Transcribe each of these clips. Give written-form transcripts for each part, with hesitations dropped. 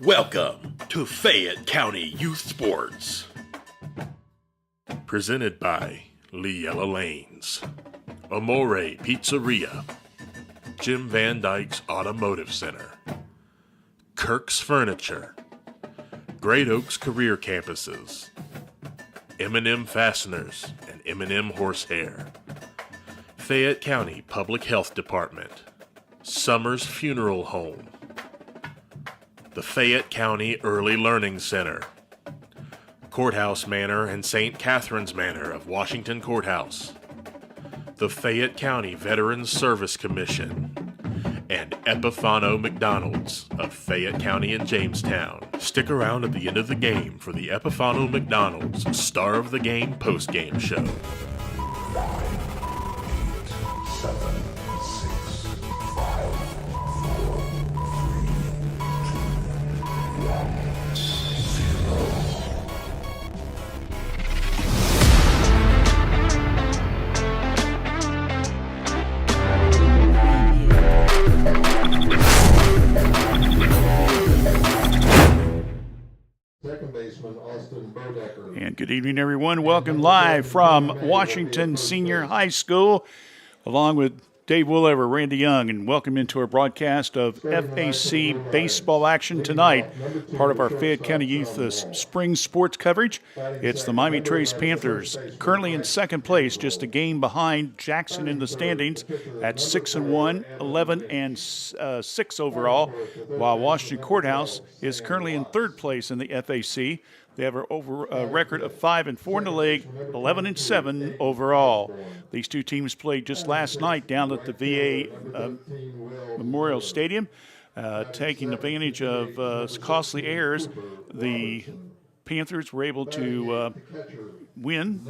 Welcome to Fayette County Youth Sports. Presented by Leella Lanes, Amore Pizzeria, Jim Van Dyke's Automotive Center, Kirk's Furniture, Great Oaks Career Campuses, M&M Fasteners and M&M Horsehair, Fayette County Public Health Department, Summers Funeral Home, the Fayette County Early Learning Center, Courthouse Manor and St. Catherine's Manor of Washington Courthouse, the Fayette County Veterans Service Commission, and Epifano McDonald's of Fayette County and Jamestown. Stick around at the end of the game for the Epifano McDonald's Star of the Game post-game show. 9, 8, 7, 6, 5, 4, 3, And good evening, everyone. Welcome live from Washington Senior High School, along with Dave Willever, Randy Young, and welcome into our broadcast of FAC baseball action tonight, part of our Fayette County Youth spring sports coverage. It's the Miami Trace Panthers, currently in second place, just a game behind Jackson in the standings at 6-1, 11-6 overall, while Washington Courthouse is currently in third place in the FAC. They have a record of 5-4 in the league, 11-7 overall. These two teams played just last night down at the VA Memorial Stadium, taking advantage of costly errors. The Panthers were able to win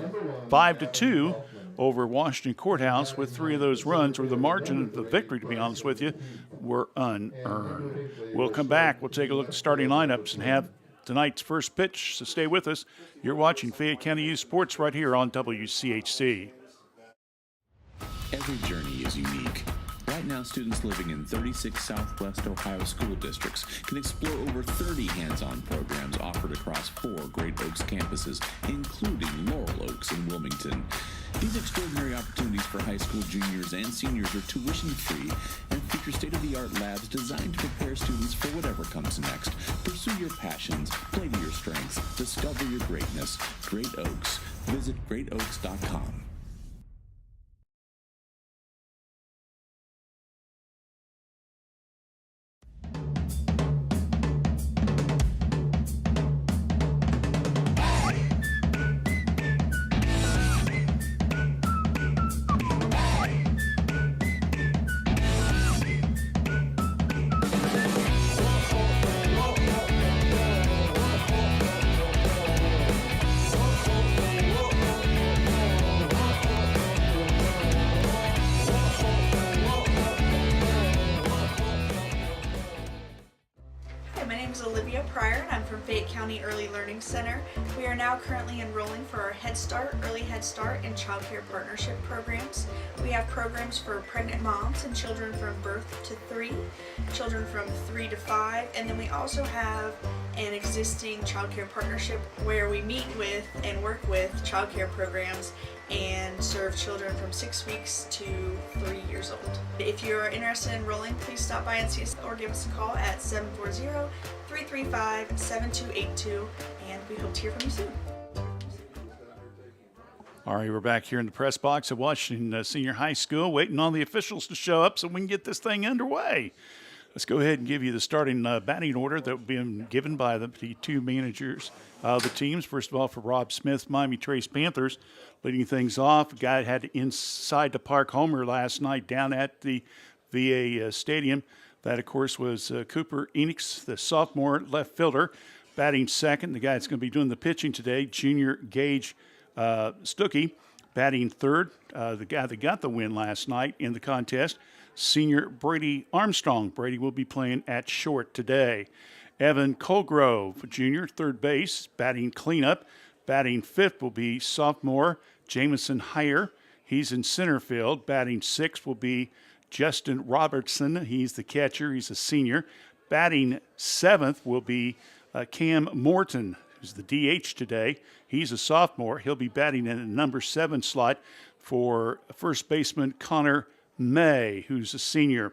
5-2 over Washington Courthouse with 3 of those runs, or the margin of the victory, to be honest with you, were unearned. We'll come back. We'll take a look at the starting lineups and have tonight's first pitch, so stay with us. You're watching Fayette County Youth Sports right here on WCHC. Every journey is unique. Right now, students living in 36 Southwest Ohio school districts can explore over 30 hands-on programs offered across 4 Great Oaks campuses, including Laurel Oaks and Wilmington. These extraordinary opportunities for high school juniors and seniors are tuition-free and feature state-of-the-art labs designed to prepare students for whatever comes next. Pursue your passions, play to your strengths, discover your greatness. Great Oaks. Visit greatoaks.com. Fayette County Early Learning Center. We are now currently enrolling for our Head Start, Early Head Start, and Child Care Partnership programs. We have programs for pregnant moms and children from birth to 3, children from 3 to 5, and then we also have an existing Child Care Partnership where we meet with and work with child care programs and serve children from 6 weeks to 3 years old. If you're interested in enrolling, please stop by and see us or give us a call at 740-335-7282, and we hope to hear from you soon. All right, we're back here in the press box at Washington Senior High School, waiting on the officials to show up so we can get this thing underway. Let's go ahead and give you the starting batting order that will be given by the two managers of the teams. First of all, for Rob Smith, Miami Trace Panthers, leading things off. A guy had inside the park homer last night down at the VA Stadium. That, of course, was Cooper Enix, the sophomore left fielder, batting second. The guy that's going to be doing the pitching today, junior Gage Stuckey, batting third. The guy that got the win last night in the contest, senior Brady Armstrong. Brady will be playing at short today. Evan Colgrove, junior, third base, batting cleanup. Batting fifth will be sophomore Jamison Heyer. He's in center field. Batting sixth will be Justin Robertson. He's the catcher. He's a senior. Batting seventh will be Cam Morton, who's the DH today. He's a sophomore. He'll be batting in the number 7 slot for first baseman Connor May, who's a senior.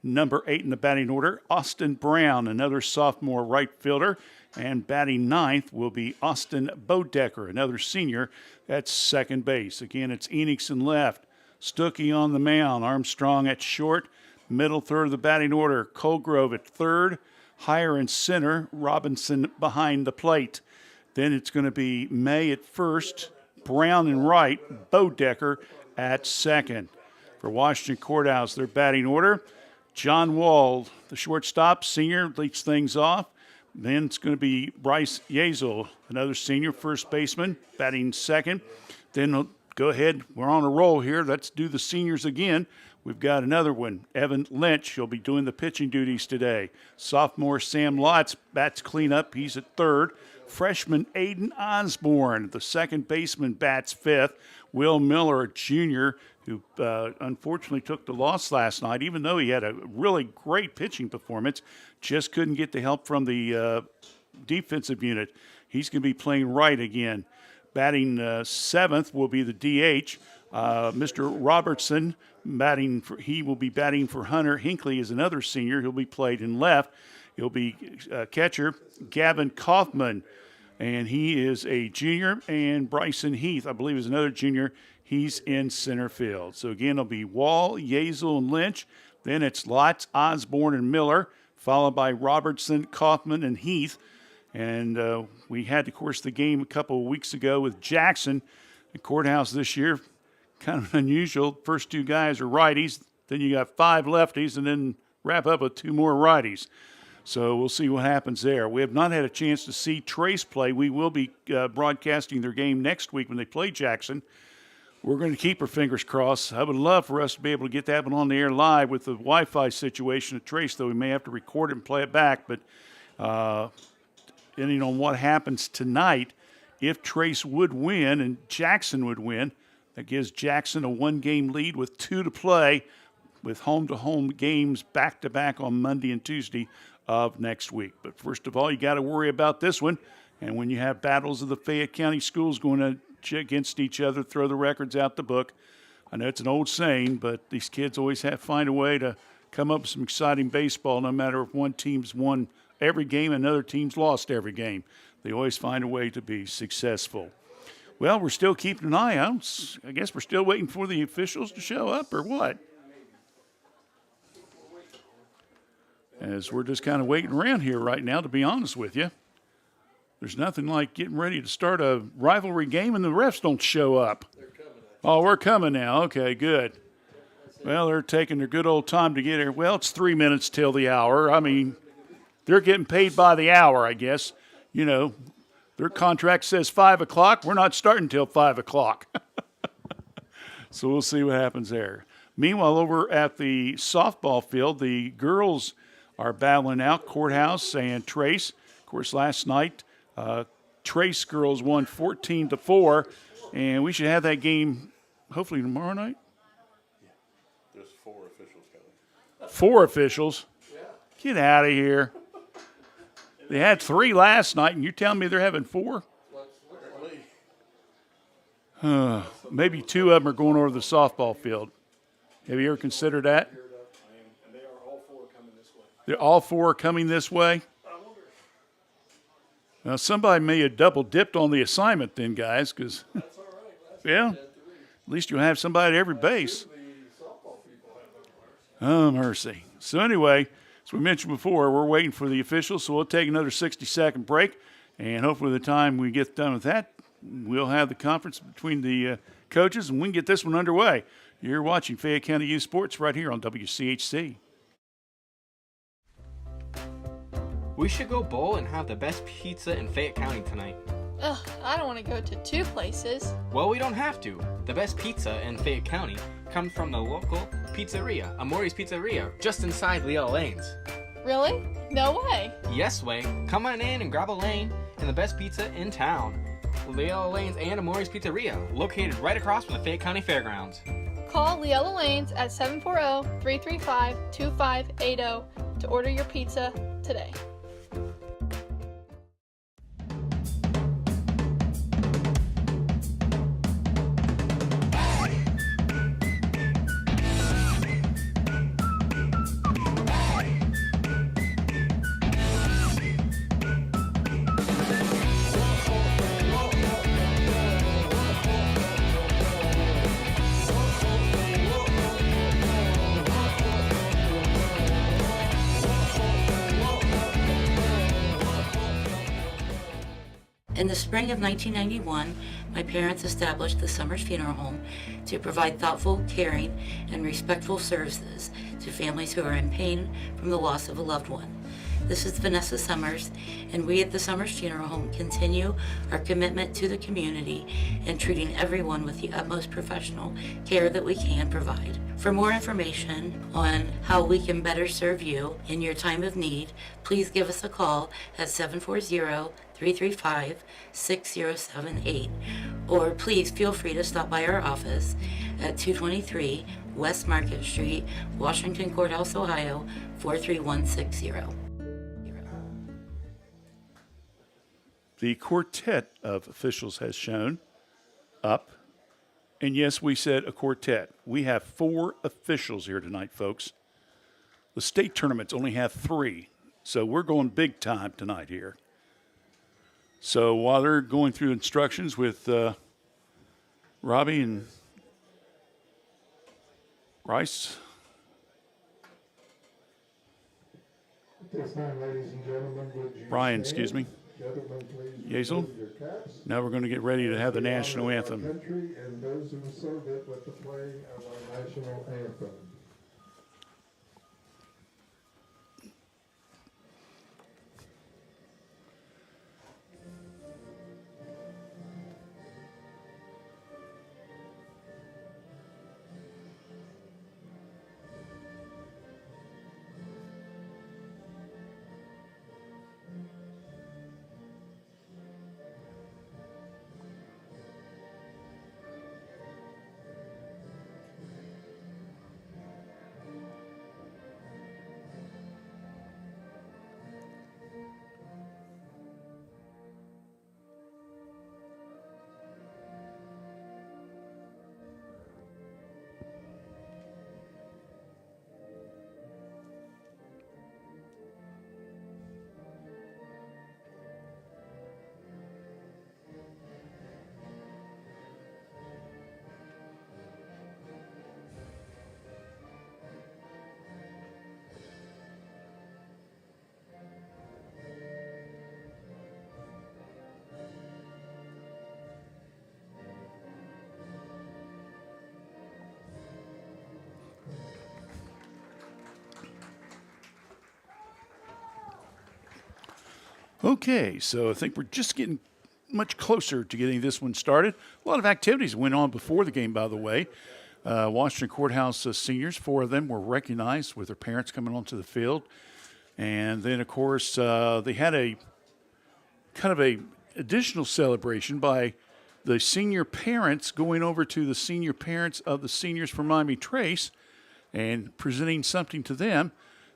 Number 8 in the batting order, Austin Brown, another sophomore right fielder. And batting ninth will be Austin Bodecker, another senior at second base. Again, it's Enix in left, Stuckey on the mound, Armstrong at short, middle third of the batting order, Colgrove at third, Higher in center, Robinson behind the plate. Then it's going to be May at first, Brown in right, Bodecker at second. For Washington Courthouse, their batting order, John Wall, the shortstop, senior, leads things off. Then it's going to be Bryce Yazel, another senior first baseman, batting second. Then we'll go ahead. We're on a roll here. Let's do the seniors again. We've got another one, Evan Lynch. He'll be doing the pitching duties today. Sophomore Sam Lotz bats cleanup. He's at third. Freshman Aiden Osborne, the second baseman, bats fifth. Will Miller, a junior, who unfortunately took the loss last night, even though he had a really great pitching performance, just couldn't get the help from the defensive unit. He's going to be playing right again. Batting seventh will be the DH, Mr. Robertson. He will be batting for Hunter Hinckley is another senior. He'll be played in left. He'll be catcher Gavin Kaufman, and he is a junior. And Bryson Heath, I believe, is another junior. He's in center field. So again, it'll be Wall, Yazel, and Lynch. Then it's Lotz, Osborne, and Miller, followed by Robertson, Kaufman, and Heath. And we had, of course, the game a couple of weeks ago with Jackson. The Courthouse this year, kind of unusual. First two guys are righties. Then you got 5 lefties, and then wrap up with 2 more righties. So we'll see what happens there. We have not had a chance to see Trace play. We will be broadcasting their game next week when they play Jackson. We're going to keep our fingers crossed. I would love for us to be able to get that one on the air live with the Wi-Fi situation at Trace, though we may have to record it and play it back. But depending on what happens tonight, if Trace would win and Jackson would win, that gives Jackson a 1-game lead with 2 to play, with home-to-home games back-to-back on Monday and Tuesday of next week. But first of all, you got to worry about this one. And when you have battles of the Fayette County schools going against each other, throw the records out the book. I know it's an old saying, but these kids always find a way to come up with some exciting baseball, no matter if one team's won every game and another team's lost every game. They always find a way to be successful. Well, we're still keeping an eye out. I guess we're still waiting for the officials to show up, or what? As we're just kind of waiting around here right now, to be honest with you. There's nothing like getting ready to start a rivalry game and the refs don't show up. Oh, we're coming now. Okay, good. Well, they're taking their good old time to get here. Well, it's 3 minutes till the hour. I mean, they're getting paid by the hour, I guess. You know, their contract says 5 o'clock. We're not starting till 5 o'clock. So we'll see what happens there. Meanwhile, over at the softball field, the girls are battling out, Courthouse and Trace. Of course, last night, Trace girls won 14-4, and we should have that game hopefully tomorrow night. There's 4 officials coming. 4 officials? Yeah. Get out of here. They had 3 last night, and you're telling me they're having 4? Maybe 2 of them are going over to the softball field. Have you ever considered that? And they are all 4 coming this way. They're all 4 coming this way? Now, somebody may have double-dipped on the assignment then, guys, because, That's all right. yeah, at least you'll have somebody at every base. Oh, mercy. So anyway, as we mentioned before, we're waiting for the officials, so we'll take another 60-second break, and hopefully by the time we get done with that, we'll have the conference between the coaches, and we can get this one underway. You're watching Fayette County Youth Sports right here on WCHC. We should go bowl and have the best pizza in Fayette County tonight. Ugh, I don't want to go to 2 places. Well, we don't have to. The best pizza in Fayette County comes from the local pizzeria, Amori's Pizzeria, just inside Leah Lanes. Really? No way. Yes way. Come on in and grab a lane and the best pizza in town. Leah Lanes and Amori's Pizzeria, located right across from the Fayette County Fairgrounds. Call Leella Lanes at 740-335-2580 to order your pizza today. In the spring of 1991, my parents established the Summers Funeral Home to provide thoughtful, caring, and respectful services to families who are in pain from the loss of a loved one. This is Vanessa Summers, and we at the Summers Funeral Home continue our commitment to the community and treating everyone with the utmost professional care that we can provide. For more information on how we can better serve you in your time of need, please give us a call at 740-335-6078, or please feel free to stop by our office at 223 West Market Street, Washington Courthouse, Ohio, 43160. The quartet of officials has shown up. And yes, we said a quartet. We have 4 officials here tonight, folks. The state tournaments only have 3. So we're going big time tonight here. So while they're going through instructions with Robbie and Rice. At this time, ladies and gentlemen, would you Brian, stand? excuse me. Gentlemen, please Yazel. remove your caps. Now we're going to get ready to have the national Honor our anthem. Country and those who serve it with the playing of our national anthem. Okay, so I think we're just getting much closer to getting this one started. A lot of activities went on before the game, by the way. Washington Courthouse seniors, 4 of them were recognized with their parents coming onto the field. And then, of course, they had a kind of a additional celebration by the senior parents going over to the senior parents of the seniors from Miami Trace and presenting something to them.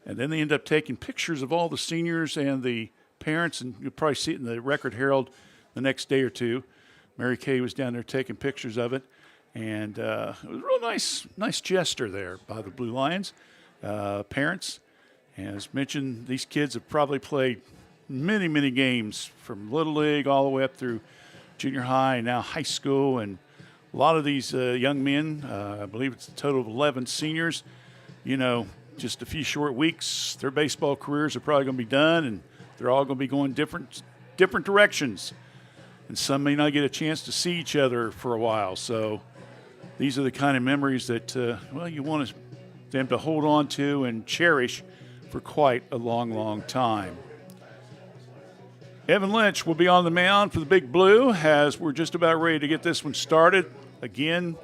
And then they end up taking pictures of all the seniors and the parents, and you'll probably see it in the Record Herald the next day or two. Mary Kay was down there taking pictures of it, and it was a real nice gesture there by the Blue Lions parents. And as mentioned, these kids have probably played many games from Little League all the way up through junior high and now high school, and a lot of these young men, I believe it's a total of 11 seniors, just a few short weeks, their baseball careers are probably going to be done, and they're all going to be going different directions. And some may not get a chance to see each other for a while. So these are the kind of memories that, you want them to hold on to and cherish for quite a long time. Evan Lynch will be on the mound for the Big Blue as we're just about ready to get this one started. Again,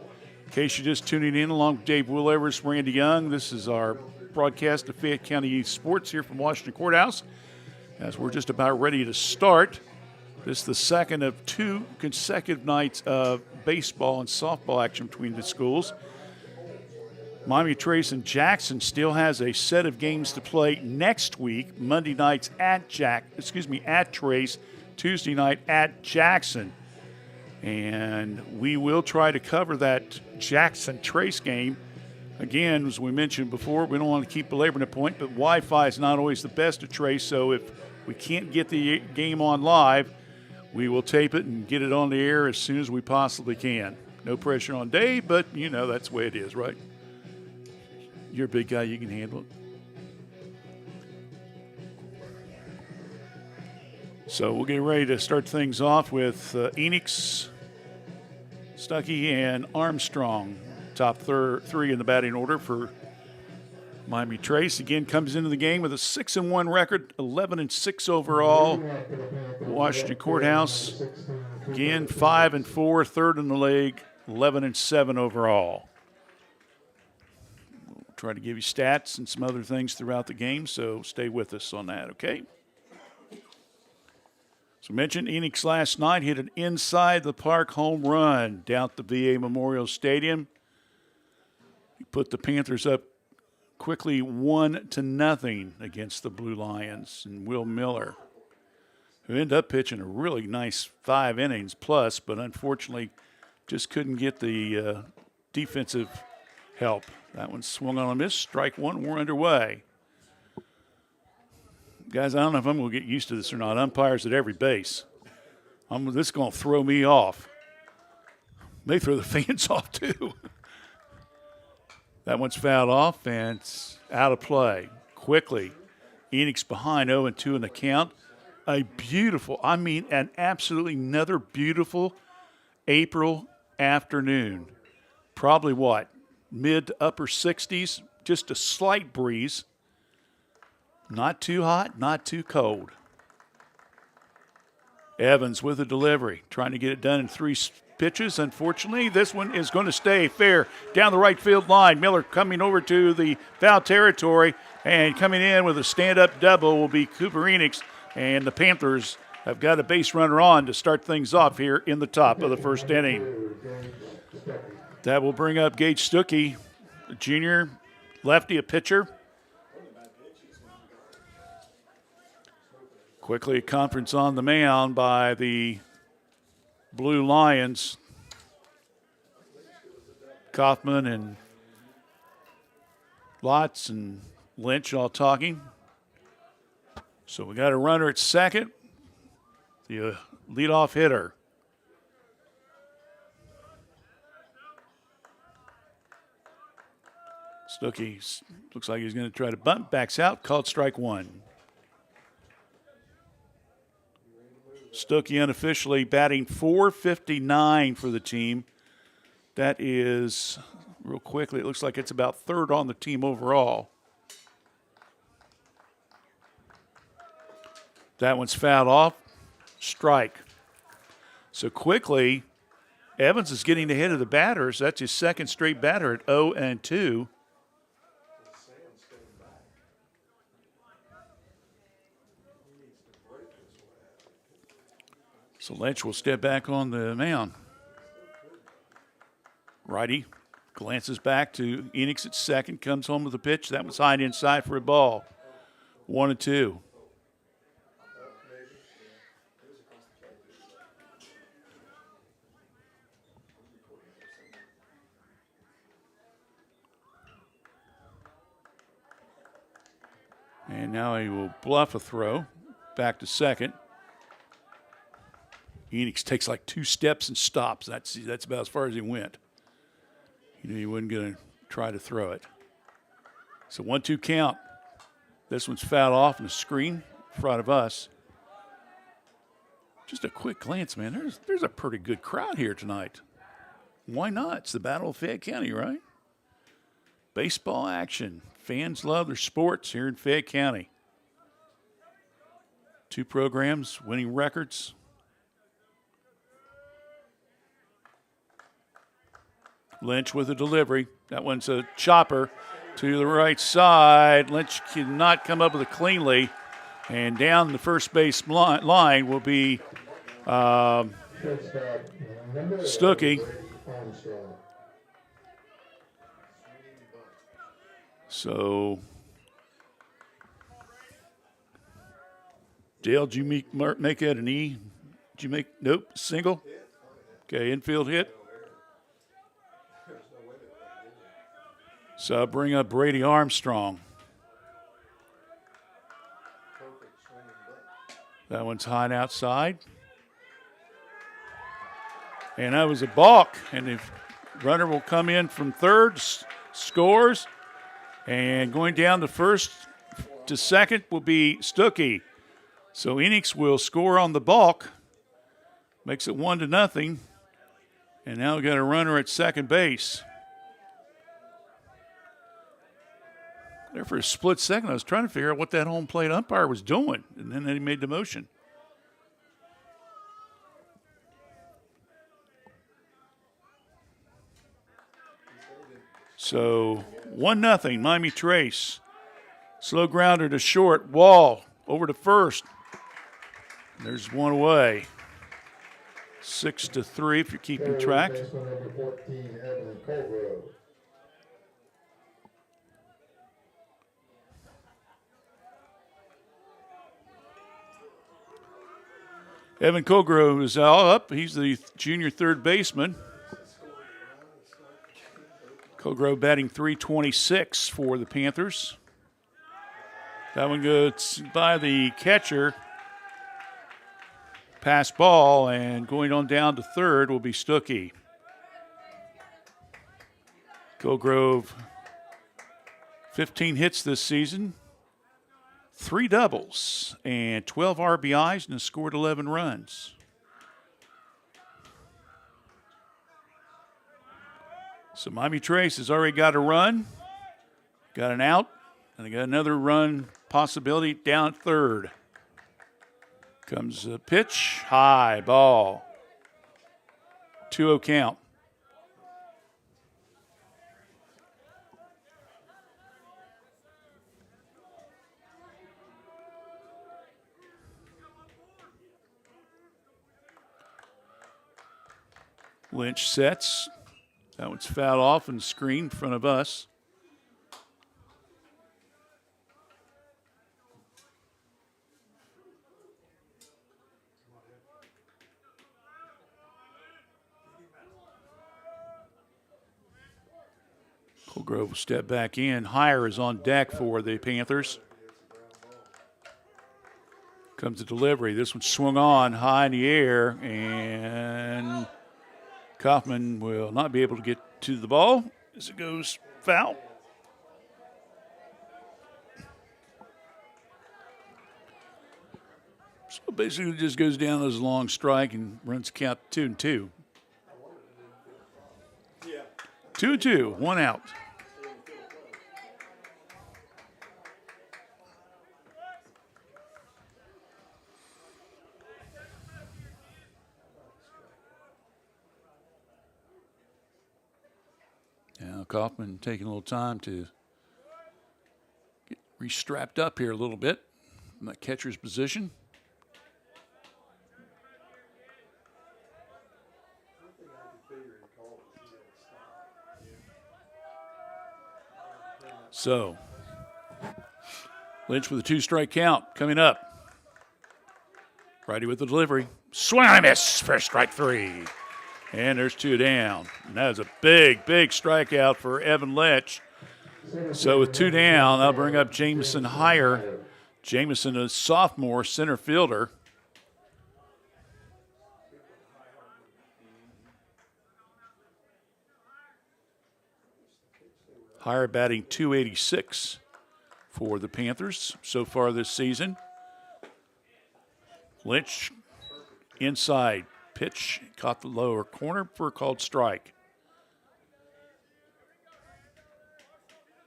in case you're just tuning in, along with Dave Willevers, Randy Young, this is our broadcast of Fayette County Youth Sports here from Washington Courthouse. As we're just about ready to start, this is the second of 2 consecutive nights of baseball and softball action between the schools. Miami Trace and Jackson still has a set of games to play next week. Monday nights at Trace, Tuesday night at Jackson. And we will try to cover that Jackson Trace game. Again, as we mentioned before, we don't want to keep belaboring the point, but Wi-Fi is not always the best at Trace, so if we can't get the game on live, we will tape it and get it on the air as soon as we possibly can. No pressure on Dave, but you know that's the way it is, right? You're a big guy, you can handle it. So we'll get ready to start things off with Enix, Stuckey, and Armstrong. Top three in the batting order for Miami Trace. Again, comes into the game with a 6-1 record, 11-6 overall. Washington Courthouse, again, 5-4, third in the league, 11-7 overall. We'll try to give you stats and some other things throughout the game, so stay with us on that, okay? So mentioned Enix last night hit an inside the park home run down at the VA Memorial Stadium. He put the Panthers up quickly 1-0 against the Blue Lions, and Will Miller, who ended up pitching a really nice 5 innings plus, but unfortunately just couldn't get the defensive help. That one swung on a miss. Strike one, we're underway. Guys, I don't know if I'm going to get used to this or not. Umpires at every base. This is going to throw me off. May throw the fans off too. That one's fouled off, and it's out of play. Quickly, Enix behind 0-2 in the count. An absolutely another beautiful April afternoon. Probably mid to upper 60s, just a slight breeze. Not too hot, not too cold. Evans with a delivery, trying to get it done in 3 pitches. Unfortunately, this one is going to stay fair down the right field line. Miller coming over to the foul territory, and coming in with a stand-up double will be Cooper Enix, and the Panthers have got a base runner on to start things off here in the top of the first inning. That will bring up Gage Stuckey, a junior lefty, a pitcher. Quickly a conference on the mound by the Blue Lions. Kaufman and Lotz and Lynch all talking. So we got a runner at second, the leadoff hitter. Stuckey looks like he's going to try to bunt, backs out, called strike one. Stuckey unofficially batting .459 for the team. That is, real quickly, it looks like it's about third on the team overall. That one's fouled off. Strike. So quickly, Evans is getting ahead of the batters. That's his second straight batter at 0-2. So Lynch will step back on the mound. Righty glances back to Enix at second, comes home with a pitch. That was high and inside for a ball. 1-2. And now he will bluff a throw back to second. Enix takes like 2 steps and stops. That's about as far as he went. He knew he wasn't going to try to throw it. So 1-2 count. This one's fouled off in the screen in front of us. Just a quick glance, man. There's a pretty good crowd here tonight. Why not? It's the Battle of Fayette County, right? Baseball action. Fans love their sports here in Fayette County. 2 programs winning records. Lynch with a delivery. That one's a chopper to the right side. Lynch cannot come up with it cleanly. And down the first base line will be Stuckey. So, Dale, did you make that an E? Did you make, nope, single? Okay, infield hit. So I'll bring up Brady Armstrong. That one's high outside. And that was a balk. And the runner will come in from third, scores. And going down the first to second will be Stuckey. So Enix will score on the balk. Makes it 1-0. And now we've got a runner at second base. There for a split second, I was trying to figure out what that home plate umpire was doing. And then he made the motion. So 1-0, Miami Trace. Slow grounder to short. Wall over to first. There's one away. 6-3 if you're keeping track. Baseman number 14, Evan Colgrove. Evan Colgrove is all up. He's the junior third baseman. Colgrove batting .326 for the Panthers. That one goes by the catcher. Pass ball, and going on down to third will be Stuckey. Colgrove, 15 hits this season, 3 doubles, and 12 RBIs, and has scored 11 runs. So Miami Trace has already got a run, got an out, and they got another run possibility down at third. Comes a pitch, high ball. 2-0 count. Lynch sets. That one's fouled off and screened in front of us. Colgrove will step back in. Higher is on deck for the Panthers. Comes the delivery. This one swung on high in the air, and Kaufman will not be able to get to the ball as it goes foul. So basically it just goes down as a long strike and runs count 2-2. 2-2, 1 out. Now Kaufman taking a little time to get restrapped up here a little bit from that catcher's position. So, Lynch with a 2-strike count coming up. Righty with the delivery. Swing and a miss for strike 3. And there's 2 down. And that was a big, big strikeout for Evan Lynch. So with 2 down, I'll bring up Jamison Higher. Jamison, a sophomore center fielder. Higher batting .286 for the Panthers so far this season. Lynch inside pitch, caught the lower corner for a called strike.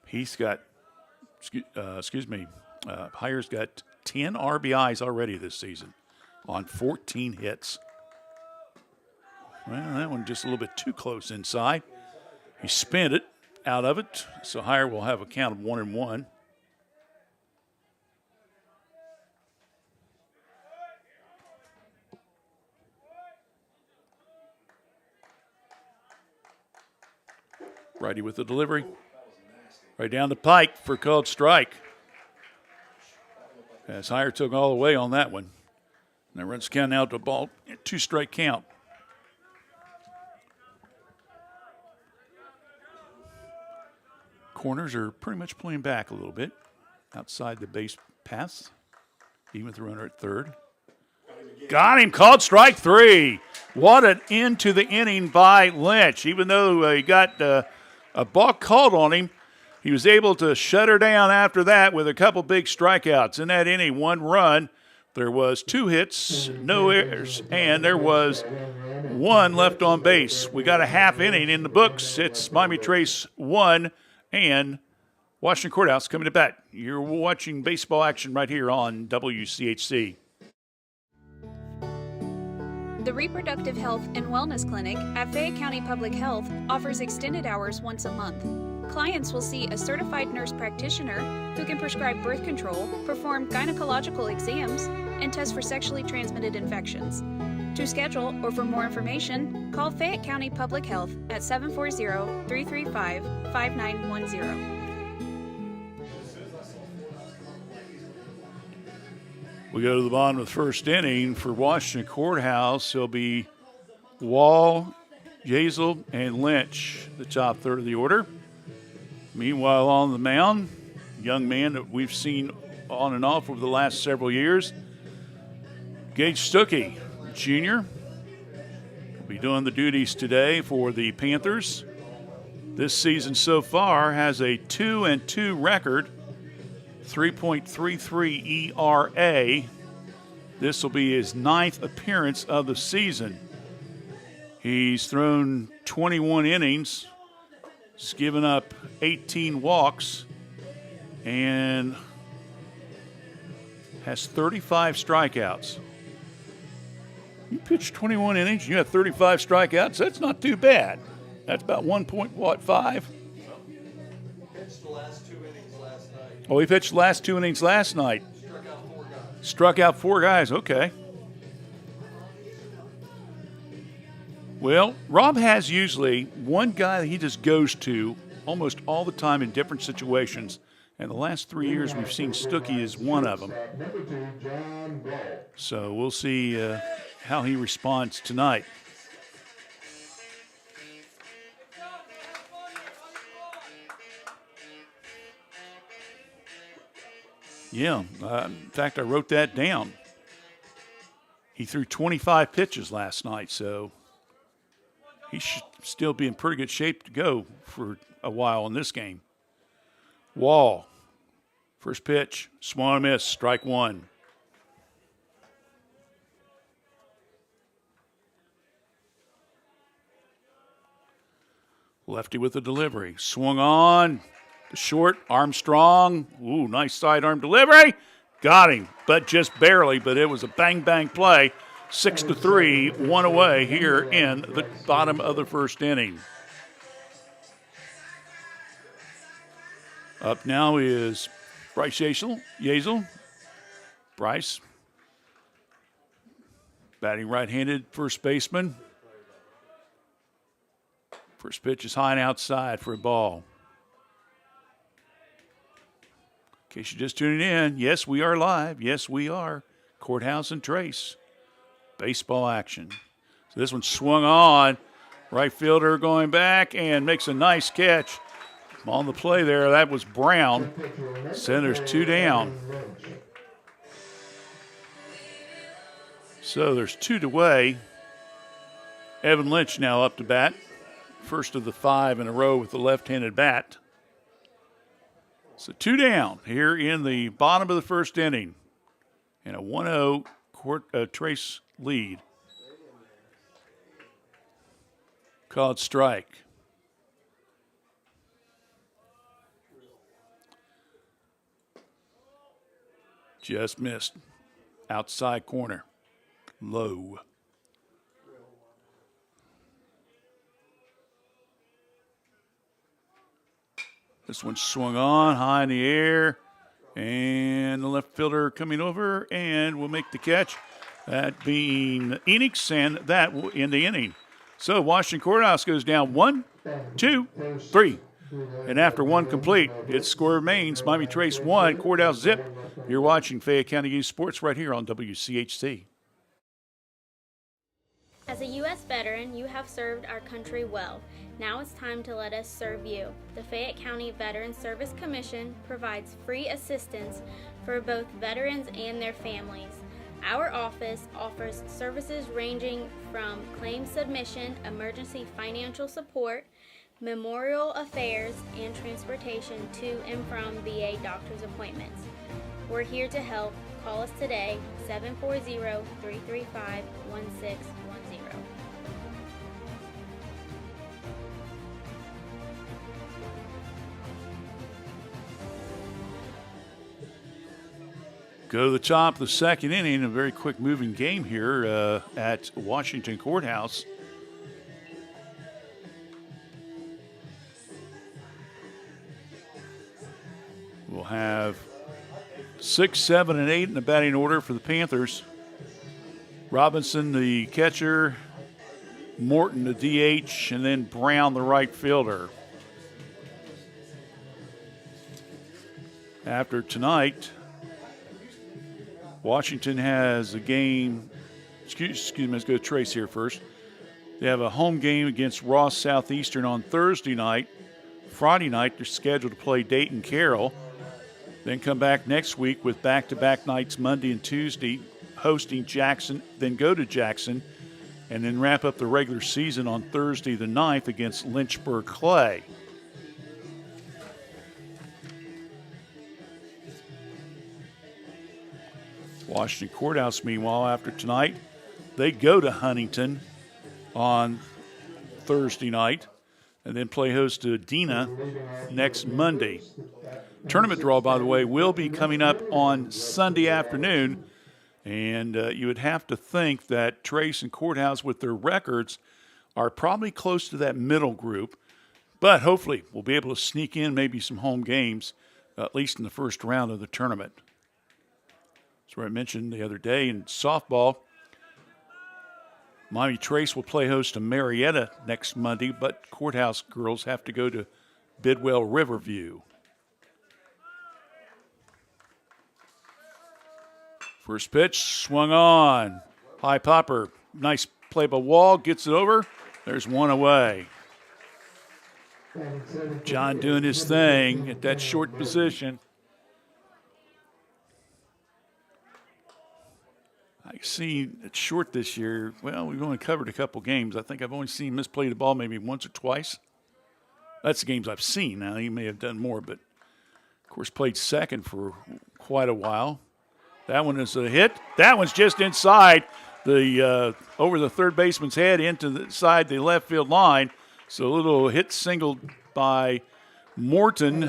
Heath's got, Higher's got 10 RBIs already this season on 14 hits. Well, that one just a little bit too close inside. He spent it out of it, so Higher will have a count of 1-1. Righty with the delivery. Right down the pike for called strike. As Hire took all the way on that one. And the runs count out to a ball, 2-strike count. Corners are pretty much playing back a little bit outside the base paths, even with the runner at third. Got him, called strike 3. What an end to the inning by Lynch. Even though he got a balk called on him, he was able to shut her down after that with a couple big strikeouts. In that inning, 1 run. There was 2 hits, no errors, and there was 1 left on base. We got a half inning in the books. It's Miami Trace 1 and Washington Courthouse coming to bat. You're watching baseball action right here on WCHC. The Reproductive Health and Wellness Clinic at Fayette County Public Health offers extended hours once a month. Clients will see a certified nurse practitioner who can prescribe birth control, perform gynecological exams, and test for sexually transmitted infections. To schedule or for more information, call Fayette County Public Health at 740-335-5910. We go to the bottom of the first inning for Washington Courthouse. It'll be Wall, Yazel, and Lynch, the top third of the order. Meanwhile, on the mound, a young man that we've seen on and off over the last several years, Gage Stuckey, Jr., will be doing the duties today for the Panthers. This season so far has a 2-2 record, 3.33 ERA. This will be his 9th appearance of the season. He's thrown 21 innings. He's given up 18 walks and has 35 strikeouts. You pitch 21 innings, you have 35 strikeouts. That's not too bad. That's about 1.5. Pitched the last 2 innings last night. Oh, he pitched the last 2 innings last night. Struck out 4 guys, okay. Well, Rob has usually one guy that he just goes to almost all the time in different situations. And the last 3 years we've seen Stuckey as one of them. So we'll see how he responds tonight. Yeah, in fact, I wrote that down. He threw 25 pitches last night, so he should still be in pretty good shape to go for a while in this game. Wall, first pitch, swung and miss, strike 1. Lefty with the delivery, swung on. The short, Armstrong. Ooh, nice sidearm delivery. Got him, but just barely. But it was a bang-bang play. 6-3, 1 away here in the bottom of the first inning. Up now is Bryce Yazel. Bryce, batting right-handed first baseman. First pitch is high and outside for a ball. In case you're just tuning in, yes, we are live. Yes, we are. Courthouse and Trace. Baseball action. So this one swung on. Right fielder going back and makes a nice catch. On the play there, that was Brown. Center's 2 down. So there's 2 away. Evan Lynch now up to bat. First of the 5 in a row with the left-handed bat. So 2 down here in the bottom of the first inning. And a 1-0 Trace lead. Called strike. Just missed. Outside corner. Low. This one swung on, high in the air, and the left fielder coming over and will make the catch. That being Enix, and that will end the inning. So Washington Courthouse goes down 1, 2, 3. And after one complete, its score remains Miami Trace 1, Courthouse zip. You're watching Fayette County Youth Sports right here on WCHC. As a U.S. veteran, you have served our country well. Now it's time to let us serve you. The Fayette County Veterans Service Commission provides free assistance for both veterans and their families. Our office offers services ranging from claim submission, emergency financial support, memorial affairs, and transportation to and from VA doctor's appointments. We're here to help. Call us today, 740-335-1610. Go to the top of the second inning, a very quick moving game here at Washington Courthouse. We'll have 6, 7, and 8 in the batting order for the Panthers. Robinson, the catcher, Morton, the DH, and then Brown, the right fielder. After tonight, Washington has a game. Excuse me, let's go to Trace here first. They have a home game against Ross Southeastern on Thursday night. Friday night, they're scheduled to play Dayton Carroll. Then come back next week with back-to-back nights Monday and Tuesday, hosting Jackson, then go to Jackson, and then wrap up the regular season on Thursday the 9th against Lynchburg Clay. Washington Courthouse, meanwhile, after tonight, they go to Huntington on Thursday night and then play host to Dina next Monday. Tournament draw, by the way, will be coming up on Sunday afternoon, and you would have to think that Trace and Courthouse, with their records, are probably close to that middle group, but hopefully we'll be able to sneak in maybe some home games, at least in the first round of the tournament. That's what I mentioned the other day in softball. Miami Trace will play host to Marietta next Monday, but Courthouse girls have to go to Bidwell Riverview. First pitch, swung on. High popper. Nice play by Wall. Gets it over. There's one away. John doing his thing at that short position. I see it's short this year. Well, we've only covered a couple games. I think I've only seen him misplay the ball maybe once or twice. That's the games I've seen. Now, he may have done more, but, of course, played second for quite a while. That one is a hit. That one's just inside the over the third baseman's head into the side the left field line. So a little hit single by Morton,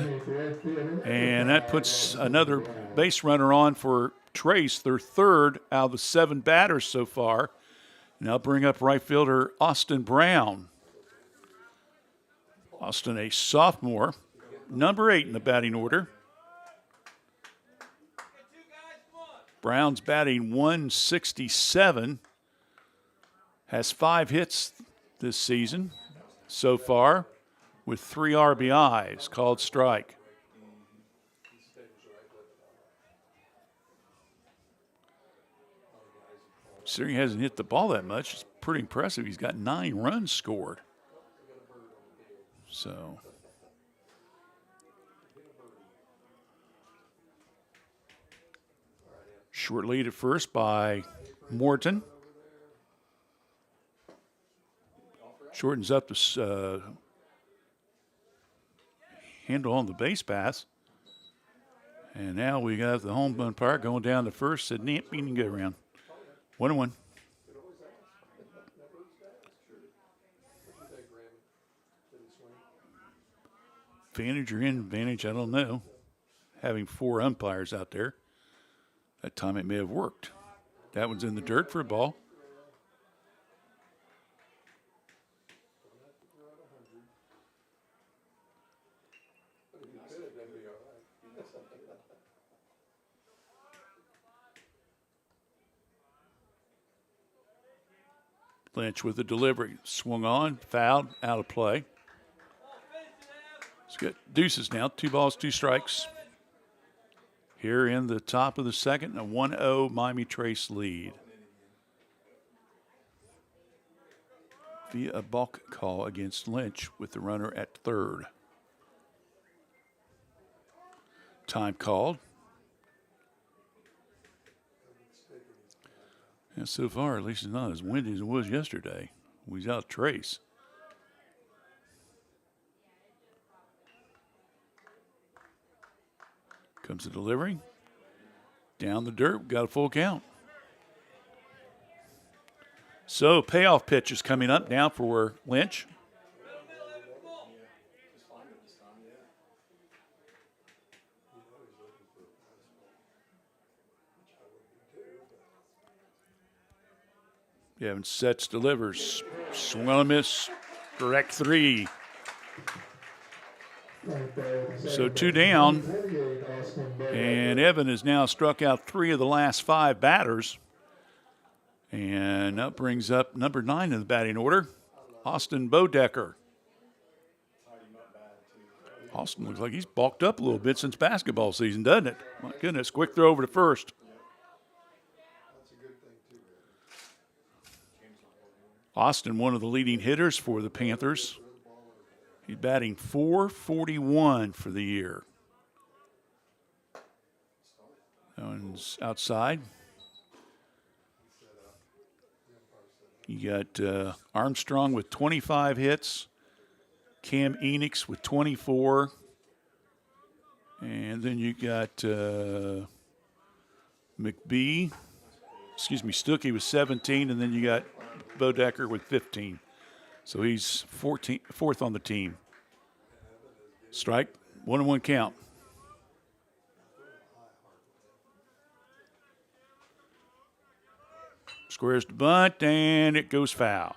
and that puts another base runner on for Trace, their third out of the 7 batters so far. Now bring up right fielder Austin Brown. Austin, a sophomore, number 8 in the batting order. Brown's batting .167, has 5 hits this season so far with 3 RBIs, called strike. So he hasn't hit the ball that much. It's pretty impressive. He's got 9 runs scored. So short lead at first by Morton. Shortens up the handle on the base pass. And now we got the home umpire going down to first. Said, "Nip, you can go around." 1-1. Advantage or advantage, I don't know. Having 4 umpires out there. That time it may have worked. That one's in the dirt for a ball. Lynch with the delivery. Swung on, fouled, out of play. It's Good. Deuces now. 2 balls, 2 strikes. Here in the top of the second, a 1-0 Miami Trace lead. Via a balk call against Lynch with the runner at third. Time called. And so far, at least it's not as windy as it was yesterday. We's out Trace. Comes the delivery. Down the dirt, got a full count. So payoff pitch is coming up now for Lynch. Evans sets, delivers. Swing on a miss. Correct 3. So 2 down. And Evan has now struck out 3 of the last 5 batters. And that brings up number 9 in the batting order, Austin Bodecker. Austin looks like he's bulked up a little bit since basketball season, doesn't it? My goodness, quick throw over to first. Austin, one of the leading hitters for the Panthers. He's batting .441 for the year. That one's outside. You got Armstrong with 25 hits, Cam Enix with 24, and then you got Stuckey with 17, and then you got Bodecker with 15. So he's 4th on the team. Strike, 1-1 count. Squares the bunt, and it goes foul.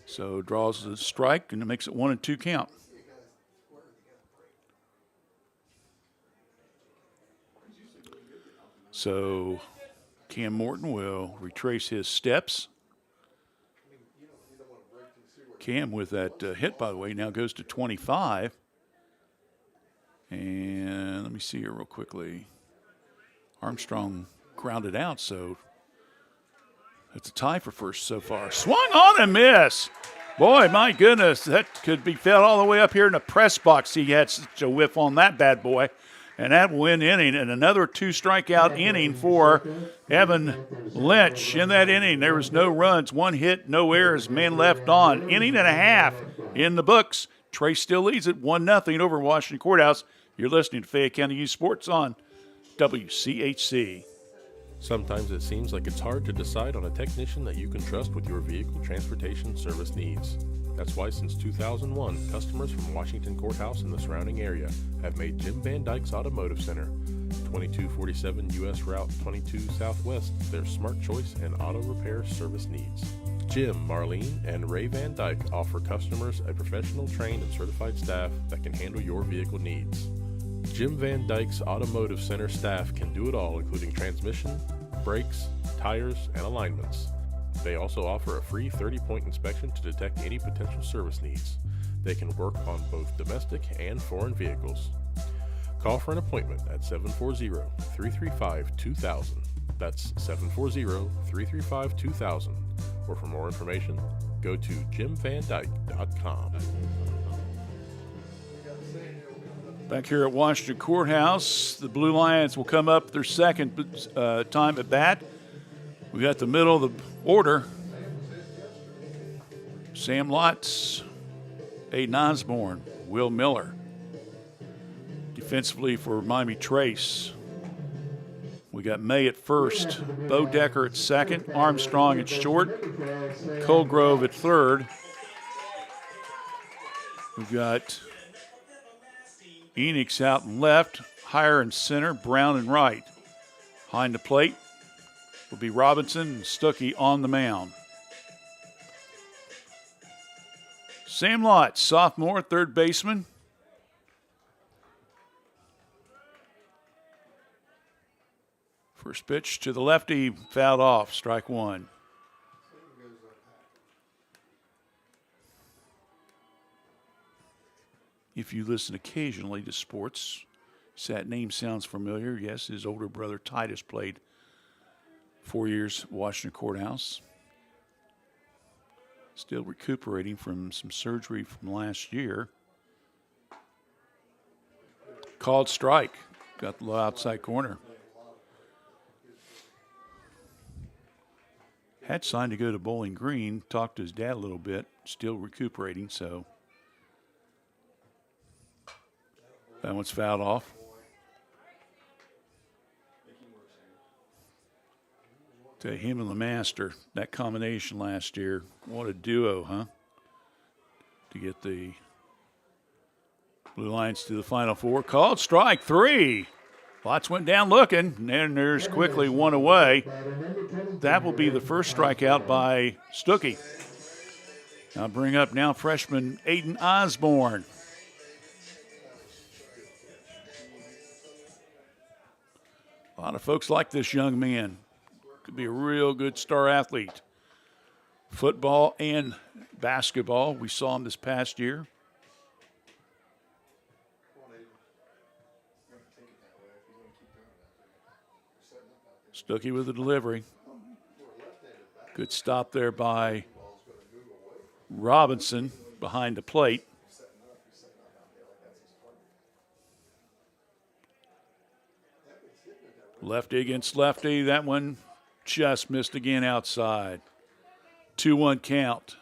So draws the strike, and it makes it 1-2 count. So Cam Morton will retrace his steps. Cam with that hit, by the way, now goes to 25. And let me see here real quickly. Armstrong grounded out, so it's a tie for first so far. Swung on and miss. Boy, my goodness, that could be felt all the way up here in the press box. He had such a whiff on that bad boy. And that will win inning, and another 2-strikeout inning for Evan Lynch. In that inning, there was no runs, 1 hit, no errors, man left on. Inning and a half in the books. Trace still leads it 1-0 over Washington Courthouse. You're listening to Fayette County Youth Sports on WCHC. Sometimes it seems like it's hard to decide on a technician that you can trust with your vehicle transportation service needs. That's why since 2001, customers from Washington Courthouse and the surrounding area have made Jim Van Dyke's Automotive Center, 2247 U.S. Route 22 Southwest, their smart choice and auto repair service needs. Jim, Marlene, and Ray Van Dyke offer customers a professional, trained, and certified staff that can handle your vehicle needs. Jim Van Dyke's Automotive Center staff can do it all, including transmission, brakes, tires, and alignments. They also offer a free 30-point inspection to detect any potential service needs. They can work on both domestic and foreign vehicles. Call for an appointment at 740-335-2000. That's 740-335-2000. Or for more information, go to jimvandyke.com. Back here at Washington Courthouse, the Blue Lions will come up their second time at bat. We got the middle of the order. Sam Lotz, Aiden Osborne, Will Miller. Defensively for Miami Trace, we got May at first, Bodecker at second, Armstrong at short, Colgrove at third. We've got Enix out and left, Higher in center, Brown and right. Behind the plate will be Robinson and Stuckey on the mound. Sam Lott, sophomore, third baseman. First pitch to the lefty, fouled off, strike one. If you listen occasionally to sports, that name sounds familiar. Yes, his older brother Titus played 4 years at Washington Courthouse. Still recuperating from some surgery from last year. Called strike. Got the low outside corner. Had signed to go to Bowling Green. Talked to his dad a little bit. Still recuperating, so that one's fouled off. To him and the Master, that combination last year, what a duo, huh? To get the Blue Lions to the Final Four. Called strike 3. Lots went down looking, and then there's quickly one away. That will be the first strikeout by Stuckey. I'll bring up now freshman Aiden Osborne. A lot of folks like this young man. Could be a real good star athlete. Football and basketball. We saw him this past year. Stuckey with the delivery. Good stop there by Robinson behind the plate. Lefty against lefty. That one just missed again outside. 2-1 count.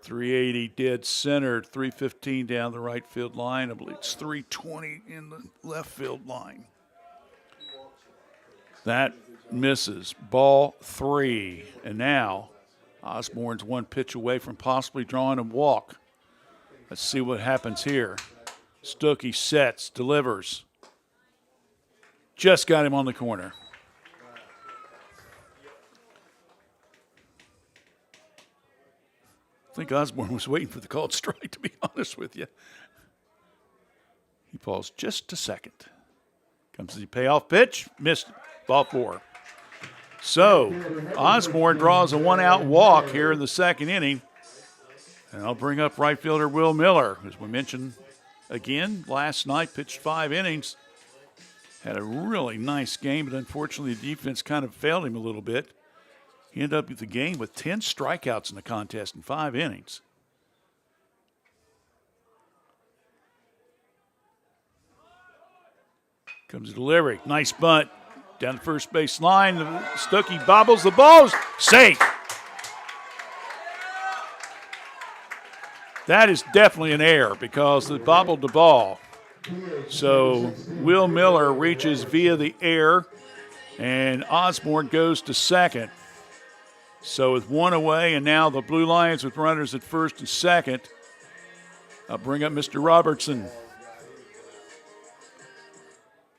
.380 dead center, 315 down the right field line. I believe it's 320 in the left field line. That misses. Ball 3. And now Osborne's one pitch away from possibly drawing a walk. Let's see what happens here. Stuckey sets, delivers. Just got him on the corner. I think Osborne was waiting for the called strike, to be honest with you. He paused just a second. Comes the payoff pitch. Missed it. Ball 4. So Osborne draws a one-out walk here in the second inning. And I'll bring up right fielder Will Miller. As we mentioned again, last night pitched 5 innings. Had a really nice game, but unfortunately the defense kind of failed him a little bit. He ended up with the game with 10 strikeouts in the contest in 5 innings. Comes the delivery. Nice bunt. Down the first base line. Stuckey bobbles the balls. Safe. That is definitely an error because they bobbled the ball. So Will Miller reaches via the air, and Osborne goes to second. So with one away, and now the Blue Lions with runners at first and second. I'll bring up Mr. Robertson.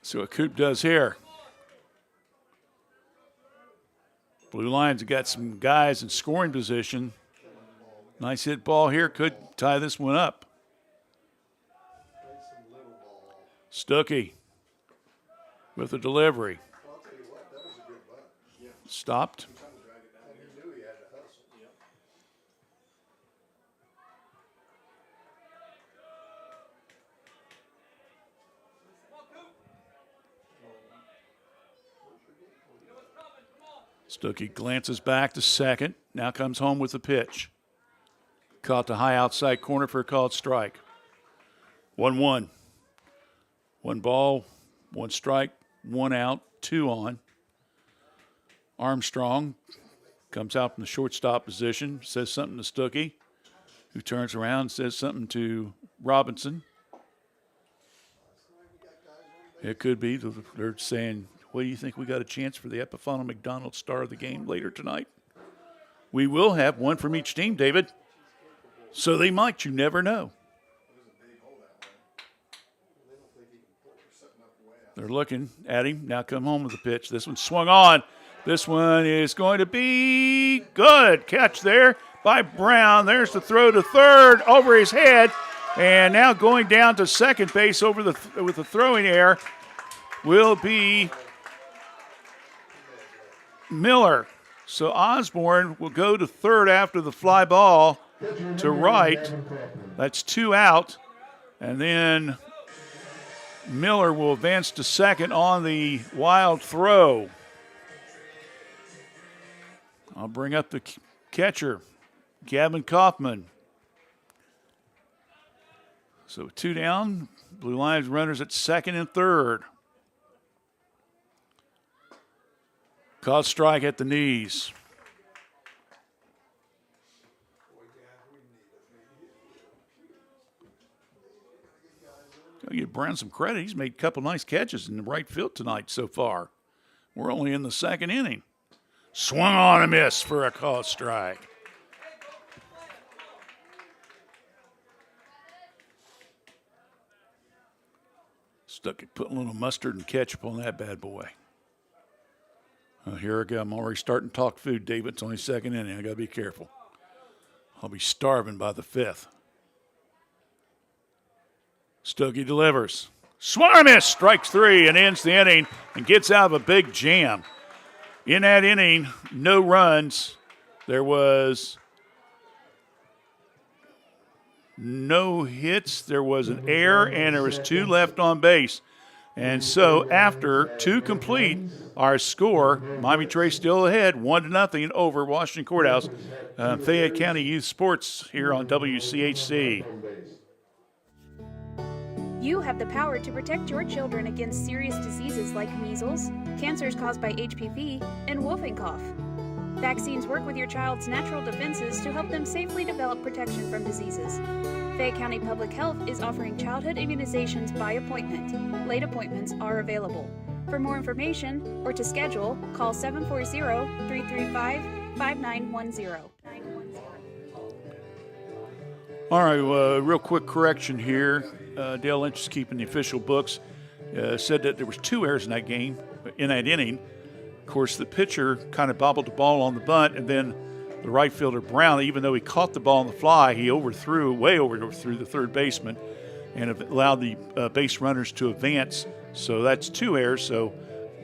See what Coop does here. Blue Lions have got some guys in scoring position. Nice hit ball here. Could tie this one up. Stuckey with the delivery. Stopped. Stuckey glances back to second. Now comes home with the pitch. Caught the high outside corner for a called strike. 1-1. 1 ball, 1 strike, 1 out, 2 on. Armstrong comes out from the shortstop position, says something to Stuckey, who turns around and says something to Robinson. It could be. They're saying, what do you think, we got a chance for the Epiphano McDonald star of the game later tonight? We will have one from each team, David. So they might. You never know. They're looking at him. Now come home with the pitch. This one swung on. This one is going to be good. Catch there by Brown. There's the throw to third over his head. And now going down to second base with the throwing error will be Miller. So Osborne will go to third after the fly ball to right. That's 2 out. And then Miller will advance to second on the wild throw. I'll bring up the catcher, Gavin Kaufman. So 2 down. Blue Lions runners at second and third. Caught strike at the knees. Gotta give Brown some credit. He's made a couple nice catches in the right field tonight so far. We're only in the second inning. Swung on a miss for a called strike. Stuck it, put a little mustard and ketchup on that bad boy. Oh, here I go. I'm already starting to talk food, David. It's only second inning. I got to be careful. I'll be starving by the 5th. Stogie delivers. Swung and miss, strikes 3 and ends the inning and gets out of a big jam. In that inning, no runs. There was no hits. There was an error, and there was 2 left on base. And so after 2 complete, our score, Miami Trace still ahead, 1-0 over Washington Courthouse. Fayette County Youth Sports here on WCHC. You have the power to protect your children against serious diseases like measles, cancers caused by HPV, and whooping cough. Vaccines work with your child's natural defenses to help them safely develop protection from diseases. Fayette County Public Health is offering childhood immunizations by appointment. Late appointments are available. For more information or to schedule, call 740-335-5910. All right, real quick correction here. Dale Lynch is keeping the official books. Said that there was 2 errors in that game, in that inning. Of course, the pitcher kind of bobbled the ball on the bunt, and then the right fielder, Brown, even though he caught the ball on the fly, he way overthrew the third baseman and allowed the base runners to advance. So that's 2 errors, so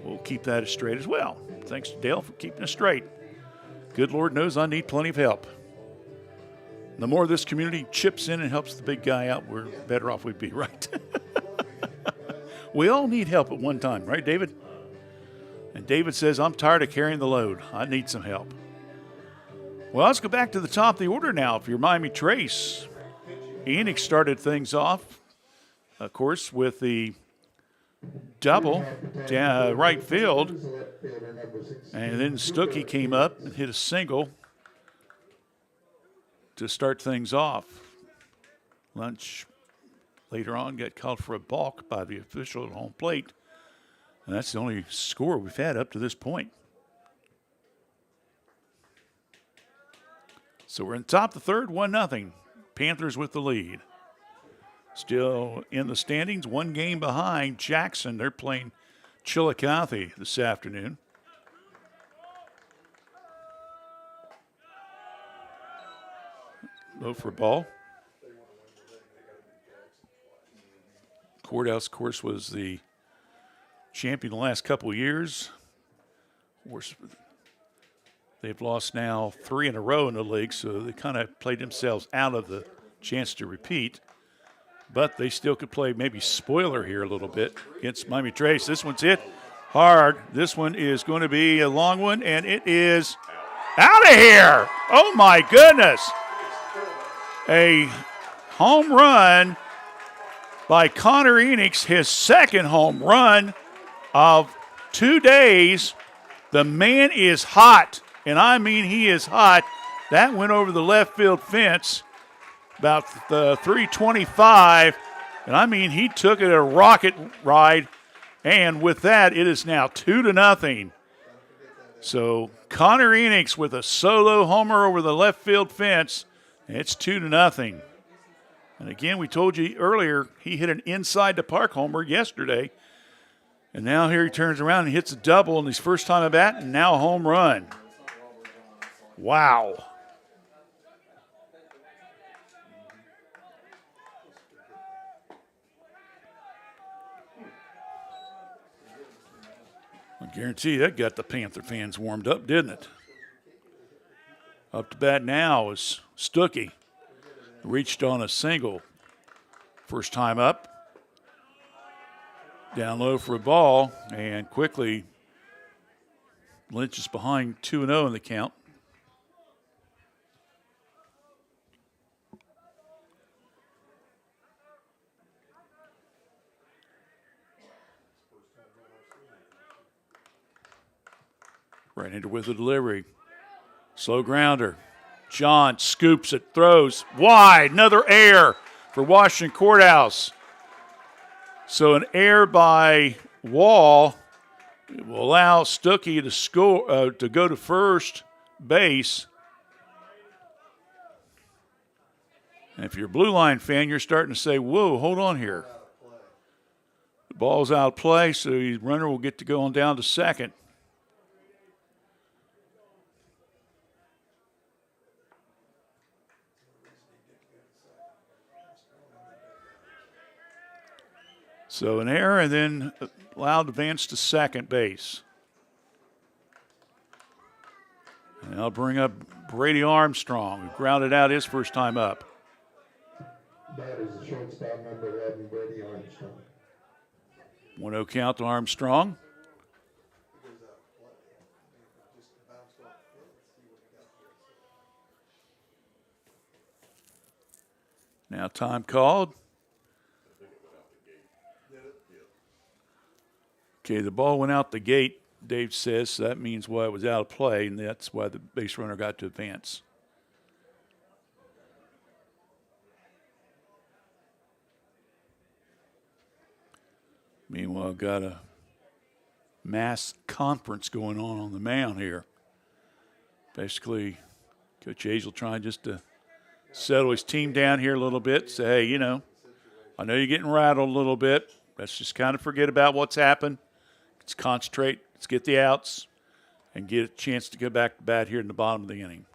we'll keep that straight as well. Thanks to Dale for keeping us straight. Good Lord knows I need plenty of help. The more this community chips in and helps the big guy out, we're better off we'd be, right? We all need help at one time, right, David? And David says, I'm tired of carrying the load. I need some help. Well, let's go back to the top of the order now. If you're Miami Trace, Enix started things off, of course, with the double down right field. And then Stuckey came up and hit a single to start things off. Lunch later on got called for a balk by the official at home plate. And that's the only score we've had up to this point. So we're in top of the third, 1-0. Panthers with the lead. Still in the standings, 1 game behind Jackson. They're playing Chillicothe this afternoon. Low for a ball. Courthouse, of course, was the champion the last couple of years. Of course, they've lost now 3 in a row in the league, so they kind of played themselves out of the chance to repeat. But they still could play maybe spoiler here a little bit against Miami Trace. This one's hit hard. This one is going to be a long one, and it is out of here. Oh, my goodness. A home run by Connor Enix, his second home run of 2 days. The man is hot, and I mean he is hot. That went over the left field fence about the 325, and I mean he took it a rocket ride, and with that it is now 2-0. So Connor Enix with a solo homer over the left field fence. It's 2-0. And again, we told you earlier, he hit an inside the park homer yesterday. And now here he turns around and hits a double in his first time at bat, and now a home run. Wow. I guarantee that got the Panther fans warmed up, didn't it? Up to bat now is Stuckey. Reached on a single. First time up. Down low for a ball, and quickly Lynch is behind 2-0 in the count. Right into with the delivery. Slow grounder. John scoops it, throws wide. Another error for Washington Courthouse. So an error by Wall will allow Stuckey to score to go to first base. And if you're a Blue Line fan, you're starting to say, whoa, hold on here. The ball's out of play, so the runner will get to go on down to second. So an error and then allowed to advance to second base. And I'll bring up Brady Armstrong, who grounded out his first time up. That is the shortstop, number 11, Brady Armstrong. 1-0 count to Armstrong. Now time called. Okay, the ball went out the gate, Dave says, so that means why it was out of play, and that's why the base runner got to advance. Meanwhile, got a mass conference going on the mound here. Basically, Coach Hazel trying just to settle his team down here a little bit, say, hey, you know, I know you're getting rattled a little bit. Let's just kind of forget about what's happened. Let's concentrate. Let's get the outs and get a chance to go back to bat here in the bottom of the inning.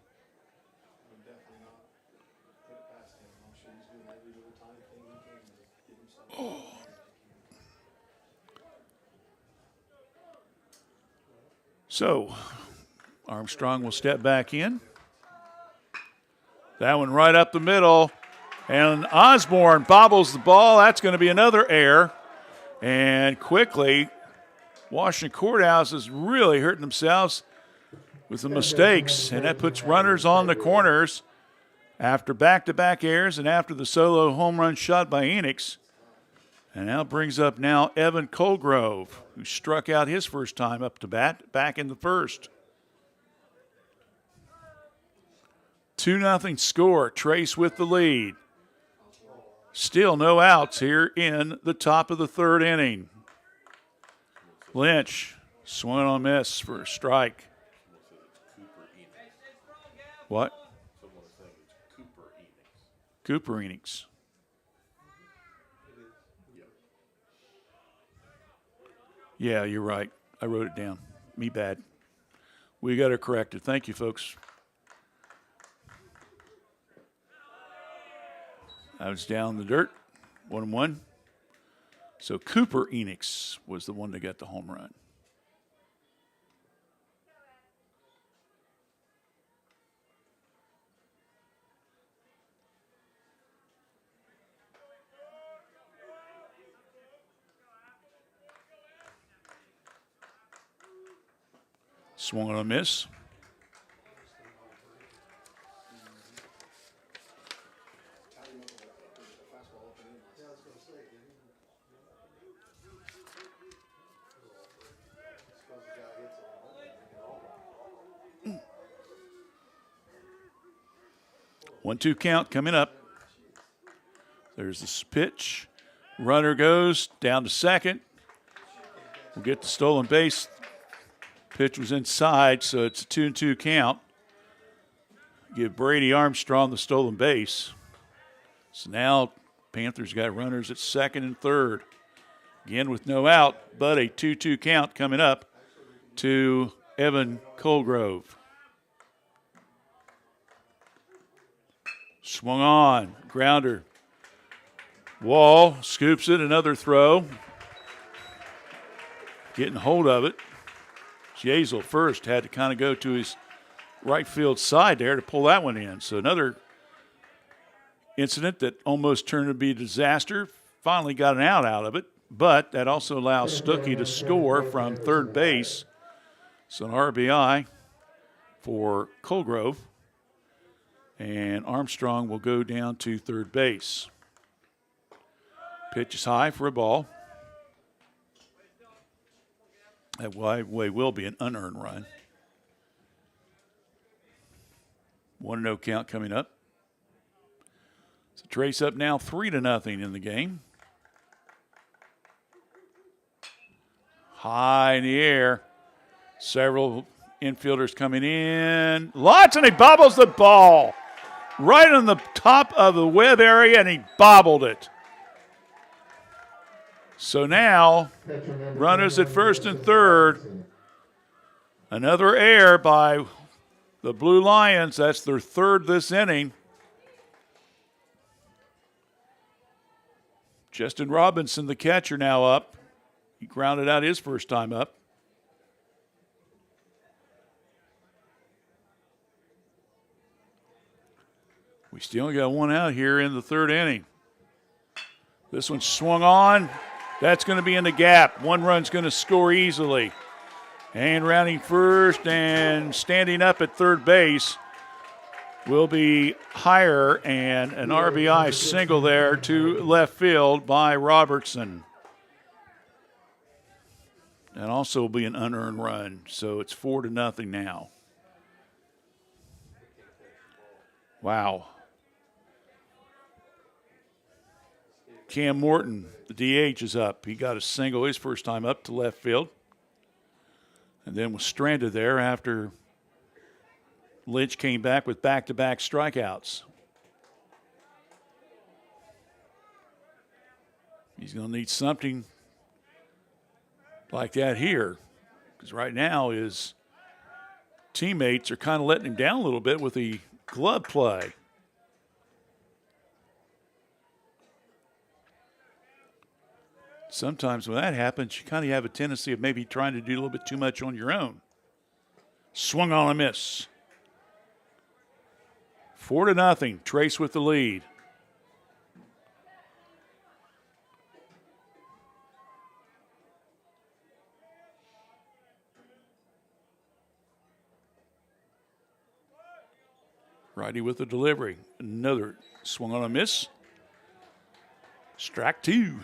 Oh. So, Armstrong will step back in. That one right up the middle. And Osborne bobbles the ball. That's going to be another error. And quickly, Washington Courthouse is really hurting themselves with the mistakes. And that puts runners on the corners after back-to-back errors and after the solo home run shot by Enix. And now brings up now Evan Colgrove, who struck out his first time up to bat back in the first. 2-0 score. Trace with the lead. Still no outs here in the top of the third inning. Lynch swung on miss for a strike. What? Cooper Enix. Yeah, you're right. I wrote it down. Me bad. We got it corrected. Thank you, folks. I was down in the dirt, 1-1. So Cooper Enix was the one that got the home run. Swung on a miss. One-two count coming up. There's this pitch. Runner goes down to second. We'll get the stolen base. Pitch was inside, so it's a 2-2 count. Give Brady Armstrong the stolen base. So now Panthers got runners at second and third. Again with no out, but a 2-2 count coming up to Evan Colgrove. Swung on, grounder. Wall scoops it, another throw. Getting hold of it. Jazel first had to kind of go to his right field side there to pull that one in. So another incident that almost turned to be a disaster. Finally got an out of it, but that also allows Stuckey to score from third base. So an RBI for Colgrove. And Armstrong will go down to third base. Pitch is high for a ball. That will be an unearned run. 1-0 count coming up. So Trace up now 3-0 in the game. High in the air. Several infielders coming in. Lots, and he bobbles the ball. Right on the top of the web area, and he bobbled it. So now, runners at first and third. Another error by the Blue Lions. That's their third this inning. Justin Robinson, the catcher, now up. He grounded out his first time up. We still got one out here in the third inning. This one swung on. That's going to be in the gap. One run's going to score easily. And rounding first and standing up at third base will be Higher, and an RBI single there to left field by Robertson. And also will be an unearned run. So it's 4-0 now. Wow. Cam Morton, the DH, is up. He got a single his first time up to left field. And then was stranded there after Lynch came back with back-to-back strikeouts. He's going to need something like that here, because right now his teammates are kind of letting him down a little bit with the glove play. Sometimes when that happens, you kind of have a tendency of maybe trying to do a little bit too much on your own. Swung on a miss. 4-0. Trace with the lead. Righty with the delivery. Another swung on a miss. Strike two.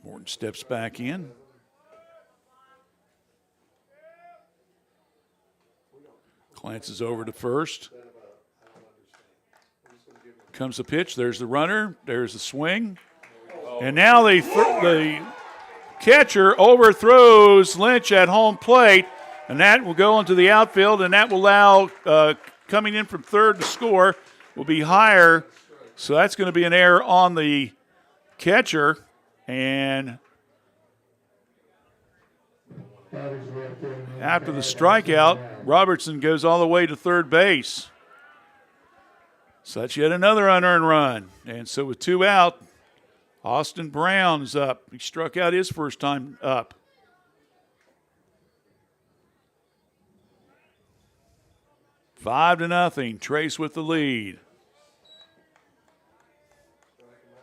Morton steps back in. Glances over to first. Comes the pitch. There's the runner. There's the swing. And now the catcher overthrows Lynch at home plate, and that will go into the outfield, and that will allow coming in from third to score will be Higher. So that's going to be an error on the catcher. And after the strikeout, Robertson goes all the way to third base. So that's yet another unearned run. And so with two out, Austin Brown is up. He struck out his first time up. 5-0. Trace with the lead.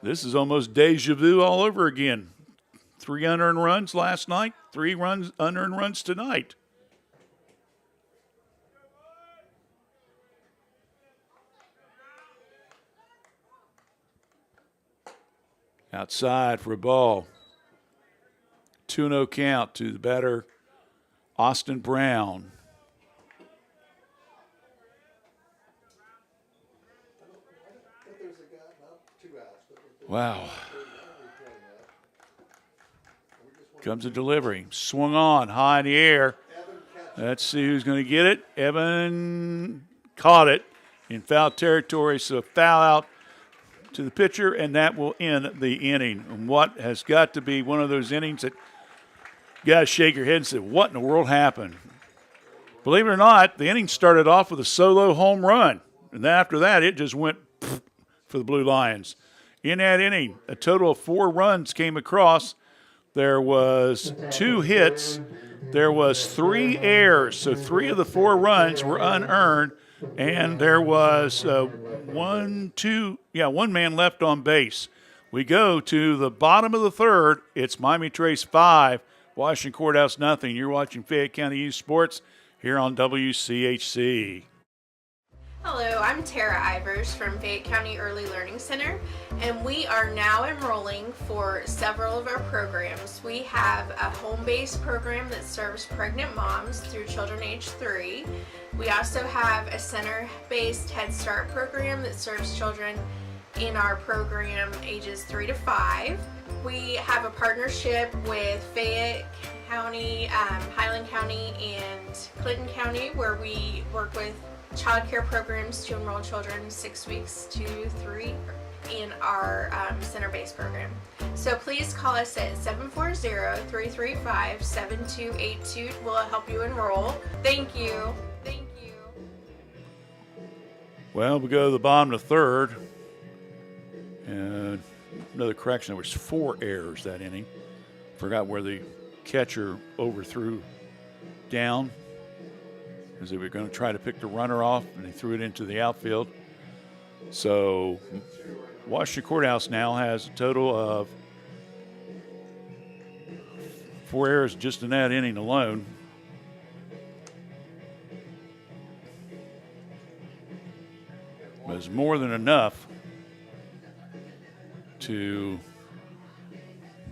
This is almost deja vu all over again. 3 unearned runs last night, 3 unearned runs tonight. Outside for a ball. 2-0 count to the batter, Austin Brown. Wow. Comes a delivery. Swung on, high in the air. Let's see who's going to get it. Evan caught it in foul territory, so foul out to the pitcher, and that will end the inning. And what has got to be one of those innings that you got to shake your head and say, what in the world happened? Believe it or not, the inning started off with a solo home run, and then after that, it just went for the Blue Lions. In that inning, a total of 4 runs came across. There was 2 hits. There was 3 errors, so 3 of the 4 runs were unearned, and there was one man left on base. We go to the bottom of the third. It's Miami Trace 5, Washington Courthouse nothing. You're watching Fayette County Youth Sports here on WCHC. Hello, I'm Tara Ivers from Fayette County Early Learning Center, and we are now enrolling for several of our programs. We have a home-based program that serves pregnant moms through children age 3. We also have a center-based Head Start program that serves children in our program ages 3 to 5. We have a partnership with Fayette County, Highland County, and Clinton County, where we work with child care programs to enroll children 6 weeks to 3 in our center-based program. So please call us at 740-335-7282. We'll help you enroll. Thank you. Thank you. Well, we go to the bottom of the third. And another correction, there was 4 errors that inning. Forgot where the catcher overthrew down, because they were going to try to pick the runner off, and they threw it into the outfield. So Washington Courthouse now has a total of 4 errors just in that inning alone. But it's more than enough to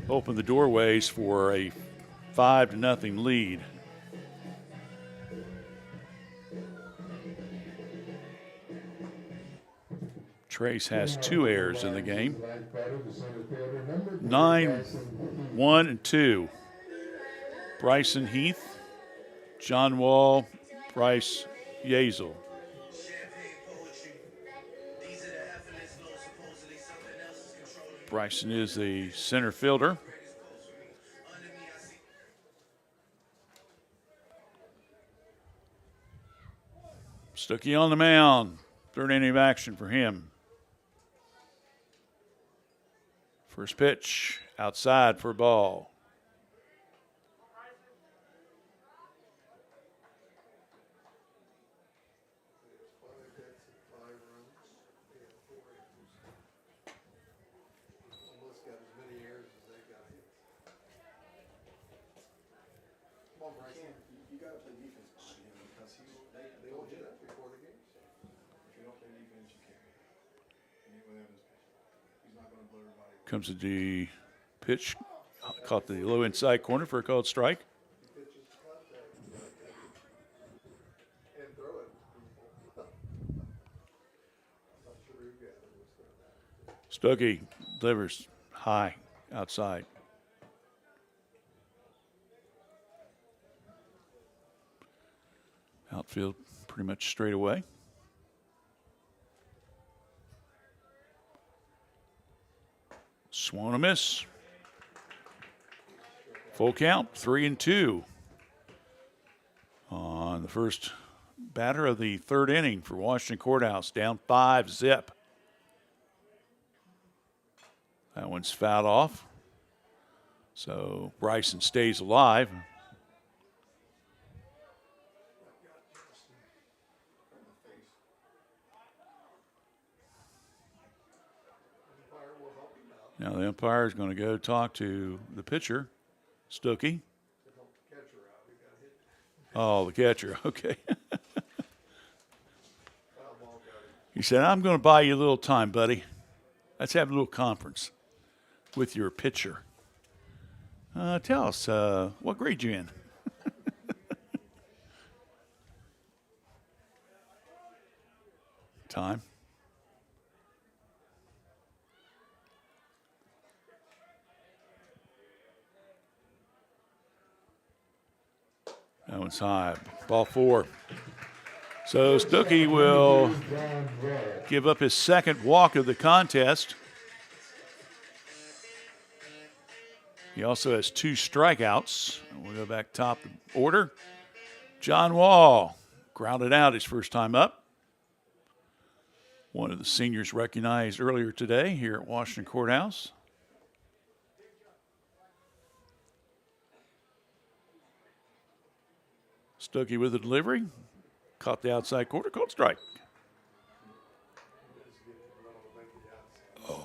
open the doorways for a 5-0 lead. Trace has 2 errors in the game. 9, 1, and 2. Bryson Heath, John Wall, Bryce Yazel. Bryson is the center fielder. Stuckey on the mound. 3rd inning of action for him. First pitch, outside for a ball. You got to play defense behind him because they will do that before the game. If you don't play defense, you can't. He's not going to blow everybody. Comes to the pitch, caught the low inside corner for a called strike. Stuckey delivers high outside. Outfield pretty much straight away. Swung a miss. Full count, 3-2 on the first batter of the 3rd inning for Washington Courthouse, down 5-0. That one's fouled off. So Bryson stays alive. Now the umpire is going to go talk to the pitcher, Stuckey. Oh, the catcher. Okay. He said, I'm going to buy you a little time, buddy. Let's have a little conference with your pitcher. Tell us, what grade you in? Time. That one's high. Ball 4. So Stuckey will give up his 2nd walk of the contest. He also has 2 strikeouts. We'll go back top of the order. John Wall grounded out his first time up. One of the seniors recognized earlier today here at Washington Courthouse. Stuckey with the delivery. Caught the outside corner. Called strike. Oh.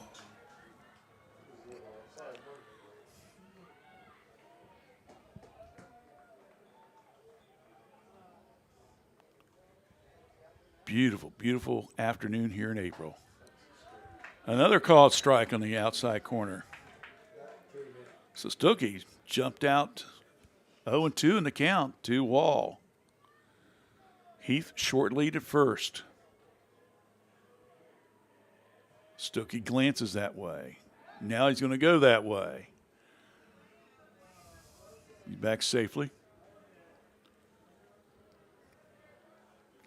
Beautiful, beautiful afternoon here in April. Another called strike on the outside corner. So Stuckey jumped out 0-2 in the count to Wall. Heath short lead at first. Stuckey glances that way. Now he's going to go that way. He's back safely.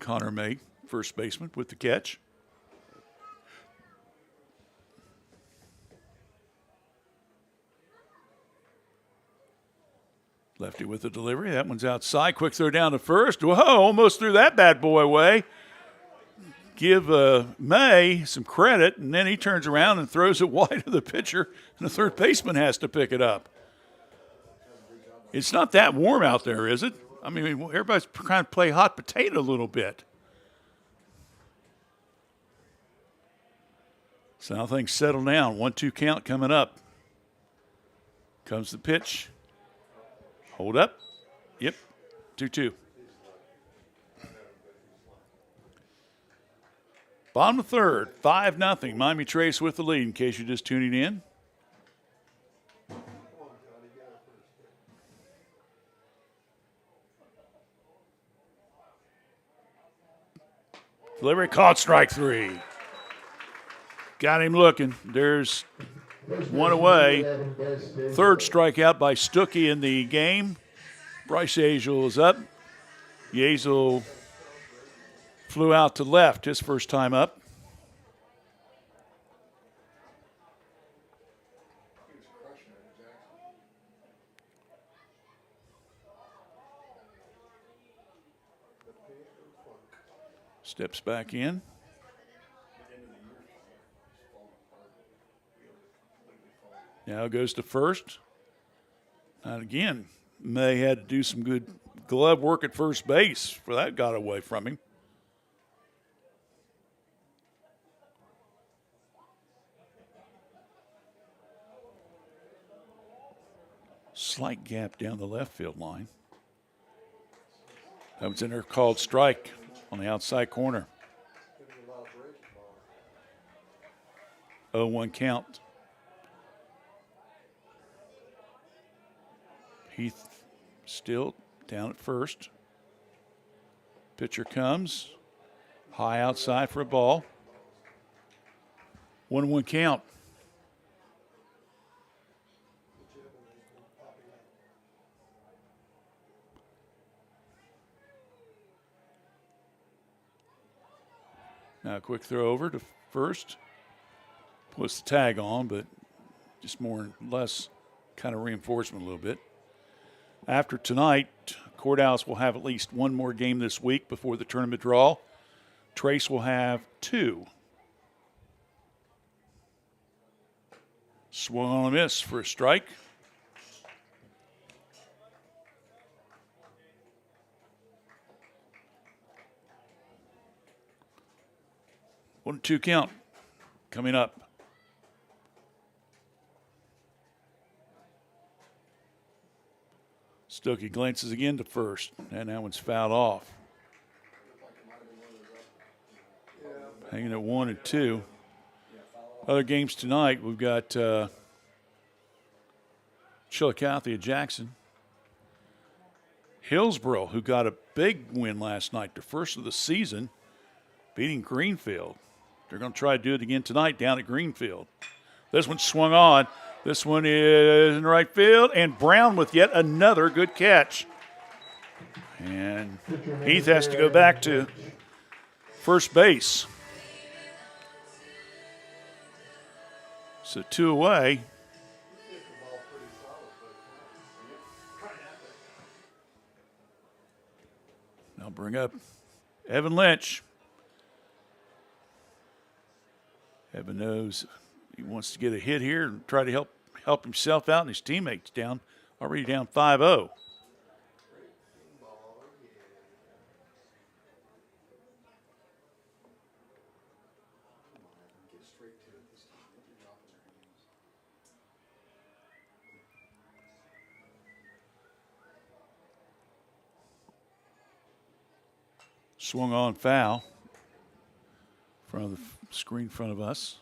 Connor May, first baseman, with the catch. Lefty with the delivery. That one's outside. Quick throw down to first. Whoa, almost threw that bad boy away. Give May some credit, and then he turns around and throws it wide of the pitcher, and the third baseman has to pick it up. It's not that warm out there, is it? I mean, everybody's kind of play hot potato a little bit. So now things settle down. 1-2 count coming up. Comes the pitch. Hold up. Yep. 2-2. Bottom of third. 5-0. Miami Trace with the lead in case you're just tuning in. Delivery caught, strike three. Got him looking. There's one away. Third strikeout by Stuckey in the game. Bryce Yazel is up. Yazel flew out to left his first time up. Steps back in. Now goes to first. And again, May had to do some good glove work at first base for that got away from him. Slight gap down the left field line. That was in there called strike on the outside corner. 0-1 count. Heath still down at first. Pitcher comes. High outside for a ball. 1-1 count. Now a quick throw over to first. Puts the tag on, but just more or less kind of reinforcement a little bit. After tonight, Courthouse will have at least one more game this week before the tournament draw. Trace will have 2. Swung on a miss for a strike. One 2 count coming up. Stuckey glances again to first, and that one's fouled off. Hanging at 1 and 2. Other games tonight, we've got Chillicothe at Jackson. Hillsboro, who got a big win last night, the first of the season, beating Greenfield. They're going to try to do it again tonight down at Greenfield. This one swung on. This one is in the right field, and Brown with yet another good catch. And Heath has to go back to first base. So 2 away. Now bring up Evan Lynch. Evan knows he wants to get a hit here and try to help himself out and his teammates already down 5-0. straight to it this time. They're dropping their hands. Swung on foul. Front of the screen in front of us.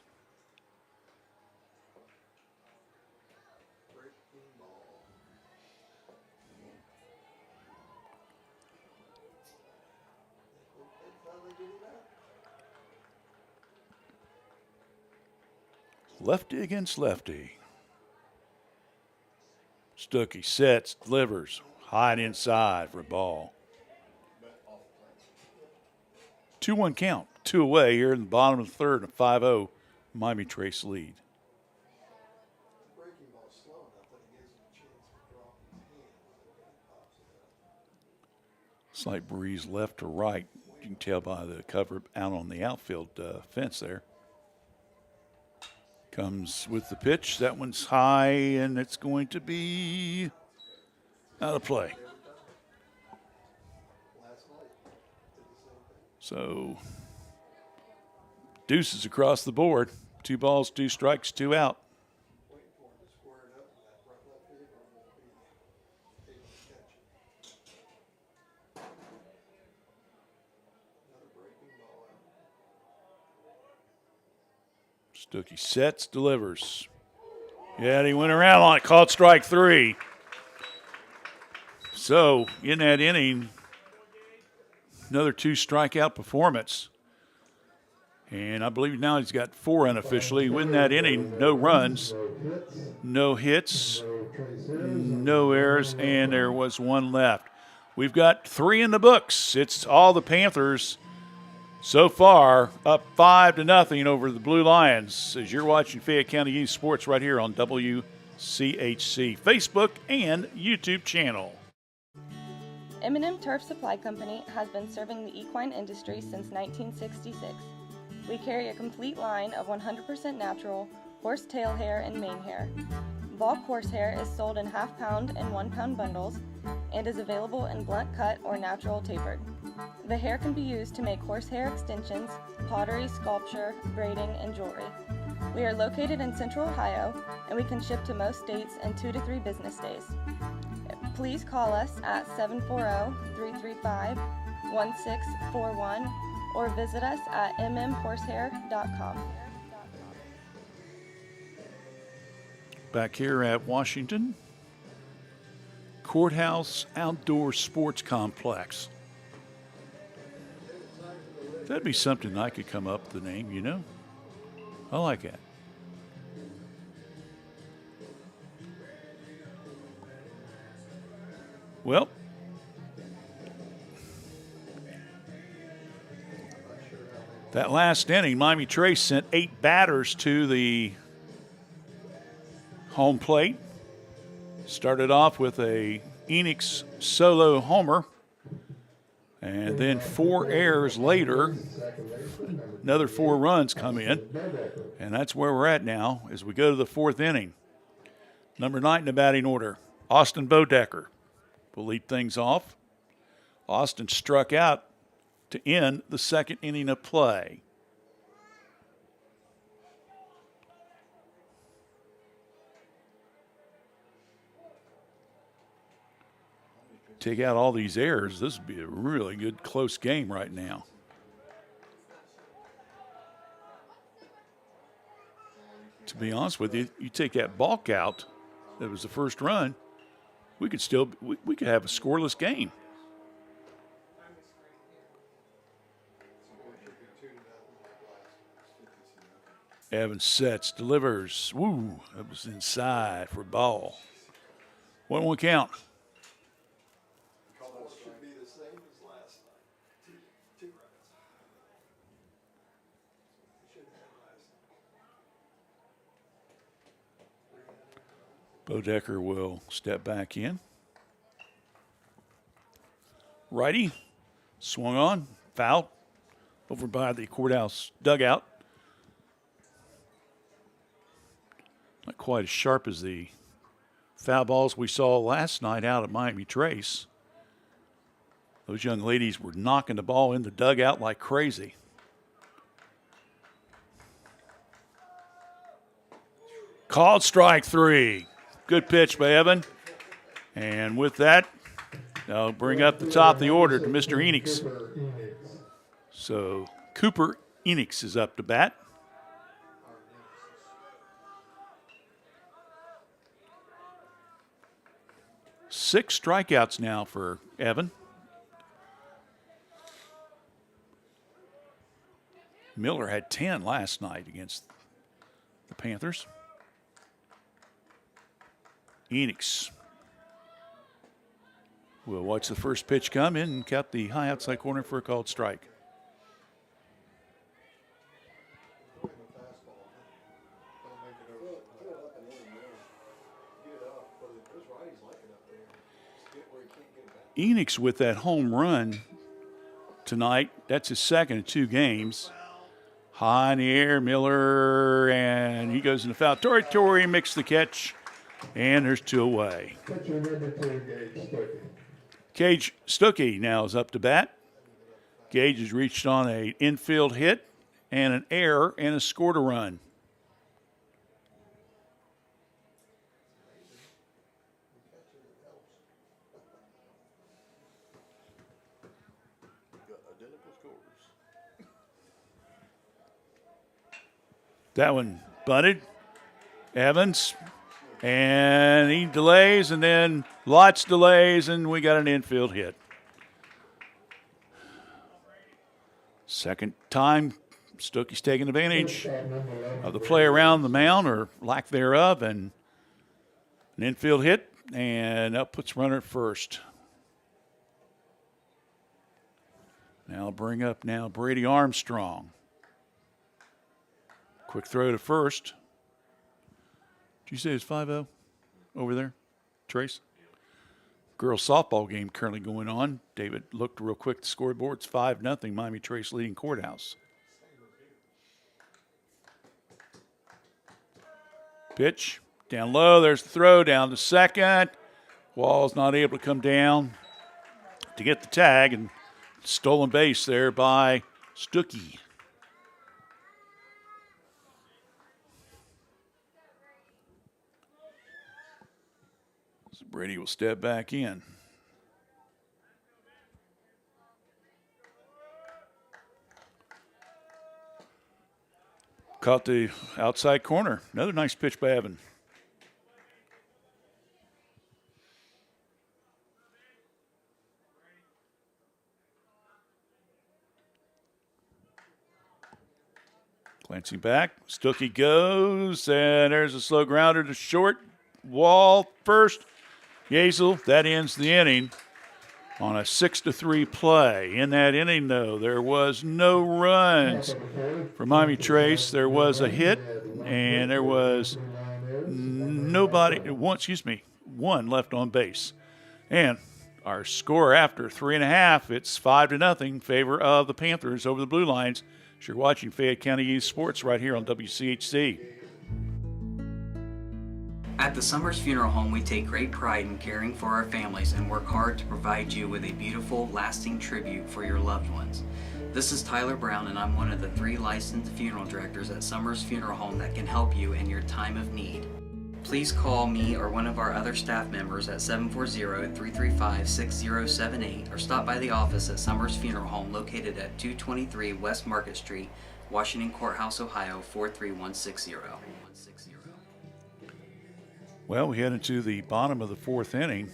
Lefty against lefty. Stuckey sets, delivers, high and inside for a ball. 2-1 count, 2 away here in the bottom of the third, and 5-0 Miami Trace lead. Breaking ball slow enough that it gives him a chance to drop his hand when he pops it up. Slight breeze left to right. You can tell by the cover out on the outfield fence there. Comes with the pitch. That one's high, and it's going to be out of play. So, deuces across the board. 2 balls, 2 strikes, 2 out. Waiting for him to square it up, and that front left fielder won't be able to catch it. Another breaking ball out. Stuckey sets, delivers. Yeah, he went around on it, caught strike 3. So, in that inning, another 2 strikeout performance. And I believe now he's got 4 unofficially. Win that inning, no runs, no hits, no errors, and there was 1 left. We've got 3 in the books. It's all the Panthers so far, up 5-0 over the Blue Lions, as you're watching Fayette County Youth Sports right here on WCHC Facebook and YouTube channel. M&M Turf Supply Company has been serving the equine industry since 1966. We carry a complete line of 100% natural horse tail hair and mane hair. Bulk horsehair is sold in half-pound and 1-pound bundles and is available in blunt cut or natural tapered. The hair can be used to make horsehair extensions, pottery, sculpture, braiding, and jewelry. We are located in Central Ohio, and we can ship to most states in 2 to 3 business days. Please call us at 740-335-1641 or visit us at mmhorsehair.com. Back here at Washington, Courthouse Outdoor Sports Complex. That'd be something I could come up with the name, you know? I like that. Well, that last inning, Miami Trace sent 8 batters to the home plate. Started off with a Enix solo homer, and then 4 errors later, another 4 runs come in, and that's where we're at now as we go to the 4th inning. Number 9 in the batting order, Austin Bodecker will lead things off. Austin struck out to end the 2nd inning of play. Take out all these errors, this would be a really good close game right now. To be honest with you, you take that balk out, that was the first run, we could still we could have a scoreless game. Evans sets, delivers. Woo, that was inside for a ball. 1-1 count. Should be the same as last night. 2 runs. Should have last night. Bodecker will step back in. Righty, swung on, foul, over by the courthouse dugout. Not quite as sharp as the foul balls we saw last night out at Miami Trace. Those young ladies were knocking the ball in the dugout like crazy. Called strike 3. Good pitch by Evan. And with that, I'll bring up the top of the order to Mr. Enix. So Cooper Enix is up to bat. Six strikeouts now for Evan. Miller had 10 last night against the Panthers. Enix will watch the first pitch come in and count the high outside corner for a called strike. Enix with that home run tonight. That's his second in 2 games. High in the air, Miller, and he goes into foul territory, makes the catch, and there's 2 away. Gage Stuckey now is up to bat. Gage has reached on an infield hit and an error and has scored a run. That one bunted. Evans. And he delays, and then lots delays, and we got an infield hit. Second time, Stuckey's taking advantage of the play around the mound, or lack thereof, and an infield hit, and up puts runner at first. Now bring up Brady Armstrong. Quick throw to first. Did you say it's 5-0 over there, Trace? Girls softball game currently going on. David looked real quick at the scoreboard. It's 5-0, Miami Trace leading Courthouse. Pitch, down low. There's the throw down to second. Wall's not able to come down to get the tag, and stolen base there by Stuckey. Brady will step back in. Caught the outside corner. Another nice pitch by Evan. Glancing back, Stuckey goes, and there's a slow grounder to short. Wall first. Yazel, that ends the inning on a 6-3 play. In that inning, though, there was no runs for Miami Trace. There was a hit, and there was one left on base. And our score after 3.5, it's 5-0 in favor of the Panthers over the Blue Lines. You're watching Fayette County Youth Sports right here on WCHC. At the Summers Funeral Home, we take great pride in caring for our families and work hard to provide you with a beautiful, lasting tribute for your loved ones. This is Tyler Brown, and I'm one of the 3 licensed funeral directors at Summers Funeral Home that can help you in your time of need. Please call me or one of our other staff members at 740-335-6078 or stop by the office at Summers Funeral Home located at 223 West Market Street, Washington Courthouse, Ohio 43160. Well, we head into the bottom of the 4th inning.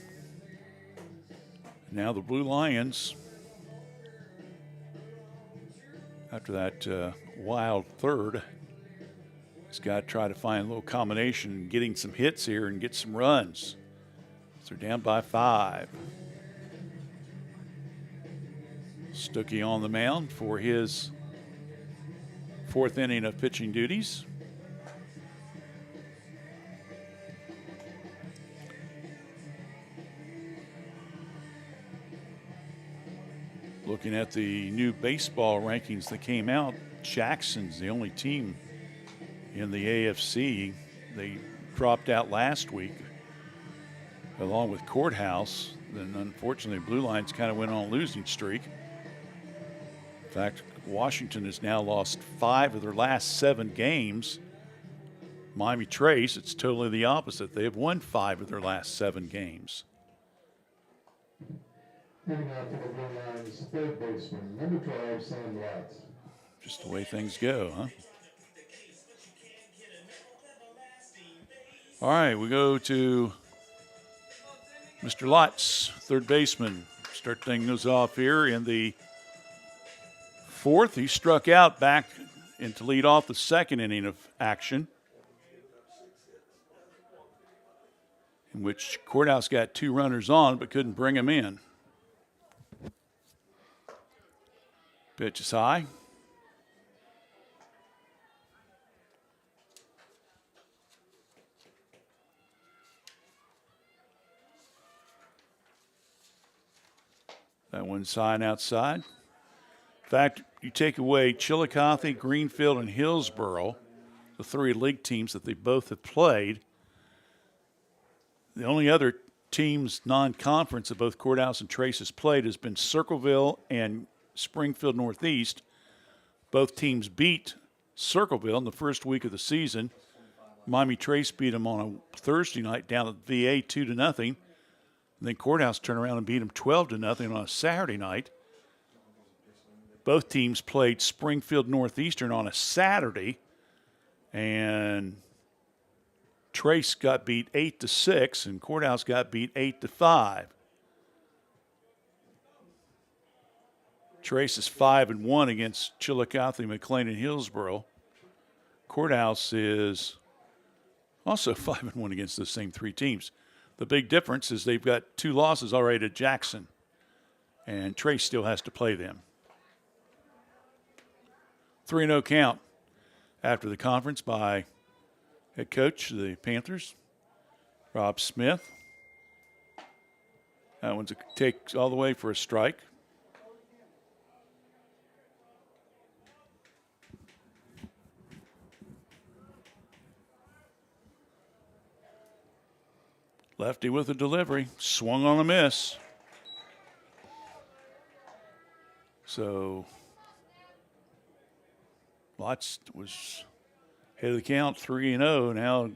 Now the Blue Lions, after that wild third, has got to try to find a little combination, getting some hits here and get some runs. So they're down by 5. Stuckey on the mound for his 4th inning of pitching duties. Looking at the new baseball rankings that came out, Jackson's the only team in the AFC. They dropped out last week along with Courthouse. Then unfortunately, Blue Lines kind of went on a losing streak. In fact, Washington has now lost 5 of their last 7 games. Miami Trace, it's totally the opposite. They have won 5 of their last 7 games. Moving out to the blue lines, third baseman, number 12, Sam Watts. Just the way things go, huh? All right, we go to Mr. Lotz, third baseman. Start things off here in the 4th. He struck out back in to lead off the 2nd inning of action, in which Courthouse got 2 runners on but couldn't bring him in. Pitch is high. That one's high and outside. In fact, you take away Chillicothe, Greenfield, and Hillsboro, the 3 league teams that they both have played. The only other teams non-conference that both Courthouse and Trace has played has been Circleville and Springfield Northeast. Both teams beat Circleville in the first week of the season. Miami Trace beat them on a Thursday night down at VA 2-0. And then Courthouse turned around and beat them 12-0 on a Saturday night. Both teams played Springfield Northeastern on a Saturday, and Trace got beat 8-6, and Courthouse got beat 8-5. Trace is 5-1 against Chillicothe, McLean, and Hillsboro. Courthouse is also 5-1 against the same 3 teams. The big difference is they've got 2 losses already to Jackson, and Trace still has to play them. 3-0 count after the conference by head coach of the Panthers, Rob Smith. That one's a take all the way for a strike. Lefty with a delivery, swung on a miss. So Lotz was head of the count, 3-0. Now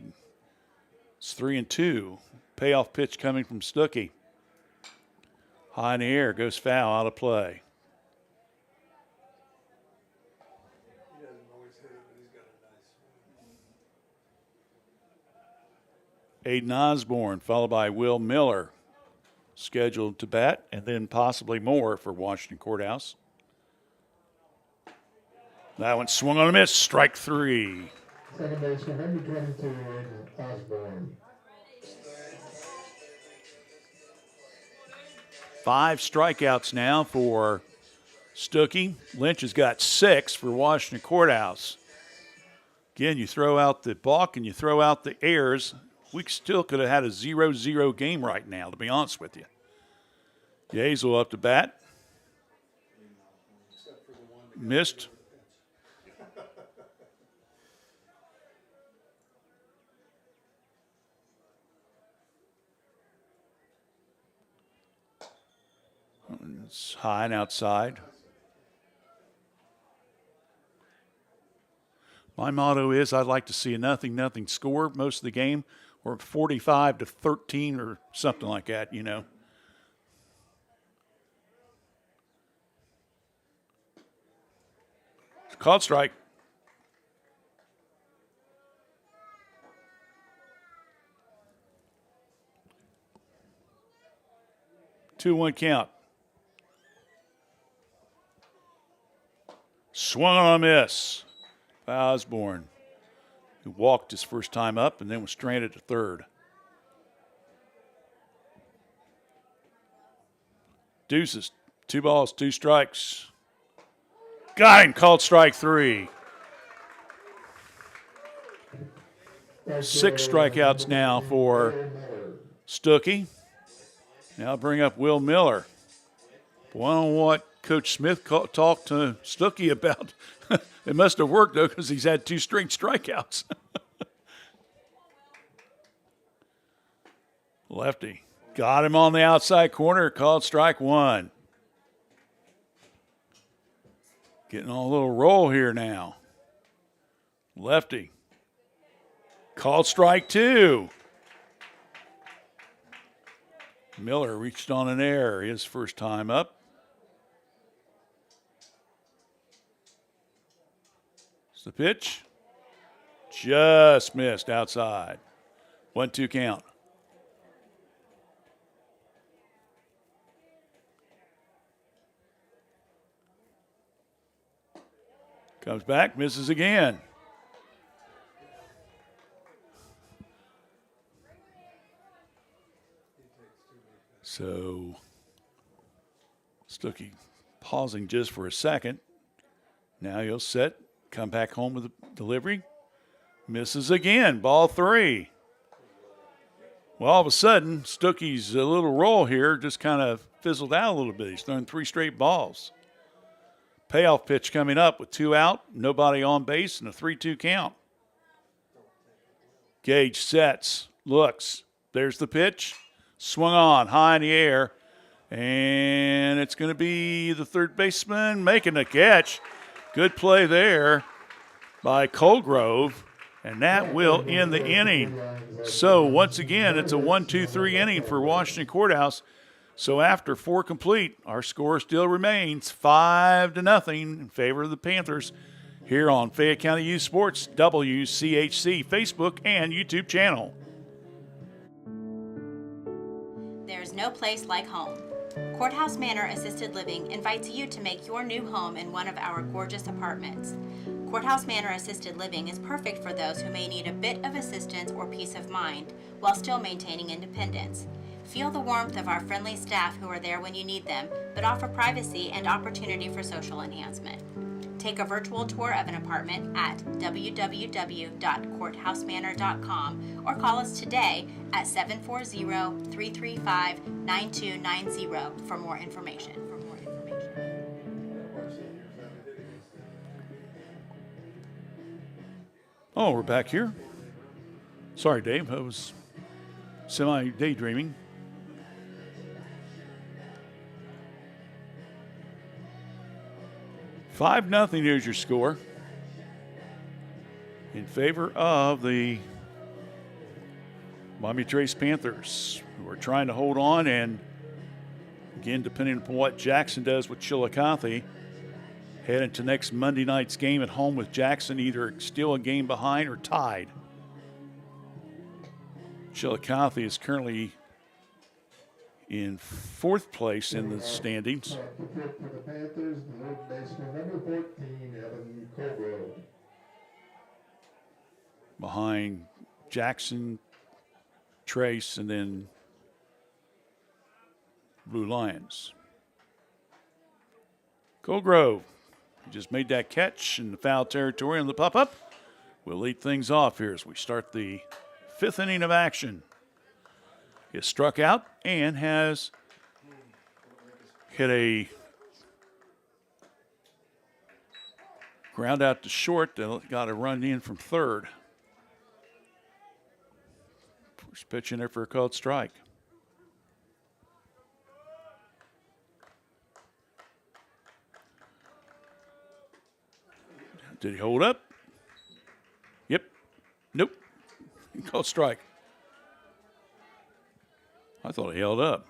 it's 3-2. Payoff pitch coming from Stuckey. High in the air, goes foul, out of play. He doesn't always hit it, but he's got a nice swing. Aiden Osborne, followed by Will Miller, scheduled to bat, and then possibly more for Washington Courthouse. That one swung on a miss, strike 3. Second baseman, number 22, Aiden Osborne. 5 strikeouts now for Stuckey. Lynch has got 6 for Washington Courthouse. Again, you throw out the balk and you throw out the errors. We still could have had a 0-0 game right now, to be honest with you. Yazel up to bat. Missed. It's high and outside. My motto is I'd like to see a 0-0 score most of the game, or 45-13 or something like that, you know. Called strike. Two-one count. Swung on a miss by Osborne, who walked his first time up and then was stranded to third. Deuces, 2 balls, 2 strikes. Got him, called strike 3. 6 strikeouts now for Stuckey. Now bring up Will Miller. Boy, I don't know what Coach Smith talked to Stuckey about. It must have worked, though, because he's had 2 straight strikeouts. Lefty. Got him on the outside corner, called strike 1. Getting on a little roll here now. Lefty. Called strike 2. Miller reached on an error his first time up. It's the pitch. Just missed outside. 1-2 count. Comes back, misses again. So, Stuckey pausing just for a second. Now he'll set, come back home with a delivery. Misses again, ball 3. Well, all of a sudden, Stuckey's little roll here just kind of fizzled out a little bit. He's thrown 3 straight balls. Payoff pitch coming up with 2 out, nobody on base, and a 3-2 count. Gage sets, looks. There's the pitch. Swung on, high in the air. And it's going to be the third baseman making the catch. Good play there by Colgrove. And that will end the inning. So once again, it's a 1-2-3 inning for Washington Courthouse. So after 4 complete, our score still remains 5-0 in favor of the Panthers here on Fayette County Youth Sports WCHC Facebook and YouTube channel. There's no place like home. Courthouse Manor Assisted Living invites you to make your new home in one of our gorgeous apartments. Courthouse Manor Assisted Living is perfect for those who may need a bit of assistance or peace of mind while still maintaining independence. Feel the warmth of our friendly staff who are there when you need them, but offer privacy and opportunity for social enhancement. Take a virtual tour of an apartment at www.courthousemanor.com or call us today at 740-335-9290 for more information. Oh, we're back here. Sorry, Dave. I was semi-daydreaming. $5-0 is your score in favor of the Miami Trace Panthers, who are trying to hold on, and again, depending upon what Jackson does with Chillicothe, head into next Monday night's game at home with Jackson, either still a game behind or tied. Chillicothe is currently in 4th place in the standings. For the Panthers, the third baseman, number 14, Evan Colgrove. Behind Jackson, Trace, and then Blue Lions. Colgrove just made that catch in the foul territory on the pop-up. We'll lead things off here as we start the 5th inning of action. He struck out and has hit a ground out to short that got a run in from third. First pitch in there for a called strike. Did he hold up? Yep. Nope. Called strike. I thought he held up.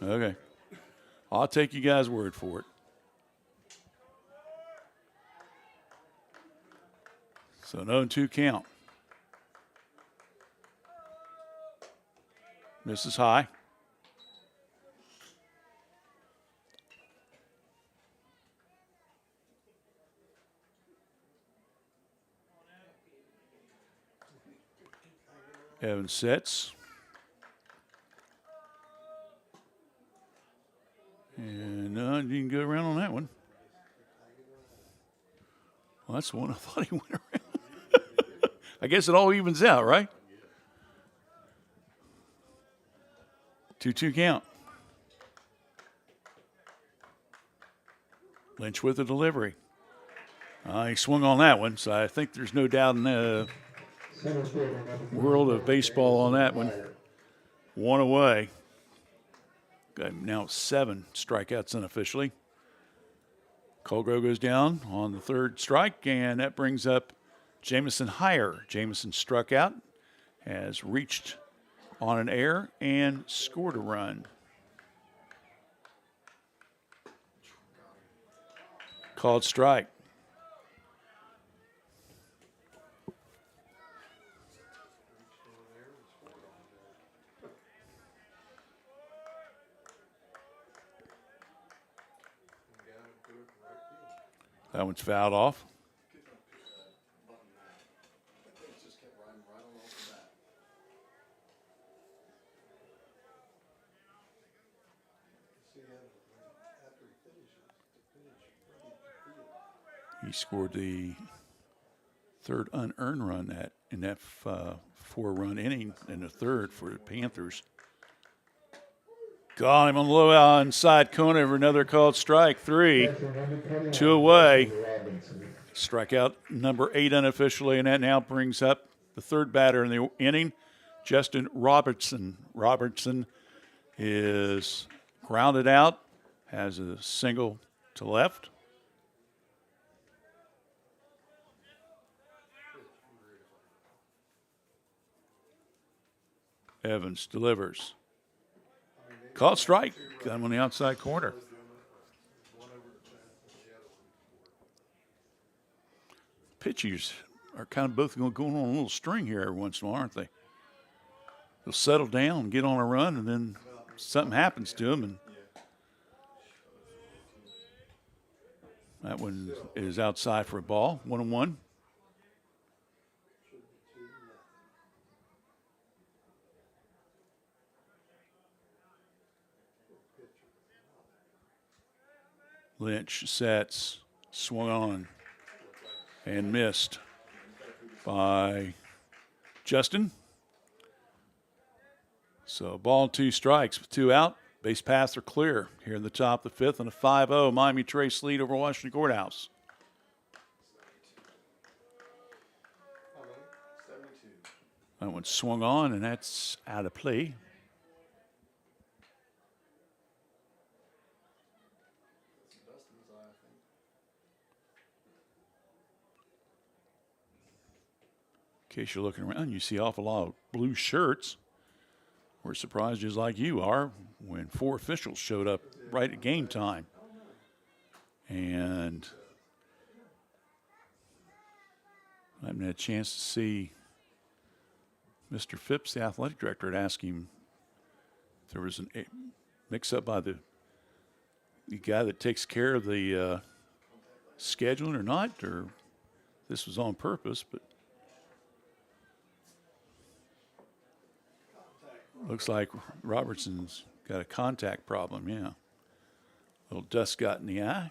Okay. I'll take you guys' word for it. So an 0-2 count. Misses high. Evans sets. And didn't go around on that one. Well, that's the one I thought he went around. I guess it all evens out, right? 2-2 count. Lynch with the delivery. He swung on that one, so I think there's no doubt in the world of baseball on that one. 1 away. Got now 7 strikeouts unofficially. Colgrove goes down on the 3rd strike, and that brings up Jamison higher. Jamison struck out, has reached on an error, and scored a run. Called strike. That one's fouled off. He scored the third unearned run in that 4-run inning in the third for the Panthers. Got him on the low inside corner for another called strike. 3, 2 away. Strikeout number 8 unofficially, and that now brings up the third batter in the inning, Justin Robertson. Robertson is grounded out, has a single to left. Evans delivers. Called strike. Got him on the outside corner. Pitchers are kind of both going on a little string here every once in a while, aren't they? They'll settle down and get on a run, and then something happens to them. And that one is outside for a ball. 1-1. Lynch sets, swung on, and missed by Justin. So ball and 2 strikes with 2 out. Base paths are clear here in the top of the 5th, and a 5-0 Miami Trace lead over Washington Courthouse. That one swung on, and that's out of play. In case you're looking around, you see an awful lot of blue shirts. We're surprised just like you are when 4 officials showed up right at game time. And I haven't had a chance to see Mr. Phipps, the athletic director, and ask him if there was a mix-up by the guy that takes care of the scheduling or not, or this was on purpose, but looks like Robertson's got a contact problem, yeah. A little dust got in the eye.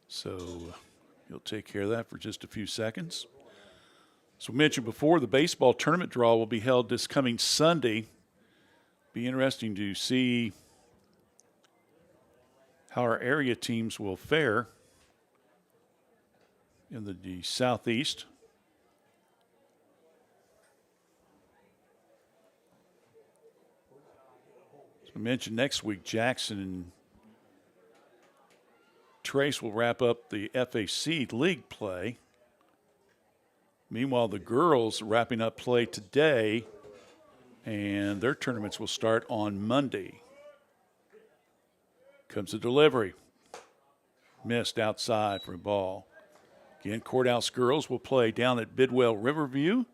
So he'll take care of that for just a few seconds. As we mentioned before, the baseball tournament draw will be held this coming Sunday. Be interesting to see how our area teams will fare in the Southeast. I mentioned next week, Jackson and Trace will wrap up the FAC league play. Meanwhile, the girls wrapping up play today, and their tournaments will start on Monday. Comes the delivery. Missed outside for a ball. Again, Courthouse girls will play down at Bidwell Riverview.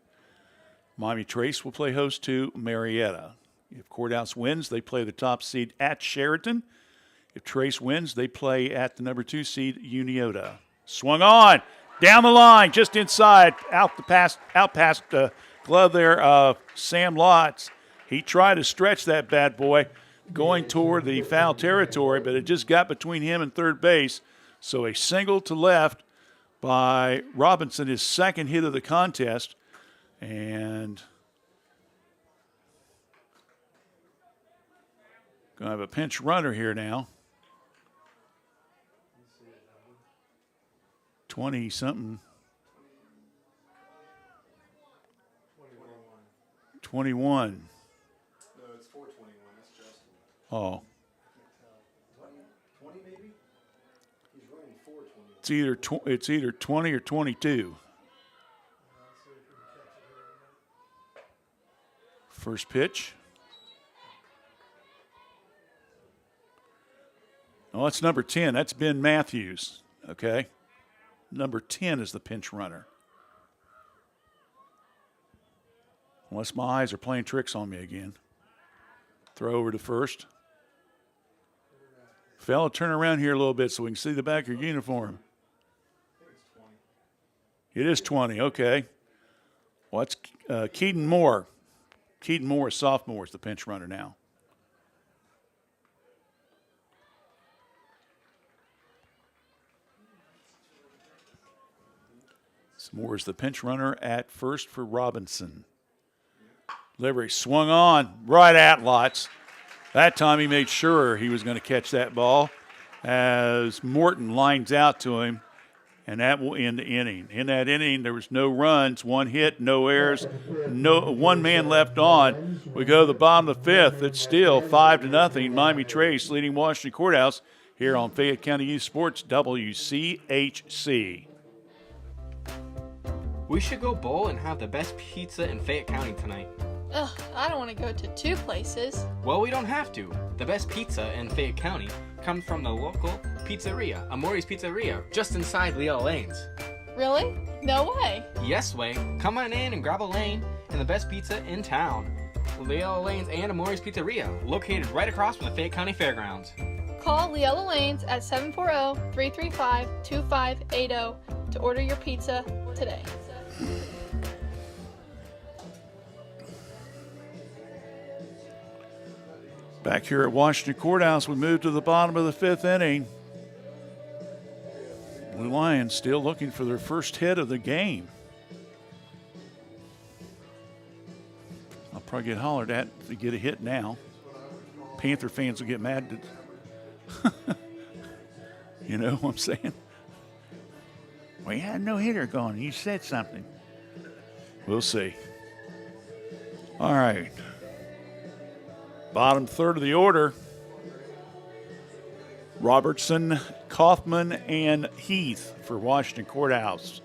Miami Trace will play host to Marietta. If Courthouse wins, they play the top seed at Sheraton. If Trace wins, they play at the number 2 seed, Uniota. Swung on, down the line, just inside, out past the glove there of Sam Lotz. He tried to stretch that bad boy going toward the foul territory, but it just got between him and third base. So a single to left by Robinson, his second hit of the contest, and going to have a pinch runner here now. 20-something. 21. No, it's 421. That's Justin. Oh. 20 maybe? He's running It's either 20 or 22. First pitch. Oh, that's number 10. That's Ben Matthews. Okay. Number 10 is the pinch runner. Unless my eyes are playing tricks on me again. Throw over to first. Fella, turn around here a little bit so we can see the back of your uniform. It is 20, okay. Well, that's Keaton Moore. Keaton Moore, sophomore, is the pinch runner now. Moore is the pinch runner at first for Robinson. Delivery swung on right at Lotz. That time he made sure he was going to catch that ball as Morton lines out to him, and that will end the inning. In that inning, there was no runs, one hit, no errors, no one man left on. We go to the bottom of the fifth. It's still 5-0. Miami Trace leading Washington Courthouse here on Fayette County Youth Sports WCHC. We should go bowl and have the best pizza in Fayette County tonight. Ugh, I don't want to go to 2 places. Well, we don't have to. The best pizza in Fayette County comes from the local pizzeria, Amori's Pizzeria, just inside Leela Lanes. Really? No way. Yes way. Come on in and grab a lane and the best pizza in town. Leela Lanes and Amori's Pizzeria, located right across from the Fayette County Fairgrounds. Call Leela Lanes at 740-335-2580 to order your pizza today. Back here at Washington Courthouse, we move to the bottom of the fifth inning. Blue Lions still looking for their first hit of the game. I'll probably get hollered at if they get a hit now. Panther fans will get mad. You know what I'm saying? Well, you had no hitter going. You said something. We'll see. All right. Bottom third of the order. Robertson, Kaufman, and Heath for Washington Courthouse.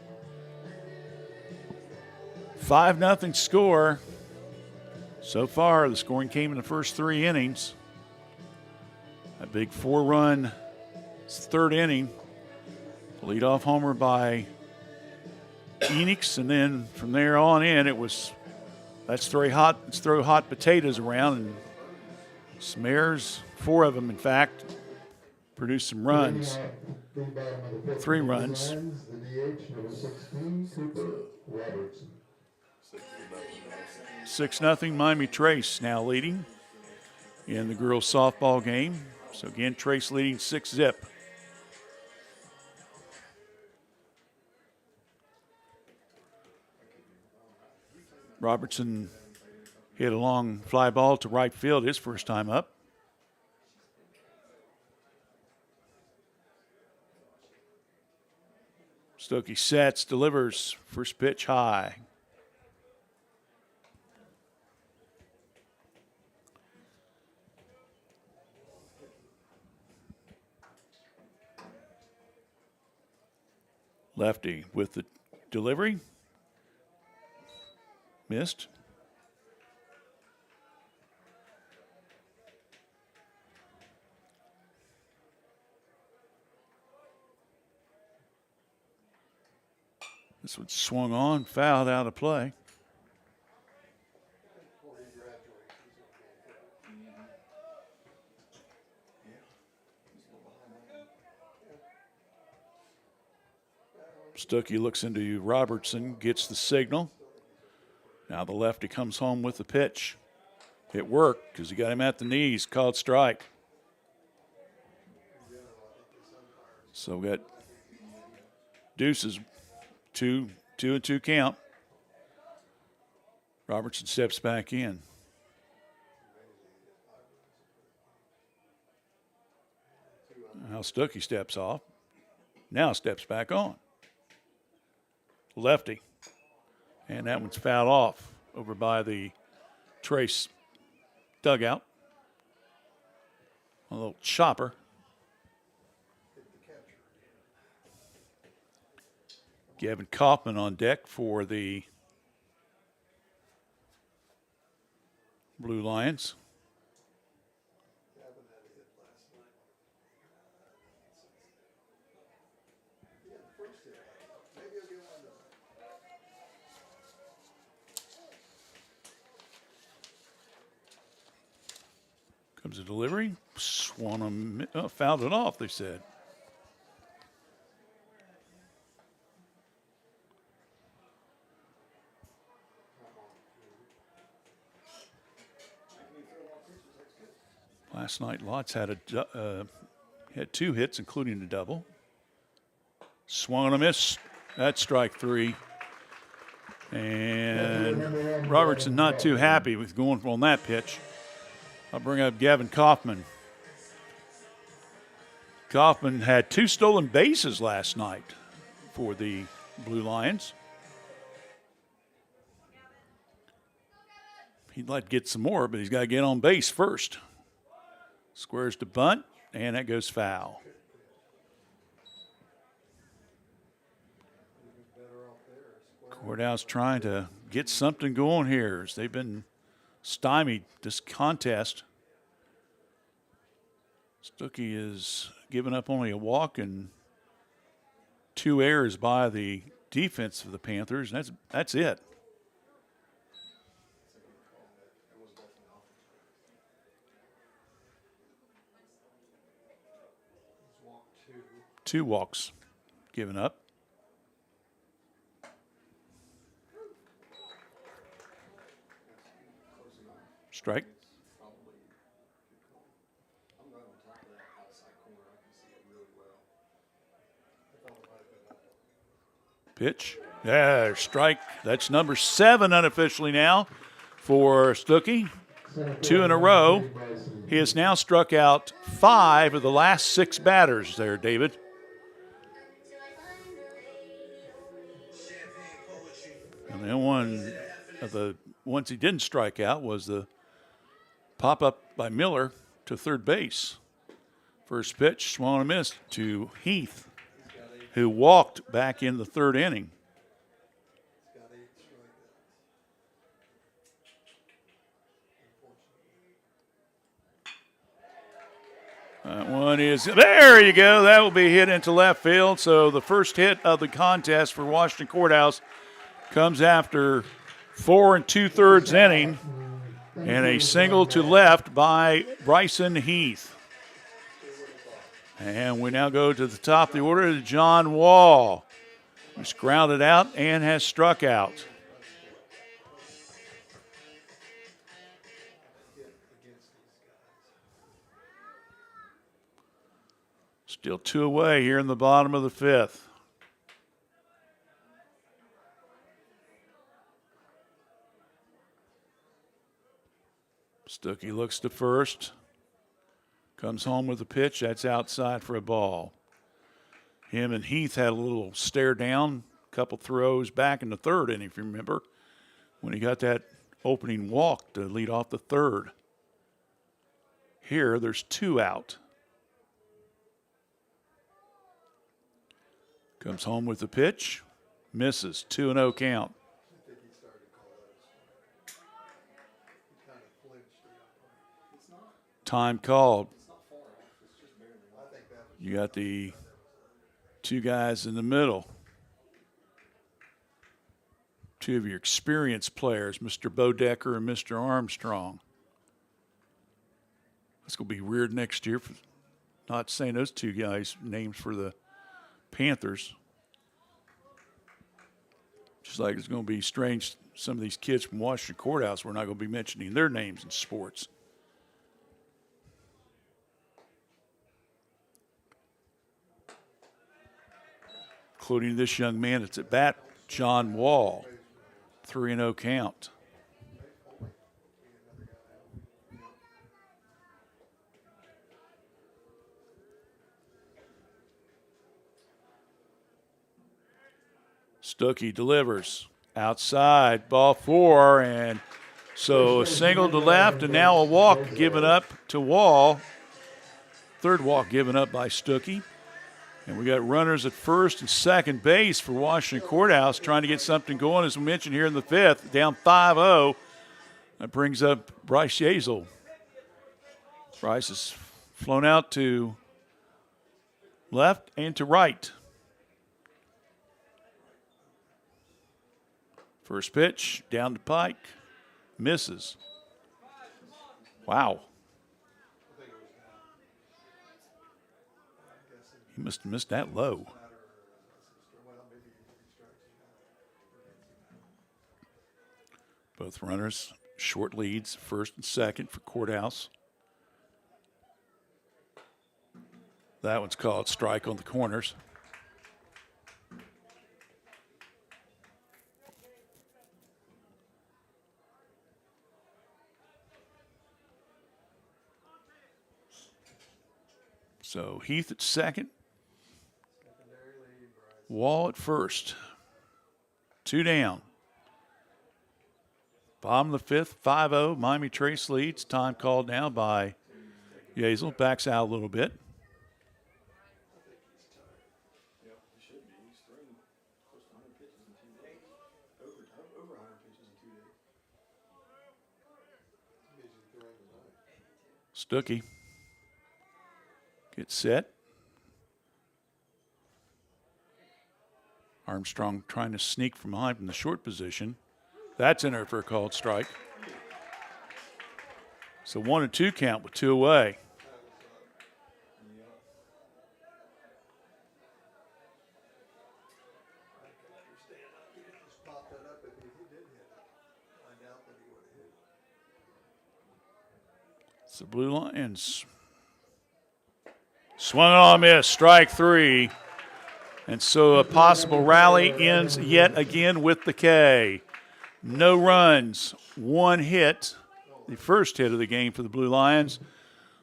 5-0 score. So far, the scoring came in the first 3 innings. A big 4-run third inning. Leadoff homer by Enix, and then from there on in, let's throw hot potatoes around, and Smears, 4 of them in fact, produced some runs. 3 runs. 6-0 Miami Trace now leading in the girls softball game. So again, Trace leading 6-0. Robertson hit a long fly ball to right field his first time up. Stokey sets, delivers, first pitch high. Lefty with the delivery. Missed. This one swung on, fouled out of play. Stuckey looks into Robertson, gets the signal. Now the lefty comes home with the pitch. It worked because he got him at the knees, called strike. So we got deuces, 2-2 count. Robertson steps back in. Now Stuckey steps off. Now steps back on. Lefty. And that one's fouled off over by the Trace dugout. A little chopper. Gavin Kaufman on deck for the Blue Lions. Comes a delivery. Swung him, fouled it off, they said. Last night, Lots had had 2 hits, including a double. Swung on a miss. That's strike 3. And Robertson not too happy with going on that pitch. I'll bring up Gavin Kaufman. Kaufman had 2 stolen bases last night for the Blue Lions. He'd like to get some more, but he's got to get on base first. Squares to bunt, and that goes foul. Courthouse trying to get something going here as they've been stymied this contest. Stuckey is giving up only a walk and 2 errors by the defense of the Panthers. That's it. Two walks given up. Strike. Pitch. Yeah, strike. That's number 7 unofficially now for Stuckey. 2 in a row. He has now struck out 5 of the last 6 batters there, David. And the one of the ones he didn't strike out was the pop-up by Miller to third base. First pitch, swung and missed to Heath, who walked back in the 3rd inning. That one is, there you go. That will be hit into left field. So the first hit of the contest for Washington Courthouse comes after 4 2/3 inning, and a single to left by Bryson Heath. And we now go to the top of the order to John Wall, who's grounded out and has struck out. Still 2 away here in the bottom of the 5th. Stuckey looks to first. Comes home with a pitch. That's outside for a ball. Him and Heath had a little stare down, couple throws back in the 3rd inning, if you remember, when he got that opening walk to lead off the 3rd. Here, there's 2 out. Comes home with the pitch. Misses. 2-0 count. Time called. You got the 2 guys in the middle. 2 of your experienced players, Mr. Bodecker and Mr. Armstrong. It's going to be weird next year for not saying those 2 guys' names for the Panthers. Just like it's going to be strange, some of these kids from Washington Courthouse, we're not going to be mentioning their names in sports. Including this young man that's at bat, John Wall. 3-0 count. Stuckey delivers. Outside, ball 4, and so a single to left, and now a walk given up to Wall. 3rd walk given up by Stuckey. And we got runners at first and second base for Washington Courthouse trying to get something going, as we mentioned here in the fifth, down 5-0. That brings up Bryce Yazel. Bryce has flown out to left and to right. First pitch, down to Pike, misses. Wow. He must have missed that low. Both runners, short leads, first and second for Courthouse. That one's called strike on the corners. So Heath at second. Wall at first. 2 down. Bottom of the fifth, 5-0. Miami Trace leads. Time called now by Yazel. Backs out a little bit. Stuckey gets set. Armstrong trying to sneak from behind from the short position. That's in there for a called strike. So 1-2 count with 2 away. It's the Blue Lions. Swung on a miss, strike 3. And so a possible rally ends yet again with the K. No runs, 1 hit, the first hit of the game for the Blue Lions.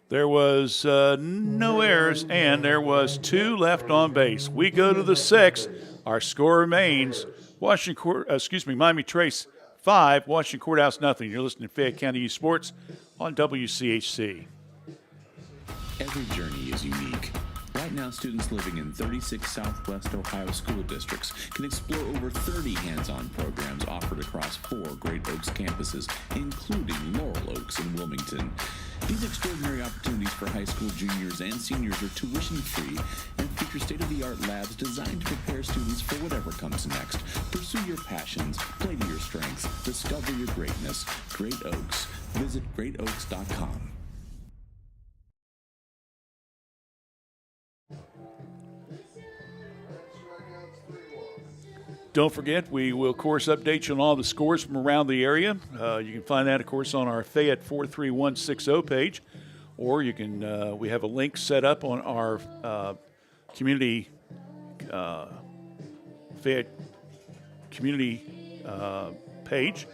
There was no errors, and there was 2 left on base. We go to the 6th. Our score remains Miami Trace 5, Washington Courthouse nothing. You're listening to Fayette County Youth Sports on WCHC. Every journey is unique. Right now, students living in 36 Southwest Ohio school districts can explore over 30 hands-on programs offered across 4 Great Oaks campuses, including Laurel Oaks and Wilmington. These extraordinary opportunities for high school juniors and seniors are tuition-free and feature state-of-the-art labs designed to prepare students for whatever comes next. Pursue your passions, play to your strengths, discover your greatness. Great Oaks. Visit greatoaks.com. Don't forget, we will, of course, update you on all the scores from around the area. You can find that, of course, on our Fayette 43160 page, or you can. We have a link set up on our community Fayette community page,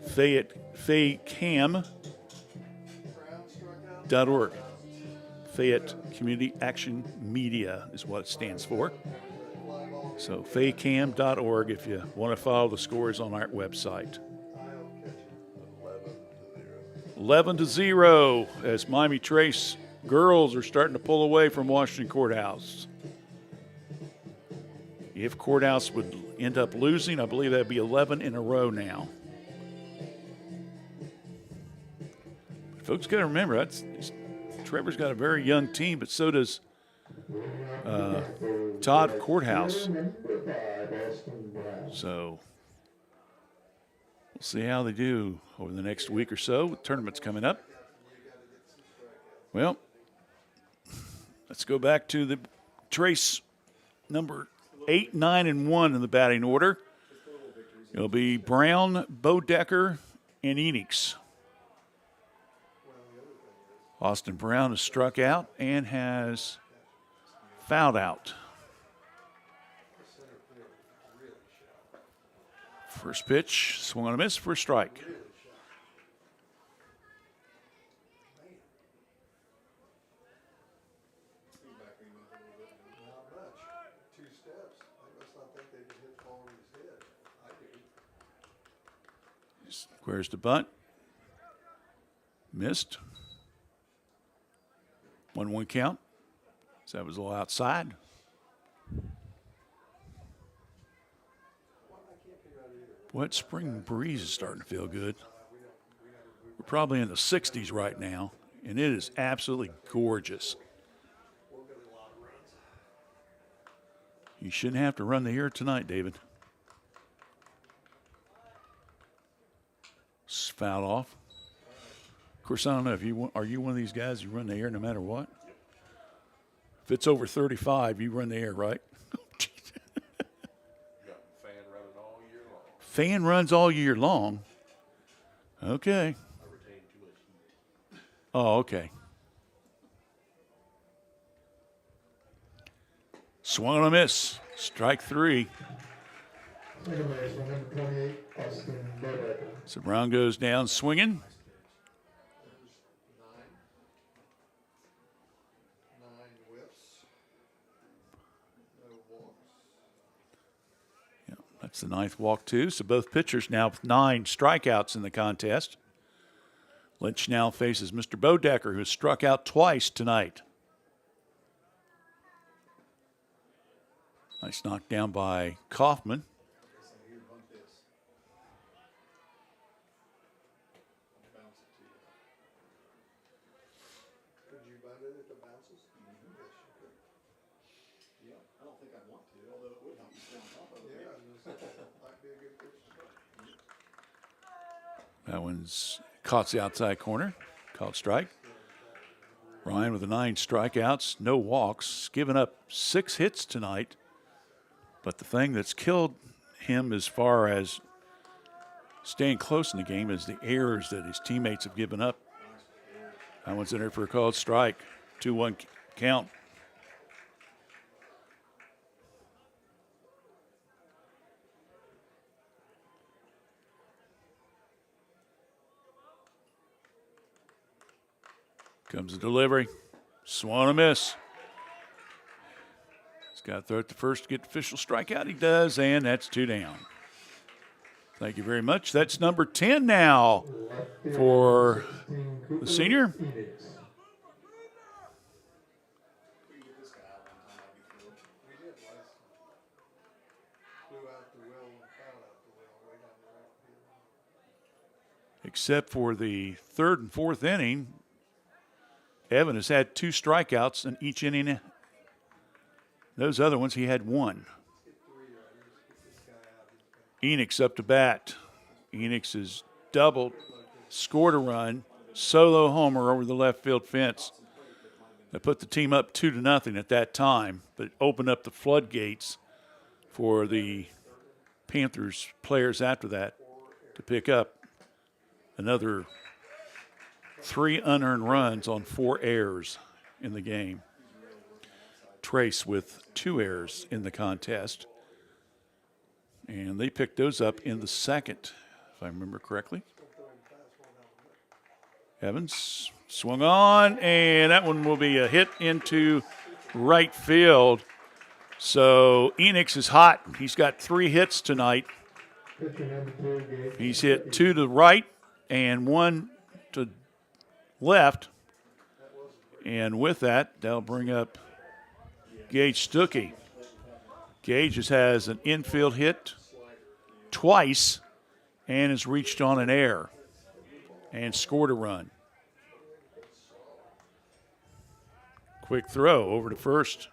FayetteCam.org. Fayette Community Action Media is what it stands for. So FayetteCam.org if you want to follow the scores on our website. 11-0 as Miami Trace girls are starting to pull away from Washington Courthouse. If Courthouse would end up losing, I believe that would be 11 in a row now. Folks got to remember, Trevor's got a very young team, but so does Todd Courthouse. So we'll see how they do over the next week or so with tournaments coming up. Well, let's go back to the Trace number 8, 9, and 1 in the batting order. It'll be Brown, Bodecker, and Enix. Austin Brown has struck out and has fouled out. First pitch, swung on a miss for a strike. Squares the bunt. Missed. 1-1 count. So that was a little outside. Boy, that spring breeze is starting to feel good. We're probably in the 60s right now, and it is absolutely gorgeous. You shouldn't have to run the air tonight, David. Foul off. Of course, I don't know if are you one of these guys who run the air no matter what? If it's over 35, you run the air, right? Fan runs all year long. Okay. Oh, okay. Swung on a miss. Strike three. Second baseman, number 28, Austin Bodecker. So Brown goes down swinging. 9 whiffs. No walks. Yeah, that's the ninth walk, too. So both pitchers now with 9 strikeouts in the contest. Lynch now faces Mr. Bodecker, who has struck out twice tonight. Nice knockdown by Kaufman. Could you bunt it if it bounces? Yes, you could. Yeah, I don't think I'd want to, although it would help you stay on top of it. Yeah, might be a good pitch to start. That one's caught the outside corner. Called strike. Ryan with the 9 strikeouts, no walks, given up 6 hits tonight. But the thing that's killed him as far as staying close in the game is the errors that his teammates have given up. That one's in there for a called strike. 2-1 count. Comes the delivery. Swung a miss. He's got to throw it to first to get the official strikeout. He does, and that's 2 down. Thank you very much. That's number 10 now for the senior. Except for the 3rd and 4th inning, Evan has had 2 strikeouts in each inning. Those other ones, he had 1. Enix up to bat. Enix has doubled, scored a run, solo homer over the left field fence. That put the team up 2-0 at that time, but opened up the floodgates for the Panthers players after that to pick up another 3 unearned runs on 4 errors in the game. Trace with 2 errors in the contest. And they picked those up in the 2nd, if I remember correctly. Evans swung on, and that one will be a hit into right field. So Enix is hot. He's got 3 hits tonight. He's hit 2 to the right and 1 to left. And with that, that'll bring up Gage Stuckey. Gage has an infield hit twice and has reached on an error and scored a run. Quick throw over to first.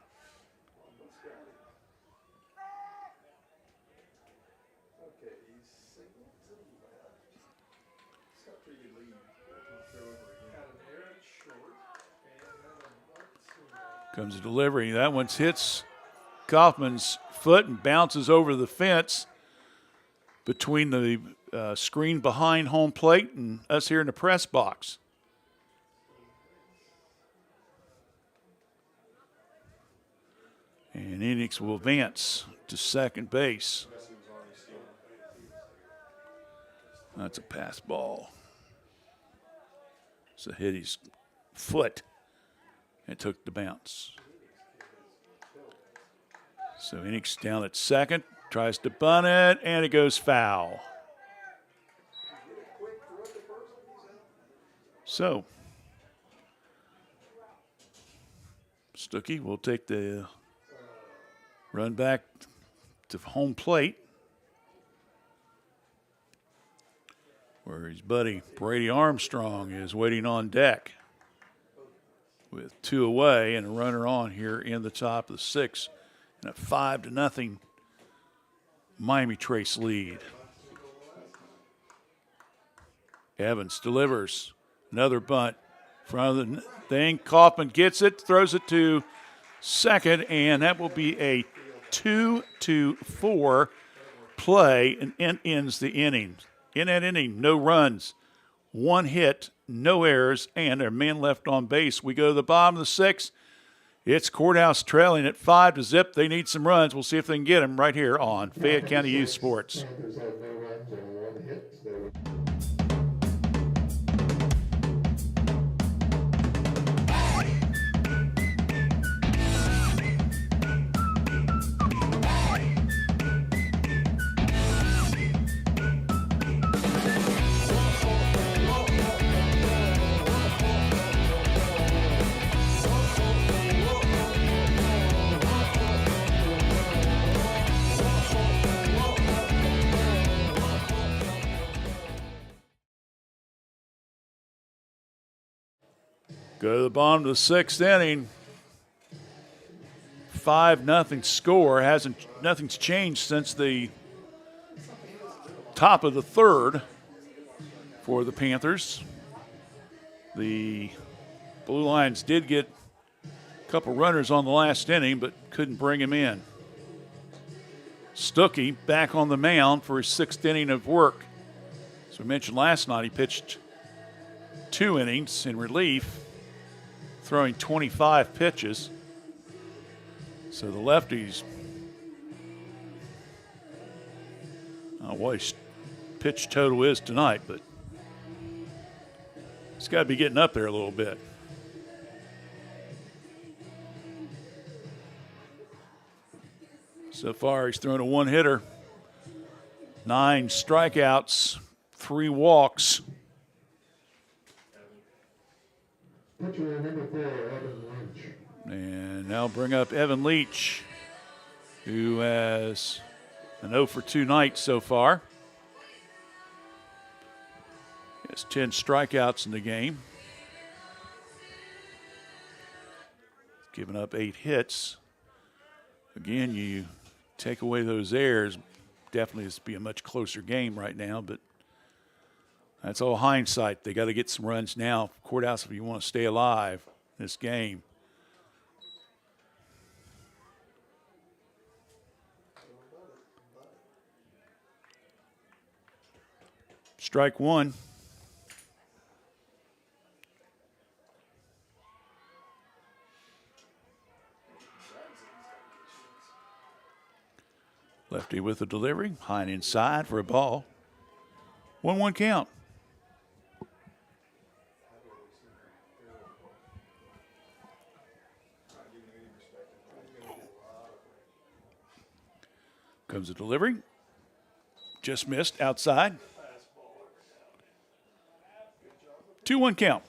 Comes a delivery. That one hits Kaufman's foot and bounces over the fence between the screen behind home plate and us here in the press box. And Enix will advance to second base. That's a pass ball. So hit his foot. It took the bounce. So Enix down at second, tries to bunt it, and it goes foul. So Stuckey will take the run back to home plate. where his buddy Brady Armstrong is waiting on deck with 2 away and a runner on here in the top of the 6th, and a 5-0 Miami Trace lead. Evans delivers another bunt. Front of the thing. Kaufman gets it, throws it to second, and that will be a 2-4 play and ends the inning. In that inning, no runs, 1 hit, no errors, and a man left on base. We go to the bottom of the 6th. It's Courthouse trailing at 5-0. They need some runs. We'll see if they can get them right here on Fayette County Youth Sports. Panthers had no runs and 1 hit. They were Go to the bottom of the 6th inning. 5-0 score. Nothing's changed since the top of the 3rd for the Panthers. The Blue Lions did get a couple runners on the last inning, but couldn't bring him in. Stuckey back on the mound for his 6th inning of work. As we mentioned last night, he pitched 2 innings in relief, throwing 25 pitches. So the lefties, I don't know what his pitch total is tonight, but he's got to be getting up there a little bit. So far, he's thrown a 1-hitter, 9 strikeouts, 3 walks. pitcher number 4, Evan Lynch. And now bring up Evan Leach, who has an 0 for 2 night so far. He has 10 strikeouts in the game. Given up 8 hits. Again, you take away those errors, definitely this would be a much closer game right now, but that's all hindsight. They got to get some runs now. Courthouse, if you want to stay alive in this game. Strike 1. Lefty with a delivery, high and inside for a ball. 1-1 count. Comes a delivery. Just missed outside. 2-1 count.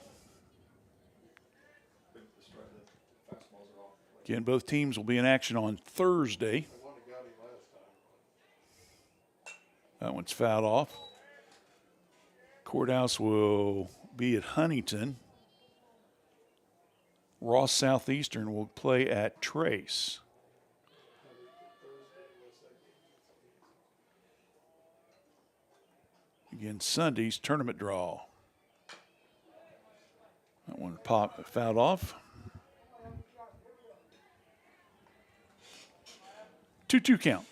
Again, both teams will be in action on Thursday. That one's fouled off. Courthouse will be at Huntington. Ross Southeastern will play at Trace. Again, Sunday's tournament draw. That one fouled off. 2-2 count.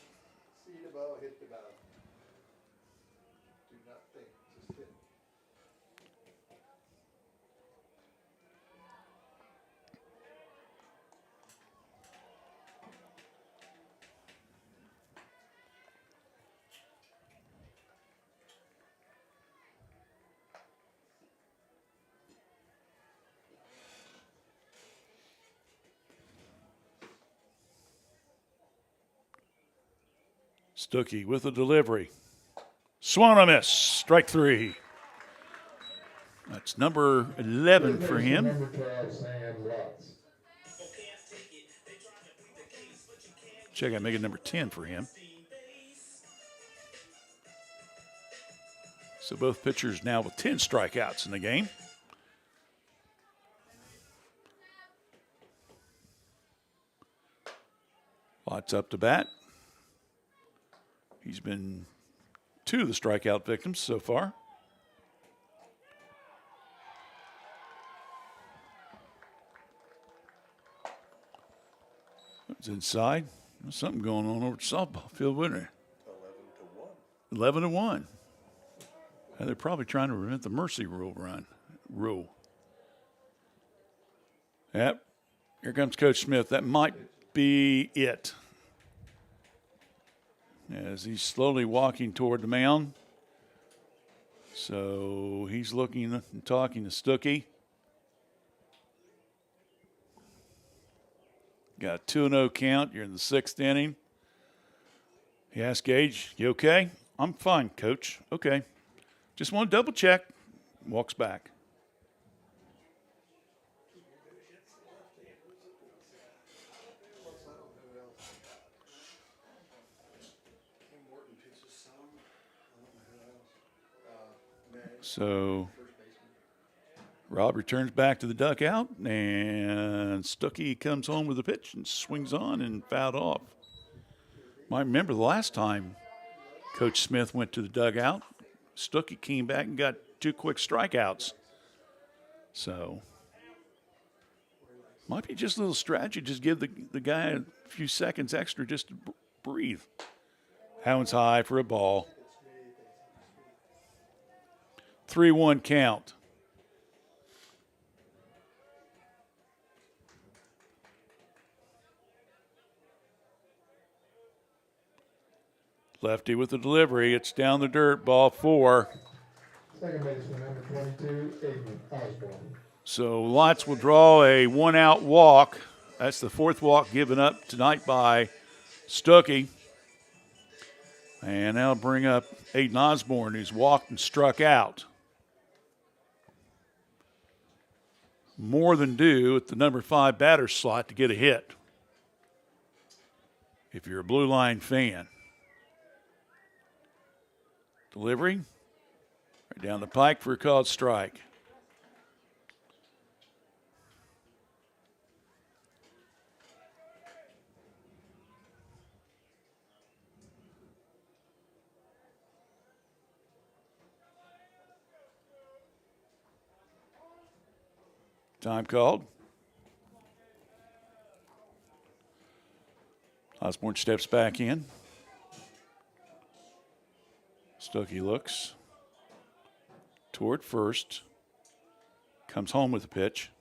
Stuckey with a delivery. Swung on a miss. Strike 3. That's number 11 for him. Number 12, Sam Lutz. Check out, make it number 10 for him. So both pitchers now with 10 strikeouts in the game. Lots up to bat. He's been 2 of the strikeout victims so far. It's inside. There's something going on over at the softball field, wasn't there? 11-1. And they're probably trying to prevent the mercy rule. Yep. Here comes Coach Smith. That might be it. As he's slowly walking toward the mound. So he's looking and talking to Stuckey. Got a 2-0 count. You're in the 6th inning. He asks Gage, "You okay?" "I'm fine, Coach." "Okay. Just want to double check." Walks back. So Rob returns back to the dugout, and Stuckey comes home with a pitch and swings on and fouled off. Might remember the last time Coach Smith went to the dugout, Stuckey came back and got 2 quick strikeouts. So might be just a little strategy. Just give the guy a few seconds extra just to breathe. That one's high for a ball. 3-1 count. Lefty with the delivery. It's down the dirt. Ball 4. Second baseman, number 22, Aiden Osborne. So Lots will draw a 1-out walk. That's the 4th walk given up tonight by Stuckey. And that'll bring up Aiden Osborne, who's walked and struck out. More than due at the number 5 batter slot to get a hit, if you're a Blue Line fan. Delivery right down the pike for a called strike. Time called. Osborne steps back in. Stuckey looks toward first. Comes home with a pitch.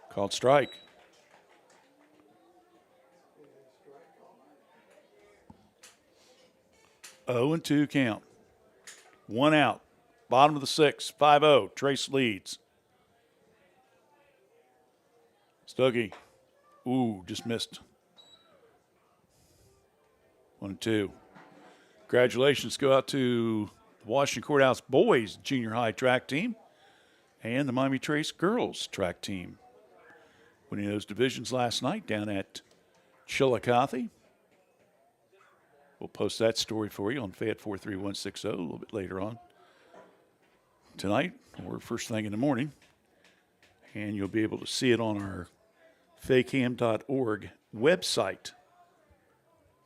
Called strike. Oh and 2 count. 1 out. Bottom of the 6th. 5-0. Trace leads. Stuckey. Ooh, just missed. 1-2. Congratulations go out to the Washington Courthouse boys junior high track team and the Miami Trace girls track team. Winning those divisions last night down at Chillicothe. We'll post that story for you on Fayette 43160 a little bit later on tonight or first thing in the morning. And you'll be able to see it on our faycam.org website.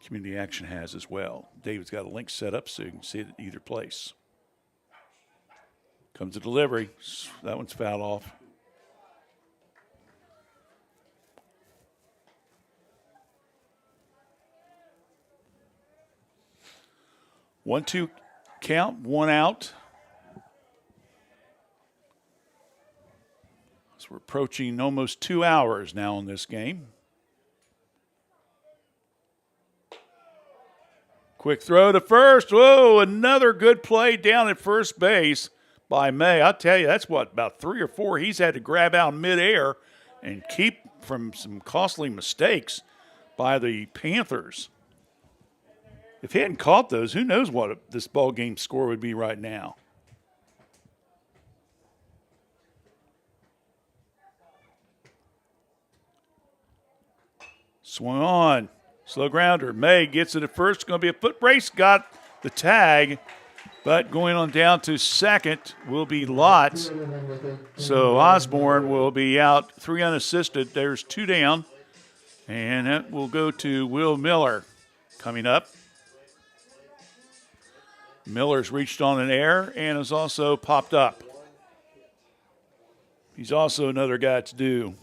Community Action has as well. David's got a link set up so you can see it at either place. Comes the delivery. That one's fouled off. One, 2 count, 1 out. So we're approaching almost 2 hours now in this game. Quick throw to first. Whoa, another good play down at first base by May. I'll tell you, that's about 3 or 4 he's had to grab out midair and keep from some costly mistakes by the Panthers. If he hadn't caught those, who knows what this ball game score would be right now. Swung on. Slow grounder. May gets it at first. Going to be a foot brace. Got the tag, But going on down to second will be Lots. So Osborne will be out 3 unassisted. There's 2 down. And that will go to Will Miller coming up. Miller's reached on an error and has also popped up. He's also another guy to do.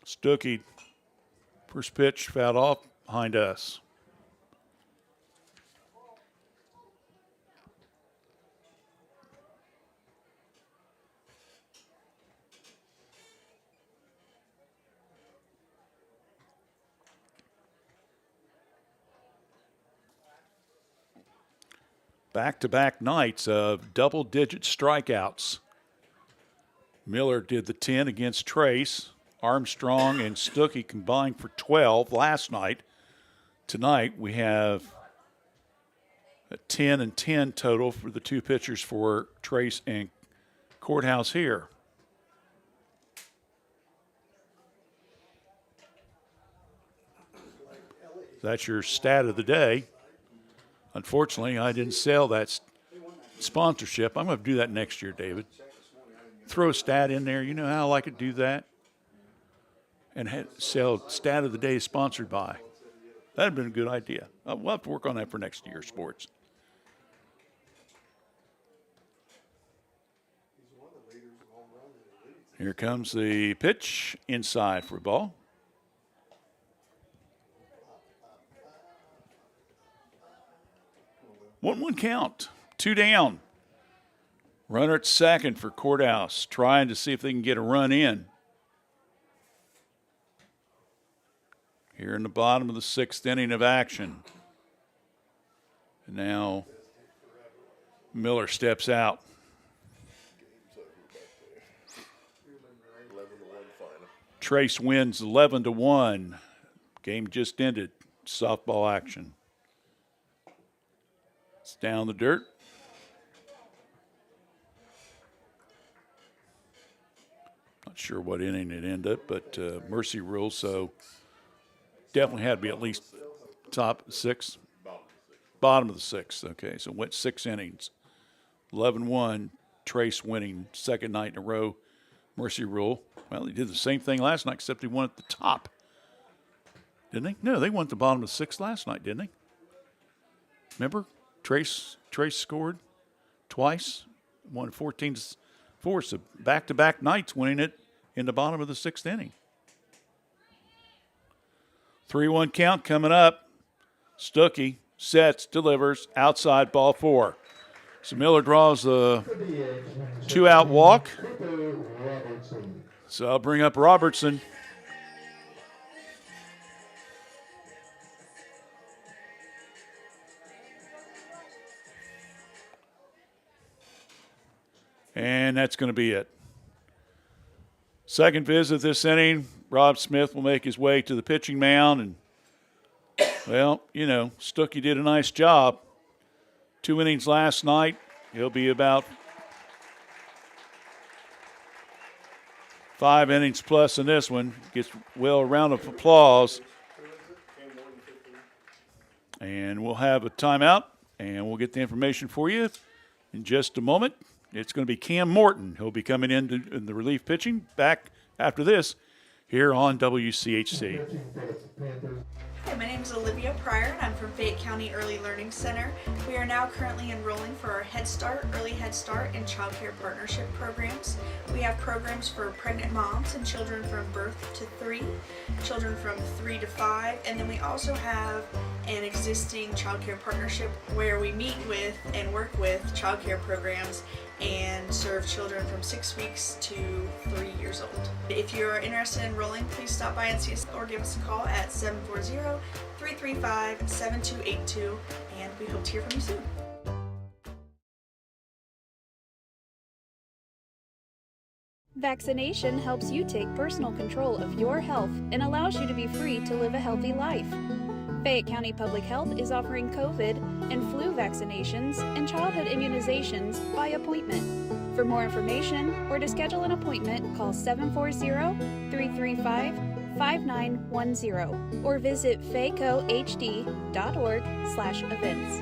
Stuckey, first pitch, fouled off behind us. Back-to-back nights of double-digit strikeouts. Miller did the 10 against Trace. Armstrong and Stuckey combined for 12 last night. Tonight we have a 10 and 10 total for the 2 pitchers for Trace and Courthouse here. That's your stat of the day. Unfortunately, I didn't sell that sponsorship. I'm going to do that next year, David. Throw a stat in there. You know how I like to do that? And sell stat of the day sponsored by. That would have been a good idea. We'll have to work on that for next year, sports. Here comes the pitch inside for a ball. 1-1 count, 2 down. Runner at second for Courthouse, trying to see if they can get a run in. Here in the bottom of the 6th inning of action. And now Miller steps out. Trace wins 11-1. Game just ended. Softball action. It's down the dirt. Not sure what inning it ended up, but mercy rule, so definitely had to be at least top 6. Bottom of the 6th. Okay, so went 6 innings. 11-1. Trace winning second night in a row. Mercy rule. Well, he did the same thing last night, except he won at the top. Didn't they? No, they won at the bottom of the 6th last night, didn't they? Remember? Trace scored twice, won 14-4. So back-to-back nights winning it in the bottom of the 6th inning. 3-1 count coming up. Stuckey sets, delivers, outside ball 4. So Miller draws a 2-out walk. So I'll bring up Robertson. And that's going to be it. Second visit this inning. Rob Smith will make his way to the pitching mound. And, well, you know, Stuckey did a nice job. 2 innings last night. He'll be about 5 innings plus in this one. Gets well a round of applause. And we'll have a timeout, and we'll get the information for you in just a moment. It's going to be Cam Morton. He'll be coming in the relief pitching back after this here on WCHC. Hi, my name is Olivia Pryor, and I'm from Fayette County Early Learning Center. We are now currently enrolling for our Head Start, Early Head Start, and Child Care Partnership programs. We have programs for pregnant moms and children from birth to 3, children from 3 to 5, and then we also have an existing Child Care Partnership where we meet with and work with child care programs and serve children from 6 weeks to 3 years old. If you're interested in enrolling, please stop by and see us or give us a call at 740-335-7282, and we hope to hear from you soon. Vaccination helps you take personal control of your health and allows you to be free to live a healthy life. Fayette County Public Health is offering COVID and flu vaccinations and childhood immunizations by appointment. For more information or to schedule an appointment, call 740-335-5910 or visit fayecohd.org/events.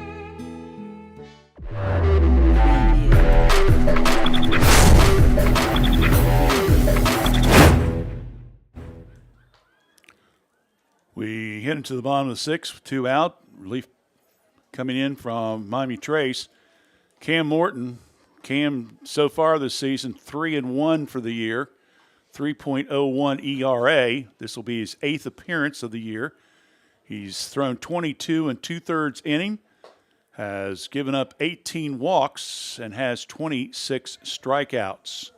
We hit into the bottom of the sixth with 2 out. Relief coming in from Miami Trace. Cam Morton. Cam so far this season 3-1 for the year, 3.01 ERA. This will be his 8th appearance of the year. He's thrown 22 2/3 inning, has given up 18 walks, and has 26 strikeouts.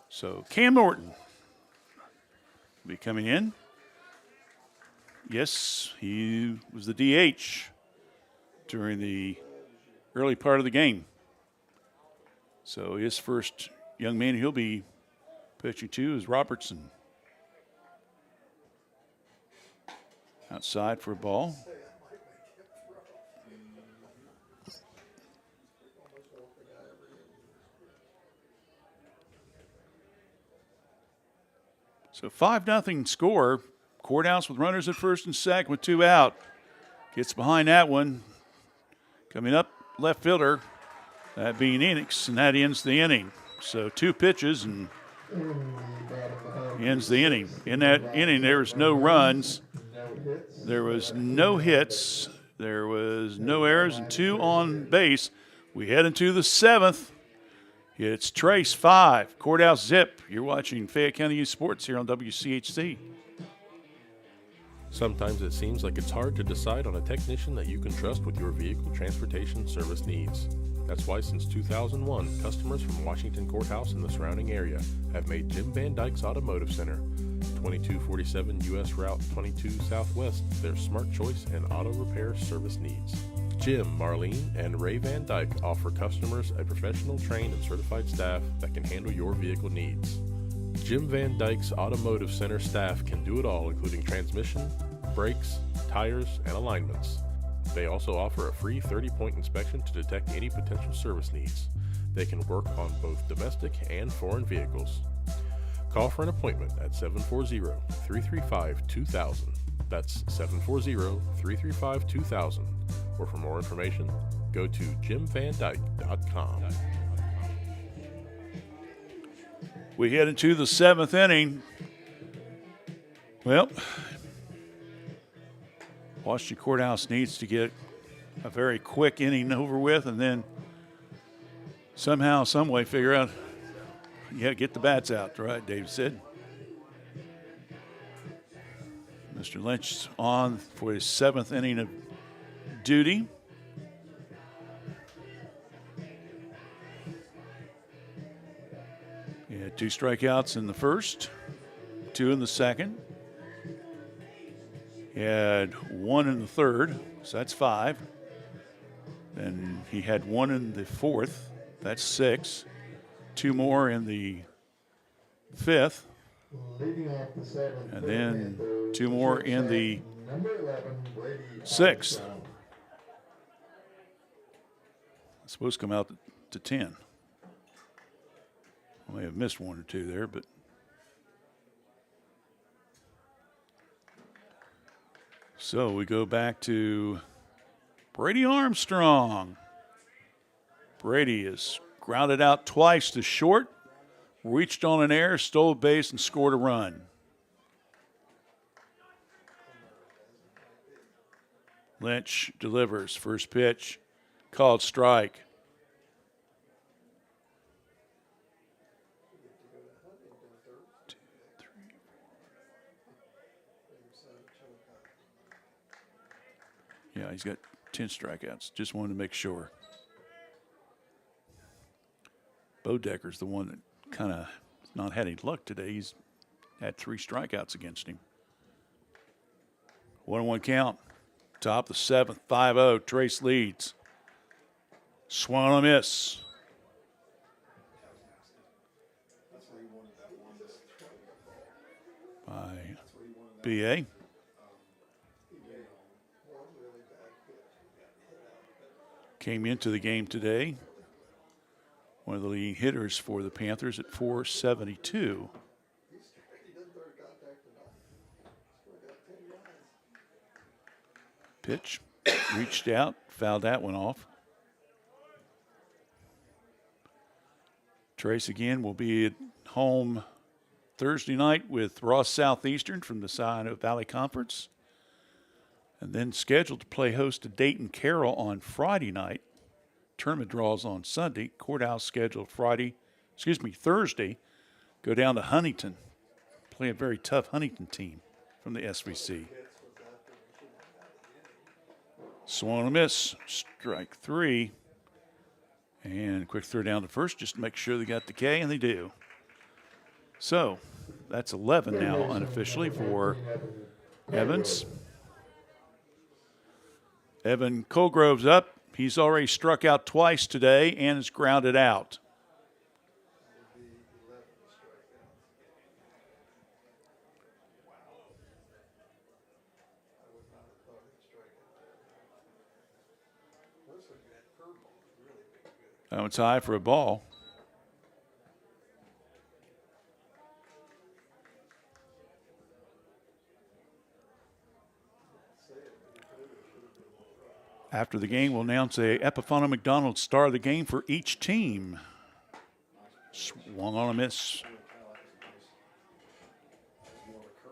So Cam Morton will be coming in. Yes, he was the DH during the early part of the game. So his first young man he'll be pitching to is Robertson. Outside for a ball. So 5-0 score. Courthouse with runners at first and second with 2 out. Gets behind that one. Coming up, left fielder, that being Enix, and that ends the inning. So 2 pitches and ends the inning. In that inning, there was no runs. There was no hits. There was no errors and 2 on base. We head into the 7th. It's Trace 5, Courthouse 0. You're watching Fayette County Youth Sports here on WCHC. Sometimes it seems like it's hard to decide on a technician that you can trust with your vehicle transportation service needs. That's why since 2001, customers from Washington Courthouse and the surrounding area have made Jim Van Dyke's Automotive Center, 2247 U.S. Route 22 Southwest, their smart choice and auto repair service needs. Jim, Marlene, and Ray Van Dyke offer customers a professional, trained, and certified staff that can handle your vehicle needs. Jim Van Dyke's Automotive Center staff can do it all, including transmission, brakes, tires, and alignments. They also offer a free 30-point inspection to detect any potential service needs. They can work on both domestic and foreign vehicles. Call for an appointment at 740-335-2000. That's 740-335-2000. Or for more information, go to jimvandyke.com. We head into the 7th inning. Well, Washington Courthouse needs to get a very quick inning over with and then somehow, some way figure out, get the bats out, right, Dave said. Mr. Lynch on for his 7th inning of duty. He had 2 strikeouts in the first, 2 in the second. He had 1 in the third, so that's 5. Then he had 1 in the fourth, that's 6. 2 more in the 5th. And then 2 more in the 6th. It's supposed to come out to 10. I may have missed 1 or 2 there, but so we go back to Brady Armstrong. Brady is grounded out twice to short, reached on an error, stole a base, and scored a run. Lynch delivers. First pitch, called strike. Yeah, he's got 10 strikeouts. Just wanted to make sure. Bodecker's the one that kind of not had any luck today. He's had 3 strikeouts against him. 1-1 count. Top of the 7th, 5-0. Trace leads. Swung on a miss. By BA. came into the game today. One of the leading hitters for the Panthers at .472. Pitch, reached out, fouled that one off. Trace again will be at home Thursday night with Ross Southeastern from the Sino Valley Conference. And then scheduled to play host to Dayton Carroll on Friday night. Tournament draws on Sunday. Courthouse scheduled Thursday. Go down to Huntington. Play a very tough Huntington team from the SVC. Swung on a miss. Strike three. And quick throw down to first just to make sure they got the K, and they do. So that's 11 now unofficially for Evans. Evan Colgrove's up. He's already struck out twice today and is grounded out. That one's high for a ball. After the game, we'll announce a Epiphano McDonald star of the game for each team. Swung on a miss.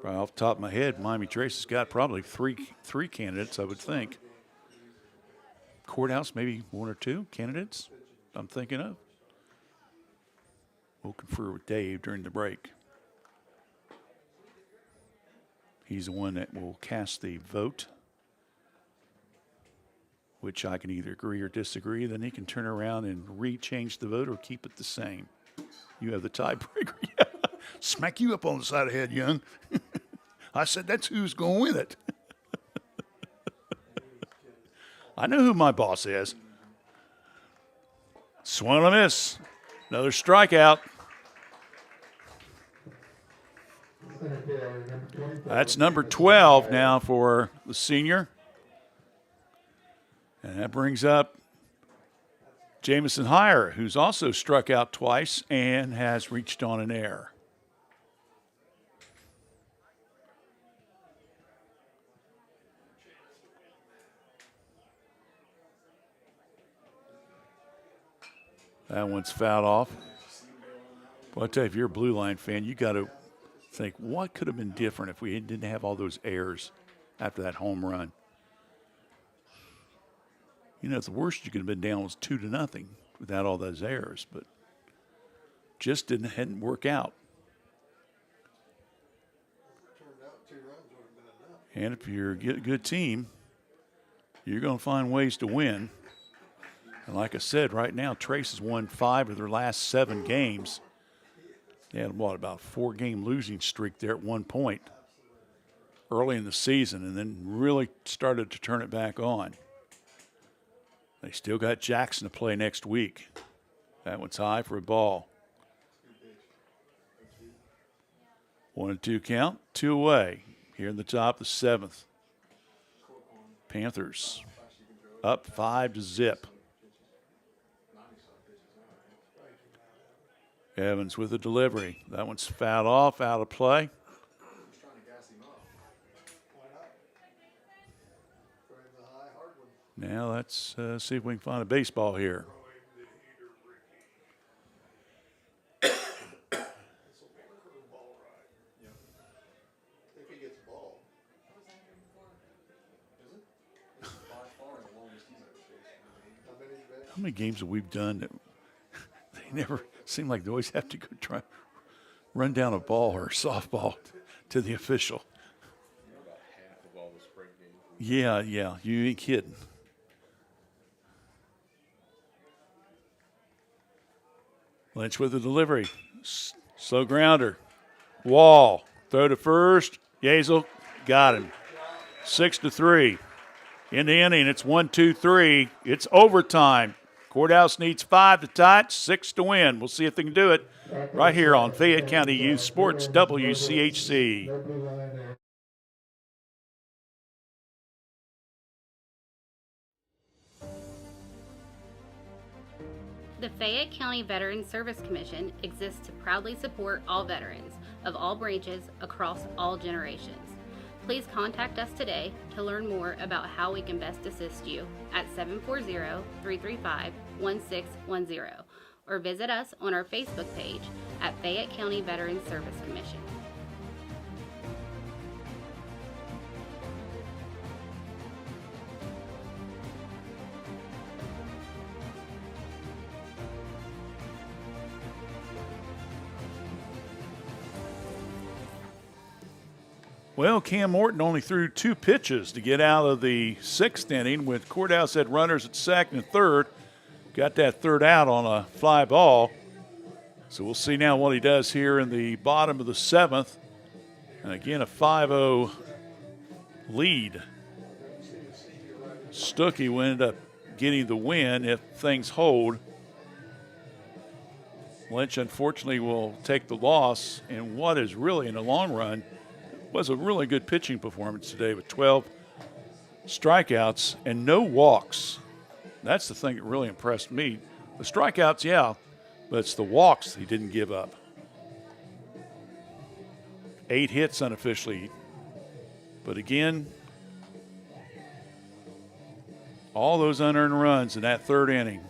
Right off the top of my head, Miami Trace has got probably three candidates, I would think. Courthouse, maybe one or two candidates I'm thinking of. We'll confer with Dave during the break. He's the one that will cast the vote, which I can either agree or disagree. Then he can turn around and re-change the vote or keep it the same. You have the tiebreaker. Yeah. Smack you up on the side of the head, young. I said that's who's going with it. I know who my boss is. Swung on a miss. Another strikeout. That's number 12 now for the senior. And that brings up Jamison Heyer, who's also struck out twice and has reached on an error. That one's fouled off. Well, I tell you, if you're a Blue Line fan, you got to think, what could have been different if we didn't have all those errors after that home run? You know, the worst you could have been down was 2-0 without all those errors, but just hadn't work out. And if you're a good team, you're going to find ways to win. And like I said, right now, Trace has won 5 of their last 7 games. They had, about a 4-game losing streak there at one point early in the season, and then really started to turn it back on. They still got Jackson to play next week. That one's high for a ball. 1-2 count, 2 away. Here in the top of the 7th. Panthers up 5-0. Evans with a delivery. That one's fouled off, out of play. Now let's see if we can find a baseball here. How many games have we done that they never seem like they always have to go try run down a ball or a softball to the official? Yeah, you ain't kidding. Lynch with the delivery. Slow grounder. Wall. Throw to first. Yazel got him. 6-3. In the inning, it's 1-2-3. It's overtime. Courthouse needs 5 to tie it, 6 to win. We'll see if they can do it right here on Fayette County Youth Sports WCHC. The Fayette County Veterans Service Commission exists to proudly support all veterans of all branches across all generations. Please contact us today to learn more about how we can best assist you at 740-335-1610 or visit us on our Facebook page at Fayette County Veterans Service Commission. Well, Cam Morton only threw 2 pitches to get out of the 6th inning with Courthouse had runners at second and third. Got that third out on a fly ball. So we'll see now what he does here in the bottom of the 7th. And again, a 5-0 lead. Stuckey will end up getting the win if things hold. Lynch, unfortunately, will take the loss in what is really, in the long run, was a really good pitching performance today with 12 strikeouts and no walks. That's the thing that really impressed me. The strikeouts, yeah, but it's the walks he didn't give up. 8 hits unofficially. But again, all those unearned runs in that 3rd inning.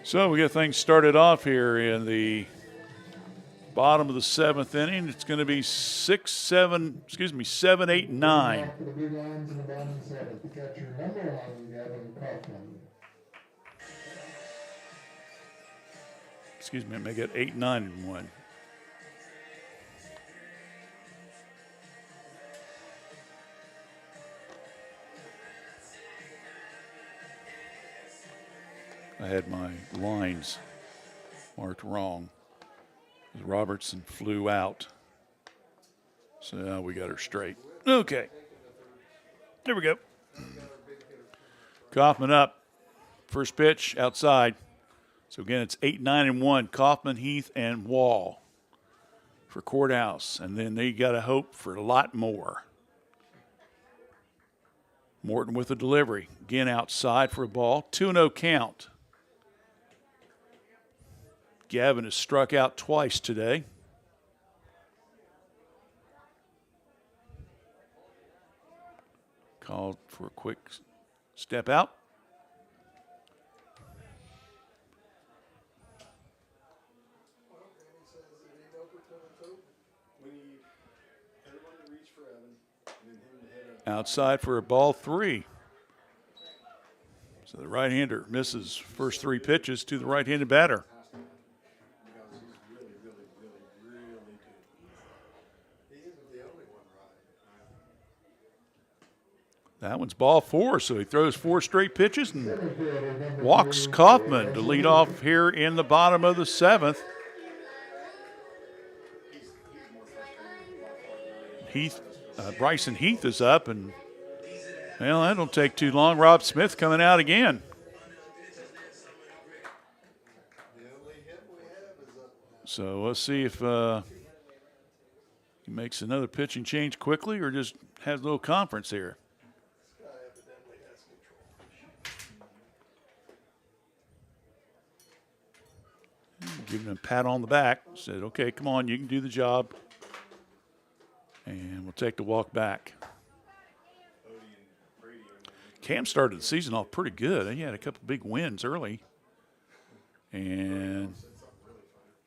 So we get things started off here in the bottom of the 7th inning. It's going to be 7, 8, 9. For the blue lines in the bottom 7th. Catcher number 1, Gavin Kaufman. Excuse me, I may get 8, 9, and 1. I had my lines marked wrong. Robertson flew out. So now we got her straight. Okay. There we go. Kaufman up. First pitch outside. So again, it's 8, 9, and 1. Kaufman, Heath, and Wall for Courthouse. And then they got to hope for a lot more. Morton with a delivery. Again outside for a ball. 2-0 count. Gavin has struck out twice today. Called for a quick step out. Outside for a ball 3. So the right-hander misses first 3 pitches to the right-handed batter. That one's ball 4, so he throws 4 straight pitches and walks Kaufman to lead off here in the bottom of the 7th. Bryson Heath is up, and well, that don't take too long. Rob Smith coming out again. So let's see if he makes another pitching change quickly or just has a little conference here. Giving him a pat on the back. Said, okay, come on, you can do the job. And we'll take the walk back. Cam started the season off pretty good. He had a couple big wins early. And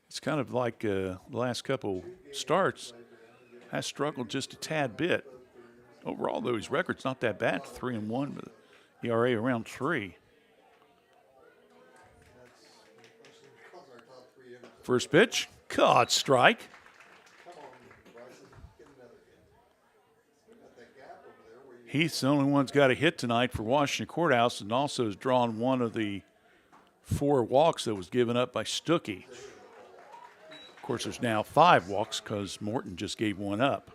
it's kind of like the last couple starts has struggled just a tad bit. Overall, though, his record's not that bad, 3-1, but ERA around 3. First pitch, caught strike. Heath's the only one who's got a hit tonight for Washington Courthouse and also has drawn one of the 4 walks that was given up by Stuckey. Of course, there's now 5 walks because Morton just gave one up.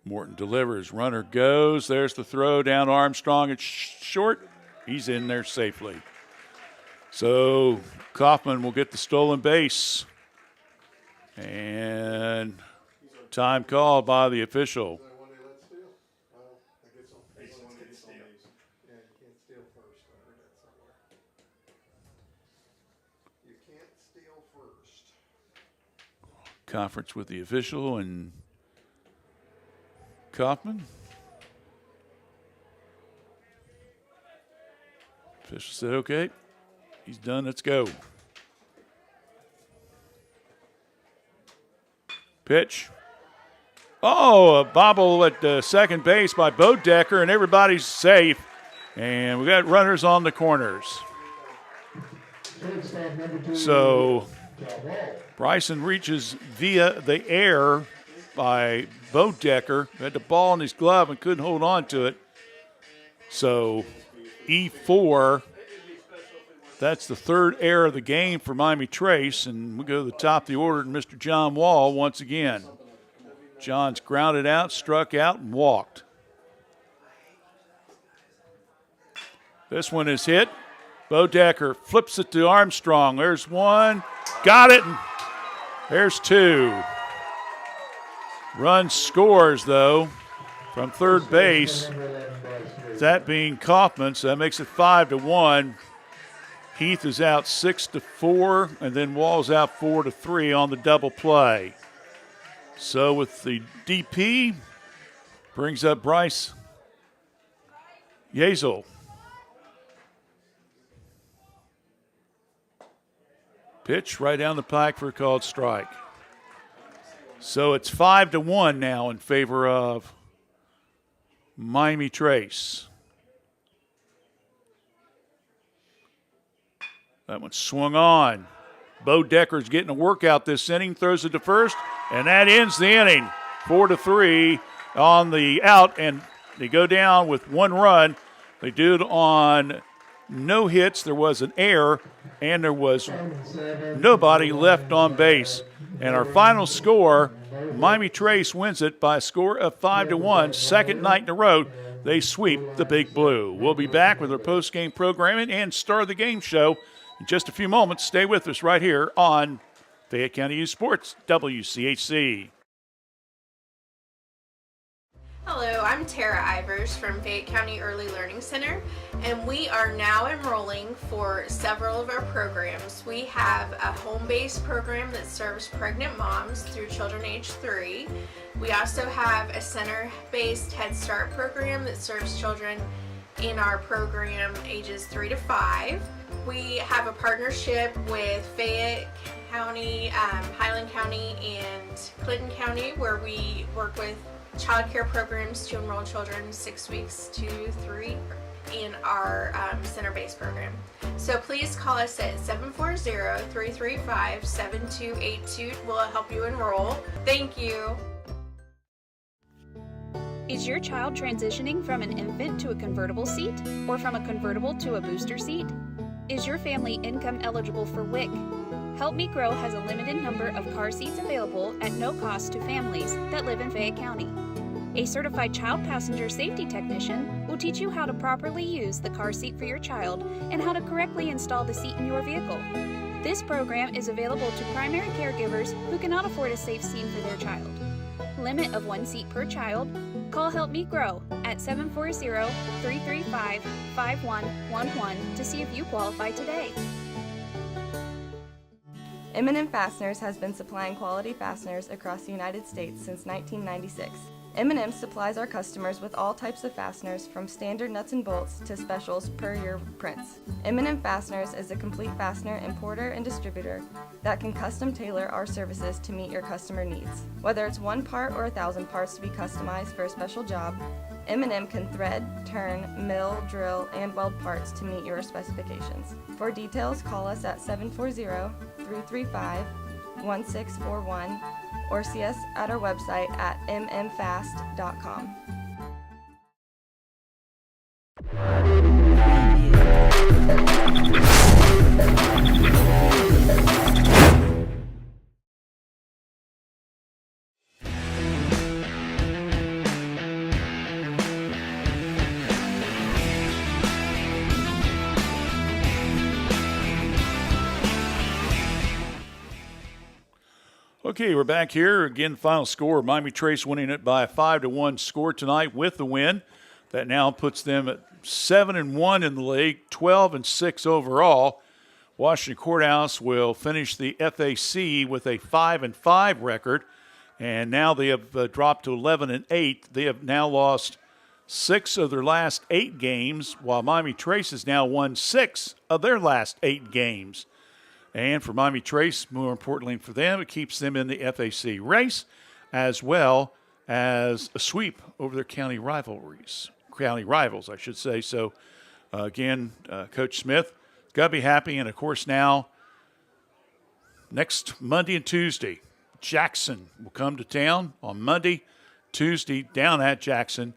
Morton delivers. Runner goes. There's the throw down Armstrong. It's short. He's in there safely. So Kaufman will get the stolen base. And time called by the official. Conference with the official and Kaufman. Official said, okay, he's done, let's go. Pitch. Oh, a bobble at second base by Bodecker, and everybody's safe. And we got runners on the corners. So Bryson reaches via the air by Bodecker. Had the ball in his glove and couldn't hold on to it. So E4, that's the third error of the game for Miami Trace. And we go to the top of the order to Mr. John Wall once again. John's grounded out, struck out, and walked. This one is hit. Bodecker flips it to Armstrong. There's one. Got it. And there's two. Run scores, though, from third base. That being Kaufman, so that makes it 5-1. Heath is out 6-4, and then Wall's out 4-3 on the double play. So with the DP, brings up Bryce Yazel. Pitch right down the pike for a called strike. So it's 5-1 now in favor of Miami Trace. That one swung on. Bodecker's getting a workout this inning, throws it to first, and that ends the inning. 4-3 on the out, and they go down with one run. They do it on no hits. There was an error, and there was nobody left on base. And our final score, Miami Trace wins it by a score of 5-1. Second night in a row, they sweep the Big Blue. We'll be back with our post-game programming and Star of the Game show in just a few moments. Stay with us right here on Fayette County Youth Sports, WCHC. Hello, I'm Tara Ivers from Fayette County Early Learning Center, and we are now enrolling for several of our programs. We have a home-based program that serves pregnant moms through children age 3. We also have a center-based Head Start program that serves children in our program ages 3 to 5. We have a partnership with Fayette County, Highland County, and Clinton County, where we work with child care programs to enroll children 6 weeks to 3 in our center-based program. So please call us at 740-335-7282. We'll help you enroll. Thank you. Is your child transitioning from an infant to a convertible seat or from a convertible to a booster seat? Is your family income eligible for WIC? Help Me Grow has a limited number of car seats available at no cost to families that live in Fayette County. A certified child passenger safety technician will teach you how to properly use the car seat for your child and how to correctly install the seat in your vehicle. This program is available to primary caregivers who cannot afford a safe seat for their child. Limit of 1 seat per child. Call Help Me Grow at 740-335-5111 to see if you qualify today. M&M Fasteners has been supplying quality fasteners across the United States since 1996. M&M supplies our customers with all types of fasteners, from standard nuts and bolts to specials per your prints. M&M Fasteners is a complete fastener importer and distributor that can custom tailor our services to meet your customer needs. Whether it's 1 part or 1,000 parts to be customized for a special job, M&M can thread, turn, mill, drill, and weld parts to meet your specifications. For details, call us at 740-335-1641 or see us at our website at mmfast.com. Okay, we're back here. Again, final score, Miami Trace winning it by a 5-1 score tonight with the win. That now puts them at 7-1 in the league, 12-6 overall. Washington Courthouse will finish the FAC with a 5-5 record, and now they have dropped to 11-8. They have now lost 6 of their last 8 games, while Miami Trace has now won 6 of their last 8 games. And for Miami Trace, more importantly for them, it keeps them in the FAC race, as well as a sweep over their county rivals, I should say. So, again, Coach Smith got to be happy. And, of course, now next Monday and Tuesday, Jackson will come to town on Monday, Tuesday, down at Jackson.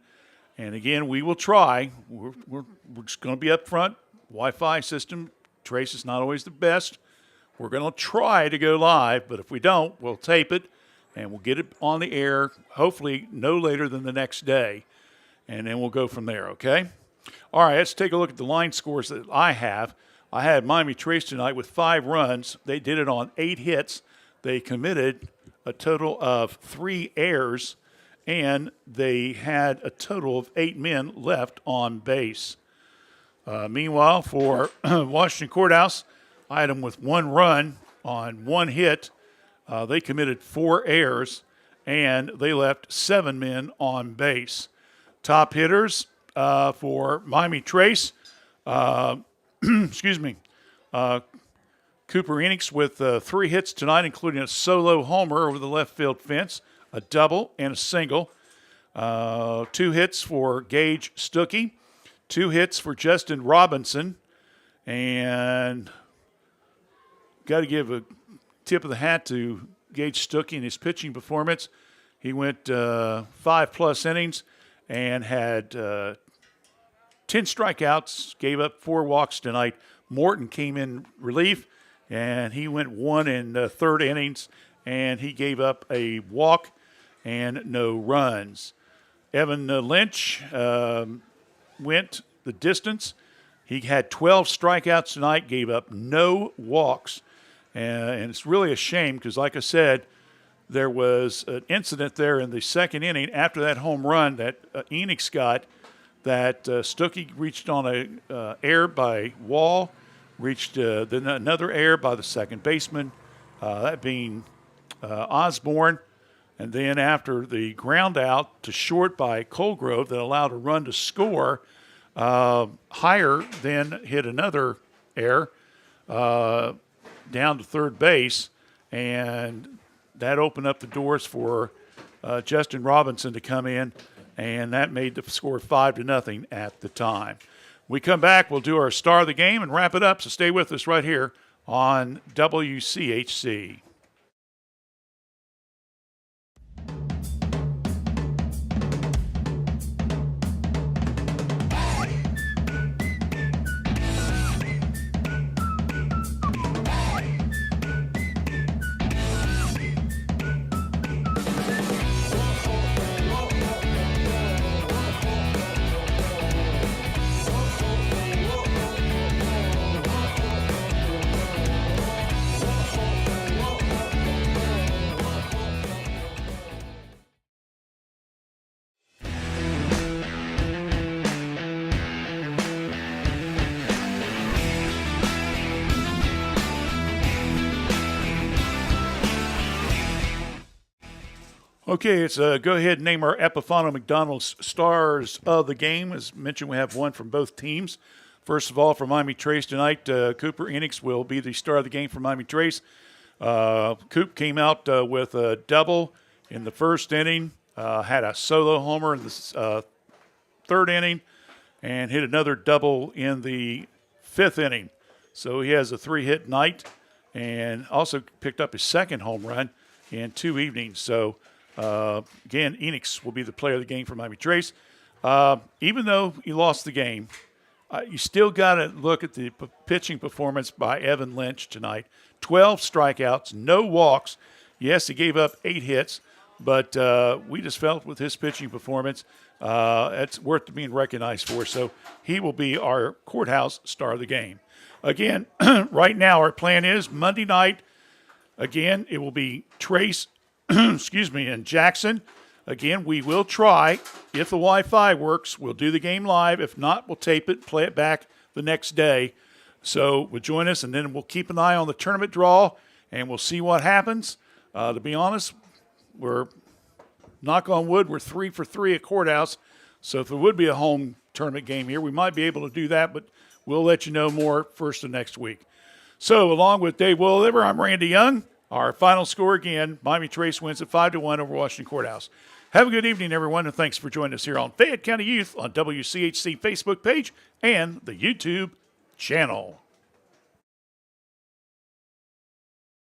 And, again, we will try. We're just going to be up front. Wi-Fi system, Trace is not always the best. We're going to try to go live, but if we don't, we'll tape it, and we'll get it on the air, hopefully no later than the next day, and then we'll go from there, okay? All right, let's take a look at the line scores that I have. I had Miami Trace tonight with 5 runs. They did it on 8 hits. They committed a total of 3 errors, and they had a total of 8 men left on base. Meanwhile, for Washington Courthouse, I had them with 1 run on 1 hit. They committed 4 errors, and they left 7 men on base. Top hitters for Miami Trace, excuse me, Cooper Enix with 3 hits tonight, including a solo homer over the left field fence, a double, and a single. 2 hits for Gage Stuckey, 2 hits for Justin Robinson, and got to give a tip of the hat to Gage Stuckey in his pitching performance. He went 5+ innings and had 10 strikeouts, gave up 4 walks tonight. Morton came in relief, and he went 1 1/3 innings, and he gave up a walk and no runs. Evan Lynch went the distance. He had 12 strikeouts tonight, gave up no walks. And it's really a shame because, like I said, there was an incident there in the second inning after that home run that Enix got that Stuckey reached on a error by Wall, reached then another error by the second baseman, that being Osborne. And then after the ground out to short by Colgrove that allowed a run to score, Higher then hit another error down to third base, and that opened up the doors for Justin Robinson to come in, and that made the score 5-0 at the time. We come back, we'll do our star of the game and wrap it up, so stay with us right here on WCHC. Okay, it's go ahead and name our Epifano McDonald's stars of the game. As mentioned, we have one from both teams. First of all, for Miami Trace tonight, Cooper Enix will be the star of the game for Miami Trace. Coop came out with a double in the first inning, had a solo homer in the third inning, and hit another double in the fifth inning. So he has a 3-hit night and also picked up his second home run in 2 evenings. So, again, Enix will be the player of the game for Miami Trace. Even though he lost the game, you still got to look at the pitching performance by Evan Lynch tonight. 12 strikeouts, no walks. Yes, he gave up 8 hits, but we just felt with his pitching performance, it's worth being recognized for. So he will be our courthouse star of the game. Again, right now our plan is Monday night, Again, it will be Trace, and Jackson. Again, we will try. If the Wi-Fi works, we'll do the game live. If not, we'll tape it, play it back the next day. So we'll join us, and then we'll keep an eye on the tournament draw, and we'll see what happens. To be honest, we're, knock on wood, we're 3 for 3 at Courthouse. So if there would be a home tournament game here, we might be able to do that, but we'll let you know more first of next week. So along with Dave Williver, I'm Randy Young. Our final score again, Miami Trace wins at 5-1 over Washington Courthouse. Have a good evening, everyone, and thanks for joining us here on Fayette County Youth on WCHC Facebook page and the YouTube channel.